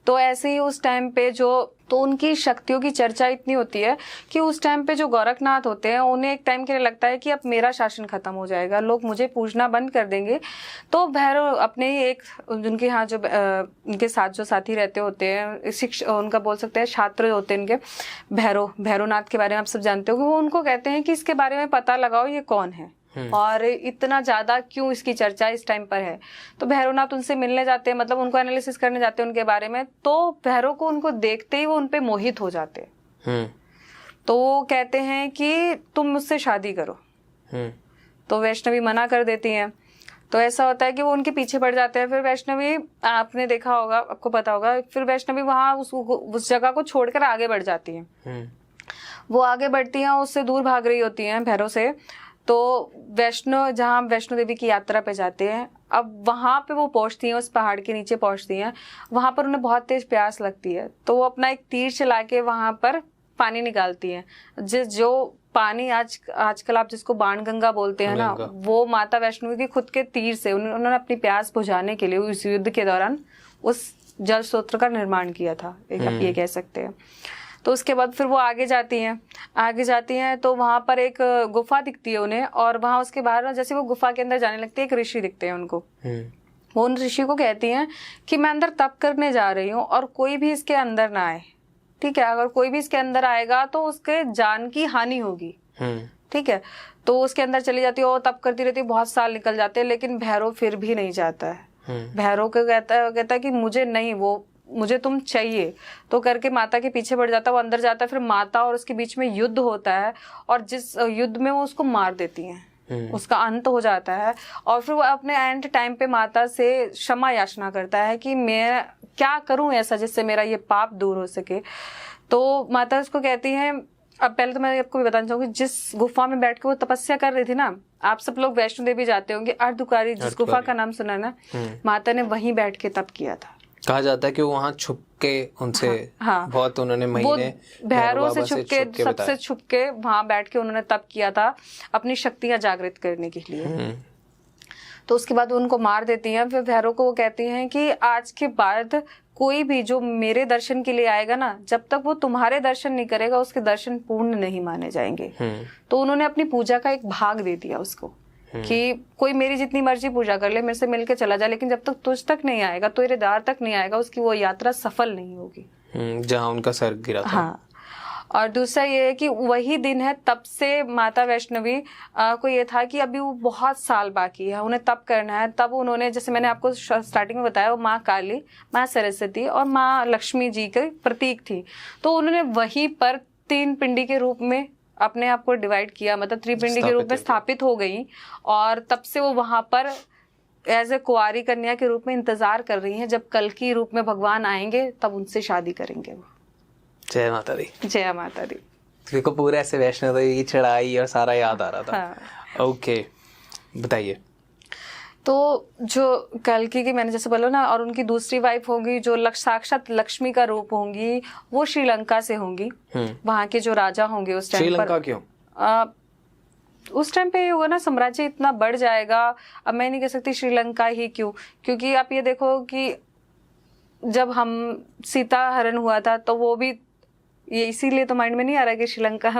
S2: तो ऐसे ही उस टाइम पे तो उनकी शक्तियों की चर्चा इतनी होती है कि उस टाइम पे जो गोरखनाथ होते हैं, उन्हें एक टाइम के लिए लगता है कि अब मेरा शासन खत्म हो जाएगा, लोग मुझे पूजना बंद कर देंगे। तो भैरव अपने ही एक उनके यहाँ जो उनके साथ जो साथी रहते होते हैं, उनका बोल सकते हैं छात्र होते हैं इनके, भैरवनाथ के बारे में आप सब जानते हो, वो उनको कहते हैं कि इसके बारे में पता लगाओ ये कौन है और इतना ज्यादा क्यों इसकी चर्चा इस टाइम पर है। तो भैरवनाथ उनसे मिलने जाते हैं, मतलब उनको एनालिसिस करने जाते हैं उनके बारे में। तो भैरव को उनको देखते ही वो उनपे मोहित हो जाते हैं। तो वो कहते हैं कि तुम मुझसे शादी करो। तो वैष्णवी मना कर देती हैं। तो ऐसा होता है कि वो उनके पीछे पड़ जाते हैं। फिर वैष्णवी, आपने देखा होगा, आपको पता होगा, फिर वैष्णवी वहां उस जगह को छोड़कर आगे बढ़ जाती है। वो आगे बढ़ती हैं, उससे दूर भाग रही होती हैं भैरव से। तो जहाँ वैष्णो देवी की यात्रा पे जाते हैं, अब वहां पे वो पहुंचती हैं, उस पहाड़ के नीचे पहुंचती हैं। वहां पर उन्हें बहुत तेज प्यास लगती है, तो वो अपना एक तीर चला के वहां पर पानी निकालती हैं। जो पानी आजकल आप जिसको बाणगंगा बोलते हैं ना, वो माता वैष्णो की खुद के तीर से उन्होंने अपनी प्यास बुझाने के लिए उस युद्ध के दौरान उस जल स्रोत का निर्माण किया था, आप ये कह सकते हैं। तो उसके बाद फिर वो आगे जाती हैं तो वहां पर एक गुफा दिखती है उन्हें, और वहां उसके बाहर ना, जैसे वो गुफा के अंदर जाने लगती है, एक ऋषि दिखते हैं उनको। वो उन ऋषि को कहती हैं कि मैं अंदर तप करने जा रही हूँ और कोई भी इसके अंदर ना आए, ठीक है, अगर कोई भी इसके अंदर आएगा तो उसके जान की हानि होगी, ठीक है। तो उसके अंदर चली जाती है और तप करती रहती है, बहुत साल निकल जाते हैं, लेकिन भैरव फिर भी नहीं जाता है। भैरव को कहता है कि मुझे तुम चाहिए, तो करके माता के पीछे बढ़ जाता है। वो अंदर जाता है, फिर माता और उसके बीच में युद्ध होता है, और जिस युद्ध में वो उसको मार देती हैं, उसका अंत हो जाता है। और फिर वो अपने एंड टाइम पे माता से क्षमा याचना करता है कि मैं क्या करूं ऐसा जिससे मेरा ये पाप दूर हो सके। तो माता उसको कहती हैं, अब पहले तो मैं आपको भी बताना चाहूंगी, जिस गुफा में बैठ के वो तपस्या कर रही थी ना, आप सब लोग वैष्णो देवी जाते होंगे, अर्धकुंवारी जिस गुफा का नाम सुना ना, माता ने वहीं बैठ के तप किया था।
S1: कहा जाता है कि वो वहां छुप के उनसे बहुत उन्होंने महीने
S2: भैरव से छुप के, सबसे छुप के वहां बैठ के उन्होंने तप किया था अपनी शक्तियां जागृत करने के लिए। तो उसके बाद उनको मार देती हैं। फिर भैरव को वो कहती हैं कि आज के बाद कोई भी जो मेरे दर्शन के लिए आएगा ना, जब तक वो तुम्हारे दर्शन नहीं करेगा उसके दर्शन पूर्ण नहीं माने जाएंगे। तो उन्होंने अपनी पूजा का एक भाग दे दिया उसको कि कोई मेरी जितनी मर्जी पूजा कर ले, मेरे से मिलके चला जाए, लेकिन जब तक तुझ तक नहीं आएगा, तेरे द्वार तक नहीं आएगा, उसकी वो यात्रा सफल नहीं होगी।
S1: जहाँ उनका सर गिरा था।
S2: हाँ, और दूसरा ये है कि वही दिन है, तब से माता वैष्णवी को ये था कि अभी वो बहुत साल बाकी है, उन्हें तब करना है। तब उन्होंने, जैसे मैंने आपको स्टार्टिंग में बताया, वो माँ काली, माँ सरस्वती और माँ लक्ष्मी जी के प्रतीक थी। तो उन्होंने वहीं पर 3 पिंडी के रूप में अपने आप को डिवाइड किया, मतलब त्रिपिंडी के रूप में स्थापित हो गई। और तब से वो वहां पर एज ए कुंवारी कन्या के रूप में इंतजार कर रही हैं, जब कल्कि रूप में भगवान आएंगे तब उनसे शादी करेंगे वो।
S1: जय माता दी।
S2: जय माता दी।
S1: मेरे को पूरा ऐसे वैष्णो देवी की चढ़ाई और सारा याद आ रहा था।
S2: हाँ।
S1: ओके, बताइए।
S2: तो जो कल्कि की मैंने जैसे बोला ना, और उनकी दूसरी वाइफ होंगी जो साक्षात लक्ष्मी का रूप होंगी, वो श्रीलंका से होंगी। वहां के जो राजा होंगे उस टाइम पर।
S1: श्रीलंका क्यों?
S2: उस टाइम पे ये होगा ना, साम्राज्य इतना बढ़ जाएगा। अब मैं नहीं कह सकती श्रीलंका ही क्यों, क्योंकि आप ये देखो कि जब हम सीता हरण हुआ था तो वो भी ये इसीलिए तो माइंड में नहीं आ रहा है कि श्रीलंका,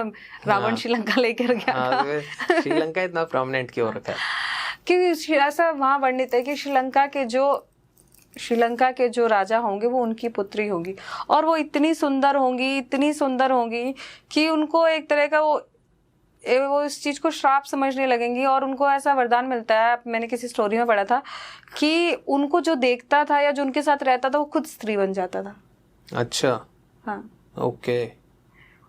S2: रावण श्रीलंका लेकर गया था।
S1: श्रीलंका इतना प्रोमिनेंट क्यों रखा है?
S2: क्योंकि ऐसा वहां वर्णित है कि श्रीलंका के जो राजा होंगे वो उनकी पुत्री होगी, और वो इतनी सुंदर होंगी कि उनको एक तरह का वो इस चीज को श्राप समझने लगेंगी। और उनको ऐसा वरदान मिलता है, मैंने किसी स्टोरी में पढ़ा था, कि उनको जो देखता था या जो उनके साथ रहता था वो खुद स्त्री बन जाता था।
S1: अच्छा।
S2: हाँ।
S1: ओके।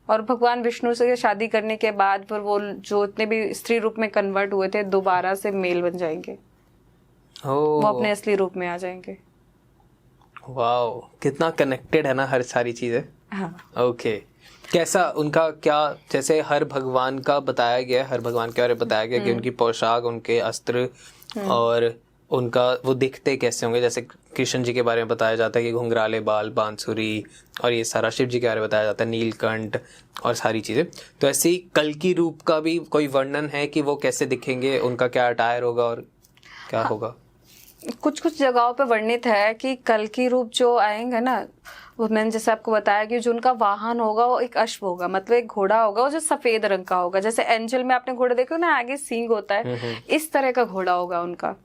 S2: और भगवान विष्णु से शादी करने के बाद फिर वो जो इतने भी स्त्री रूप में कन्वर्ट हुए थे, दोबारा से मेल बन जाएंगे। वो अपने असली रूप में आ जाएंगे।
S1: वाओ, कितना कनेक्टेड है ना हर सारी चीजें।
S2: हाँ।
S1: ओके। कैसा उनका क्या, जैसे हर भगवान का बताया गया, हर भगवान के बारे में बताया गया कि उनकी पोशाक, उनके अस्त्र और उनका वो दिखते कैसे होंगे। जैसे कृष्ण जी के बारे में बताया जाता है कि घुंघराले बाल, बांसुरी, और ये सारा शिव जी के बारे में बताया जाता है, नीलकंठ और सारी चीजें। तो ऐसे ही कल्कि रूप का भी कोई वर्णन है कि वो कैसे दिखेंगे, उनका क्या अटायर होगा और क्या होगा?
S2: कुछ जगहों पे वर्णित है कि कल्कि रूप जो आएंगे ना, वो मैंने जैसे आपको बताया कि जो उनका वाहन होगा वो एक अश्व होगा, मतलब एक घोड़ा होगा, वो जो सफेद रंग का होगा। जैसे एंजल में आपने घोड़े देखे हो ना, आगे सींग होता है, इस तरह का घोड़ा होगा उनका।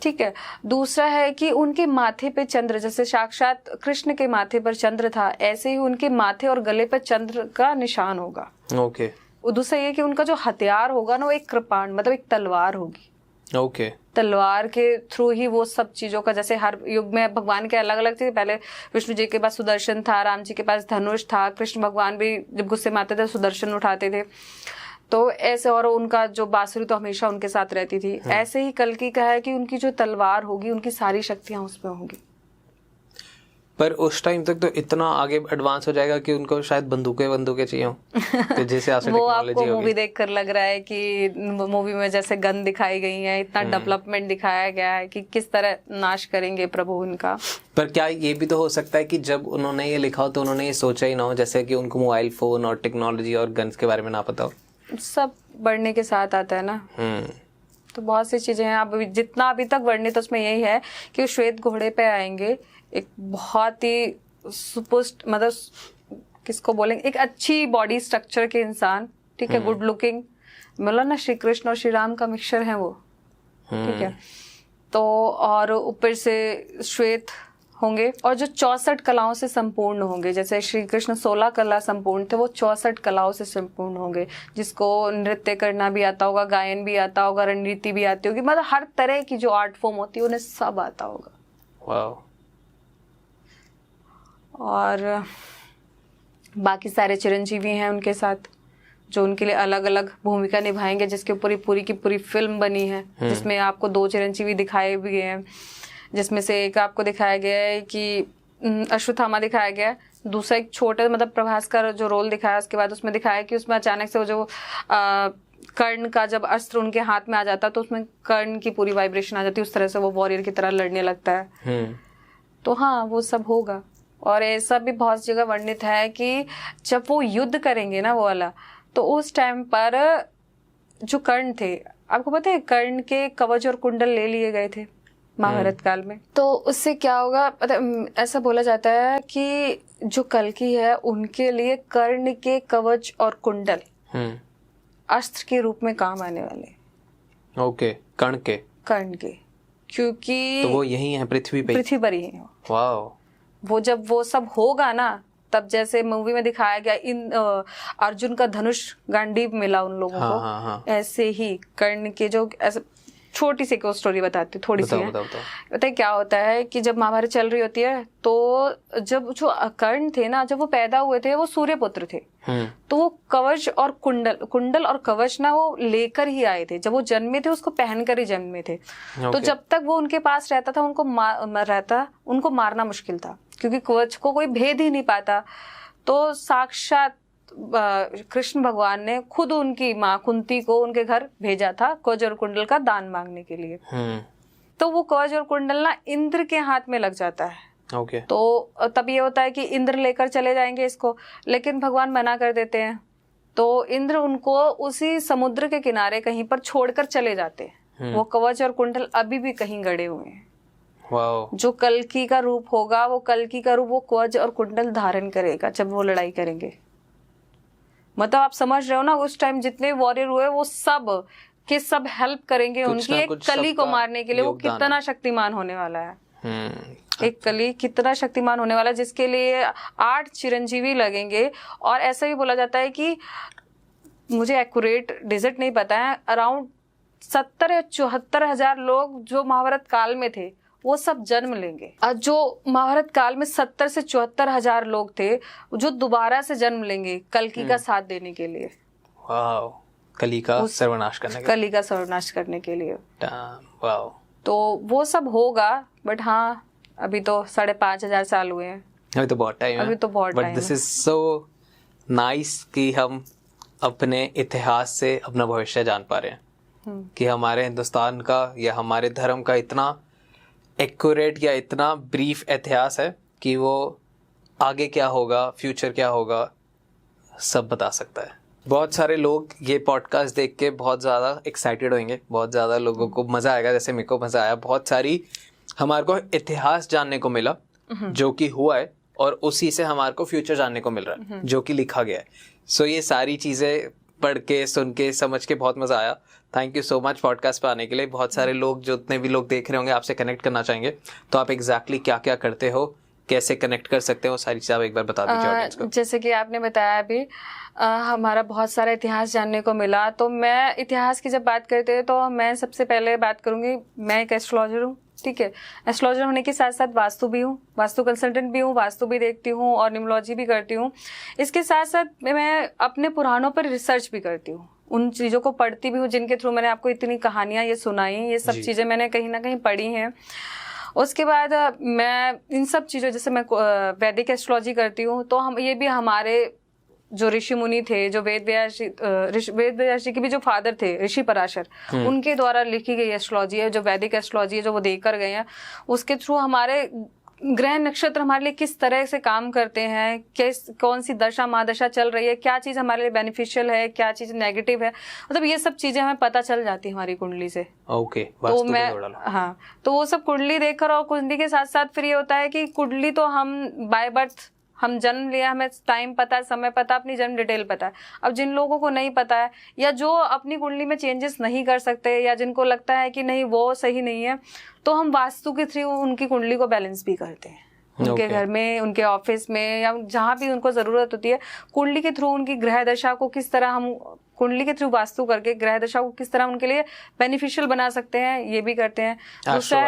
S2: ठीक है। दूसरा है कि उनके माथे पे चंद्र, जैसे साक्षात कृष्ण के माथे पर चंद्र था, ऐसे ही उनके माथे और गले पर चंद्र का निशान होगा।
S1: ओके।
S2: दूसरा ये कि उनका जो हथियार होगा ना, वो एक कृपाण, मतलब एक तलवार होगी।
S1: ओके।
S2: तलवार के थ्रू ही वो सब चीजों का, जैसे हर युग में भगवान के अलग अलग थे। पहले विष्णु जी के पास सुदर्शन था, राम जी के पास धनुष था, कृष्ण भगवान भी जब गुस्से में आते थे सुदर्शन उठाते थे। तो ऐसे, और उनका जो बांसुरी तो हमेशा उनके साथ रहती थी। ऐसे ही कल्कि का है कि उनकी जो तलवार होगी, उनकी सारी शक्तियां उसमें होंगी।
S1: पर उस टाइम तक तो इतना आगे एडवांस हो जाएगा कि उनको शायद बंदूकें चाहिए हो। तो जैसे
S2: वो आपको मूवी देखकर लग रहा है कि मूवी में जैसे गन दिखाई गई है, इतना डेवलपमेंट दिखाया गया है कि किस तरह नाश करेंगे प्रभु उनका।
S1: पर क्या ये भी तो हो सकता है कि जब उन्होंने ये लिखा हो तो उन्होंने ये सोचा ही ना हो, जैसे कि उनको मोबाइल फोन और टेक्नोलॉजी और गन्स के बारे में ना पता हो? सब
S2: बढ़ने के साथ आता है ना। तो बहुत सी चीजें हैं। अब जितना अभी तक वर्णित उसमें यही है कि वो श्वेत घोड़े पे आएंगे, एक बहुत ही सुपुष्ट, मतलब किसको बोलेंगे, एक अच्छी बॉडी स्ट्रक्चर के इंसान। ठीक है, गुड लुकिंग, मतलब ना श्री कृष्ण और श्री राम का मिक्सचर है वो। ठीक है। तो और ऊपर से श्वेत होंगे, और जो 64 कलाओं से संपूर्ण होंगे। जैसे श्री कृष्ण 16 कला संपूर्ण थे, वो 64 कलाओं से संपूर्ण होंगे, जिसको नृत्य करना भी आता होगा, गायन भी आता होगा, रणनीति भी आती होगी, मतलब हर तरह की जो आर्ट फॉर्म होती है उन्हें सब आता होगा।
S1: वाह।
S2: और बाकी सारे चिरंजीवी हैं उनके साथ, जो उनके लिए अलग अलग भूमिका निभाएंगे, जिसके ऊपर पूरी की पूरी फिल्म बनी है, जिसमें आपको 2 चिरंजीवी दिखाए भी गए हैं। जिसमें से एक आपको दिखाया गया है कि अश्वत्थामा दिखाया गया है, दूसरा एक छोटे, मतलब प्रभास का जो रोल दिखाया, उसके बाद उसमें दिखाया कि उसमें अचानक से वो जो कर्ण का जब अस्त्र उनके हाथ में आ जाता है तो उसमें कर्ण की पूरी वाइब्रेशन आ जाती है, उस तरह से वो वॉरियर की तरह लड़ने लगता है। तो हाँ, वो सब होगा। और ऐसा भी बहुत जगह वर्णित है कि जब वो युद्ध करेंगे ना वो वाला, तो उस टाइम पर जो कर्ण थे, आपको पता है कर्ण के कवच और कुंडल ले लिए गए थे महाभारत काल में। तो उससे क्या होगा, ऐसा बोला जाता है कि जो कल्कि है उनके लिए कर्ण के कवच और कुंडल अस्त्र के रूप में काम आने वाले।
S1: ओके। कर्ण के,
S2: क्योंकि
S1: तो वो यही है पृथ्वी पर ही है।
S2: वाह।
S1: वाओ।
S2: वो जब वो सब होगा ना, तब जैसे मूवी में दिखाया गया अर्जुन का धनुष गांडीव मिला उन लोगों को, ऐसे ही कर्ण के जो ऐसे छोटी सी को स्टोरी बताती हूँ थोड़ी सी। बताइए क्या होता है कि जब महाभारत चल रही होती है तो जब जो कर्ण थे ना, जब वो पैदा हुए थे वो सूर्यपुत्र थे, तो वो कवच और कुंडल और कवच ना वो लेकर ही आए थे। जब वो जन्मे थे उसको पहनकर ही जन्मे थे। तो जब तक वो उनके पास रहता था उनको मारना मुश्किल था, क्योंकि कवच को कोई भेद ही नहीं पाता। तो साक्षात कृष्ण भगवान ने खुद उनकी माँ कुंती को उनके घर भेजा था कवच और कुंडल का दान मांगने के लिए। तो वो कवच और कुंडल ना इंद्र के हाथ में लग जाता है। तो तब ये होता है कि इंद्र लेकर चले जाएंगे इसको, लेकिन भगवान मना कर देते हैं। तो इंद्र उनको उसी समुद्र के किनारे कहीं पर छोड़कर चले जाते हैं। वो कवच और कुंडल अभी भी कहीं गड़े हुए हैं। जो कल्कि का रूप होगा, वो कल्कि का रूप वो कवच और कुंडल धारण करेगा जब वो लड़ाई करेंगे। मतलब आप समझ रहे हो ना, उस टाइम जितने वॉरियर हुए वो सब के सब हेल्प करेंगे उनकी एक कली को मारने के लिए। वो कितना शक्तिमान होने वाला है, एक कली कितना शक्तिमान होने वाला है, जिसके लिए 8 चिरंजीवी लगेंगे। और ऐसा भी बोला जाता है कि मुझे एक्यूरेट डिजिट नहीं पता है, अराउंड 70 या 74 हजार लोग जो महाभारत काल में थे वो सब जन्म लेंगे। जो महाभारत काल में 70 से 74 हजार लोग थे जो दोबारा से जन्म लेंगे कल्कि का साथ देने के लिए।
S1: कली का सर्वनाश करने के लिए।
S2: तो वो सब होगा, बट हाँ अभी तो 5,500 साल हुए हैं,
S1: अभी तो बहुत टाइम है। But this is so nice कि हम अपने इतिहास से अपना भविष्य जान पा रहे हैं कि हमारे हिंदुस्तान का या हमारे धर्म का इतना एक्यूरेट या इतना ब्रीफ इतिहास है कि वो आगे क्या होगा, फ्यूचर क्या होगा, सब बता सकता है। बहुत सारे लोग ये पॉडकास्ट देख के बहुत ज़्यादा एक्साइटेड होंगे, बहुत ज़्यादा लोगों को मज़ा आएगा, जैसे मेरे को मज़ा आया। बहुत सारी हमारे को इतिहास जानने को मिला जो कि हुआ है, और उसी से हमारे को फ्यूचर जानने को मिल रहा है जो कि लिखा गया है। सो ये सारी चीज़ें पढ़ के, सुन के, समझ के बहुत मज़ा आया। Thank you so much podcast पे आने के लिए। बहुत सारे लोग, जितने भी लोग देख रहे होंगे, आपसे कनेक्ट करना चाहेंगे, तो आप एग्जैक्टली क्या क्या करते हो, कैसे कनेक्ट कर सकते हो, सारी चीज़ें आप एक बार बता दीजिए ऑडियंस को।
S2: जैसे कि आपने बताया अभी हमारा बहुत सारा इतिहास जानने को मिला। तो मैं इतिहास की जब बात करते हैं तो मैं सबसे पहले बात करूँगी, मैं एक एस्ट्रोलॉजर हूँ, ठीक है। एस्ट्रोलॉजर होने के साथ साथ वास्तु भी हूँ, वास्तु कंसल्टेंट भी हूँ, वास्तु भी देखती हूँ और न्यूमरोलॉजी भी करती हूँ। इसके साथ साथ मैं अपने पुराणों पर रिसर्च भी करती हूँ, उन चीज़ों को पढ़ती भी हूँ जिनके थ्रू मैंने आपको इतनी कहानियाँ ये सुनाई, ये सब चीज़ें मैंने कहीं ना कहीं पढ़ी हैं। उसके बाद मैं इन सब चीज़ों, जैसे मैं वैदिक एस्ट्रोलॉजी करती हूँ, तो हम ये भी हमारे जो ऋषि मुनि थे, जो वेद व्यास जी के भी जो फादर थे ऋषि पराशर, उनके द्वारा लिखी गई एस्ट्रोलॉजी है, जो वैदिक एस्ट्रोलॉजी है, जो वो देकर गए हैं। उसके थ्रू हमारे ग्रह नक्षत्र हमारे लिए किस तरह से काम करते हैं, कौन सी दशा महादशा चल रही है, क्या चीज़ हमारे लिए बेनिफिशियल है, क्या चीज़ नेगेटिव है, मतलब ये सब चीज़ें हमें पता चल जाती है हमारी कुंडली से। तो मैं तो वो सब कुंडली देखकर, और कुंडली के साथ साथ फिर ये होता है कि कुंडली तो हम बाय बर्थ हम जन्म लिया, हमें टाइम पता है, समय पता, अपनी जन्म डिटेल पता है। अब जिन लोगों को नहीं पता है, या जो अपनी कुंडली में चेंजेस नहीं कर सकते, या जिनको लगता है कि नहीं वो सही नहीं है, तो हम वास्तु के थ्रू उनकी कुंडली को बैलेंस भी करते हैं। उनके घर में, उनके ऑफिस में, या जहाँ भी उनको ज़रूरत होती है, कुंडली के थ्रू उनकी ग्रह दशा को किस तरह हम कुंडली के थ्रू वास्तु करके ग्रह दशा को किस तरह उनके लिए बेनिफिशियल बना सकते हैं, ये भी करते हैं। दूसरा,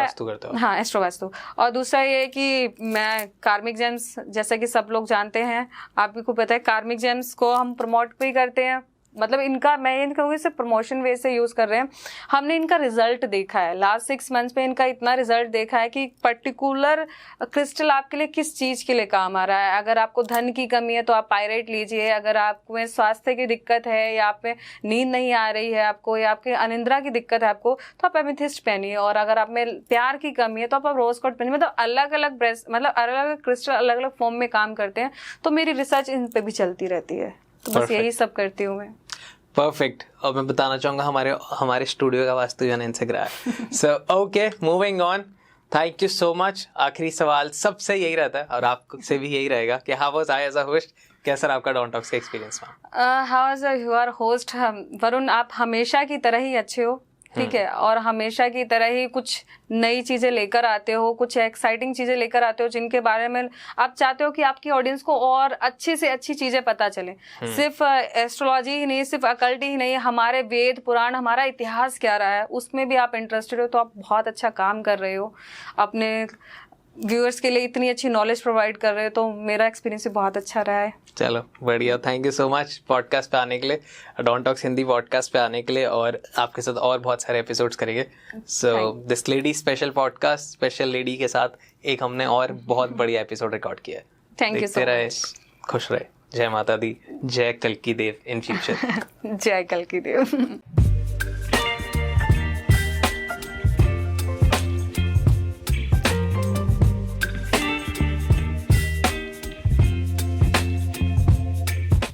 S2: हाँ, एस्ट्रो वास्तु। और दूसरा ये कि मैं कार्मिक जेम्स, जैसा कि सब लोग जानते हैं, आपको पता है, कार्मिक जेम्स को हम प्रमोट भी करते हैं। मतलब इनका, मैं ये कहूँगी सिर्फ प्रमोशन वे से यूज़ कर रहे हैं। हमने इनका रिजल्ट देखा है, लास्ट 6 मंथ्स में इनका इतना रिजल्ट देखा है कि पर्टिकुलर क्रिस्टल आपके लिए किस चीज़ के लिए काम आ रहा है। अगर आपको धन की कमी है तो आप पायराइट लीजिए, अगर आपको स्वास्थ्य की दिक्कत है, या आप में नींद नहीं आ रही है आपको, या आपके अनिद्रा की दिक्कत है आपको, तो आप एमेथिस्ट पहनिए, और अगर आप में प्यार की कमी है तो आप रोज गोल्ड पहनिए। मतलब अलग अलग मतलब अलग अलग क्रिस्टल अलग अलग फॉर्म में काम करते हैं। तो मेरी रिसर्च इन पे भी चलती रहती है, तो बस यही सब करती हूँ मैं।
S1: परफेक्ट। और मैं बताना चाहूँगा हमारे स्टूडियो का वास्तु जन इनसे ग्रह है। So okay, moving on. Thank you so much. आखिरी सवाल सबसे यही रहता है, और आपसे भी यही रहेगा कि how was I as a host, कैसा आपका डॉन टॉक्स का experience?
S2: How was your host Varun, आप हमेशा की तरह ही अच्छे हो, ठीक है, और हमेशा की तरह ही कुछ नई चीजें लेकर आते हो, कुछ एक्साइटिंग चीजें लेकर आते हो जिनके बारे में आप चाहते हो कि आपकी ऑडियंस को और अच्छी से अच्छी चीजें पता चले। सिर्फ एस्ट्रोलॉजी ही नहीं, सिर्फ अकल्ट ही नहीं, हमारे वेद पुराण, हमारा इतिहास क्या रहा है उसमें भी आप इंटरेस्टेड हो, तो आप बहुत अच्छा काम कर रहे हो, अपने व्यूअर्स के लिए इतनी अच्छी नॉलेज प्रोवाइड कर रहे हो, तो मेरा एक्सपीरियंस भी बहुत अच्छा रहा है।
S1: चलो बढ़िया, thank you so much podcast पे आने के लिए, डॉन टॉक्स हिंदी पॉडकास्ट पे आने के लिए, और आपके साथ और बहुत सारे एपिसोड्स करेंगे। So this lady special podcast, special lady के साथ एक हमने और बहुत बढ़िया एपिसोड रिकॉर्ड किया है।
S2: थैंक यू सो मच,
S1: खुश रहे, जय माता दी, जय कल्की देव इन फ्यूचर।
S2: जय कल्की देव।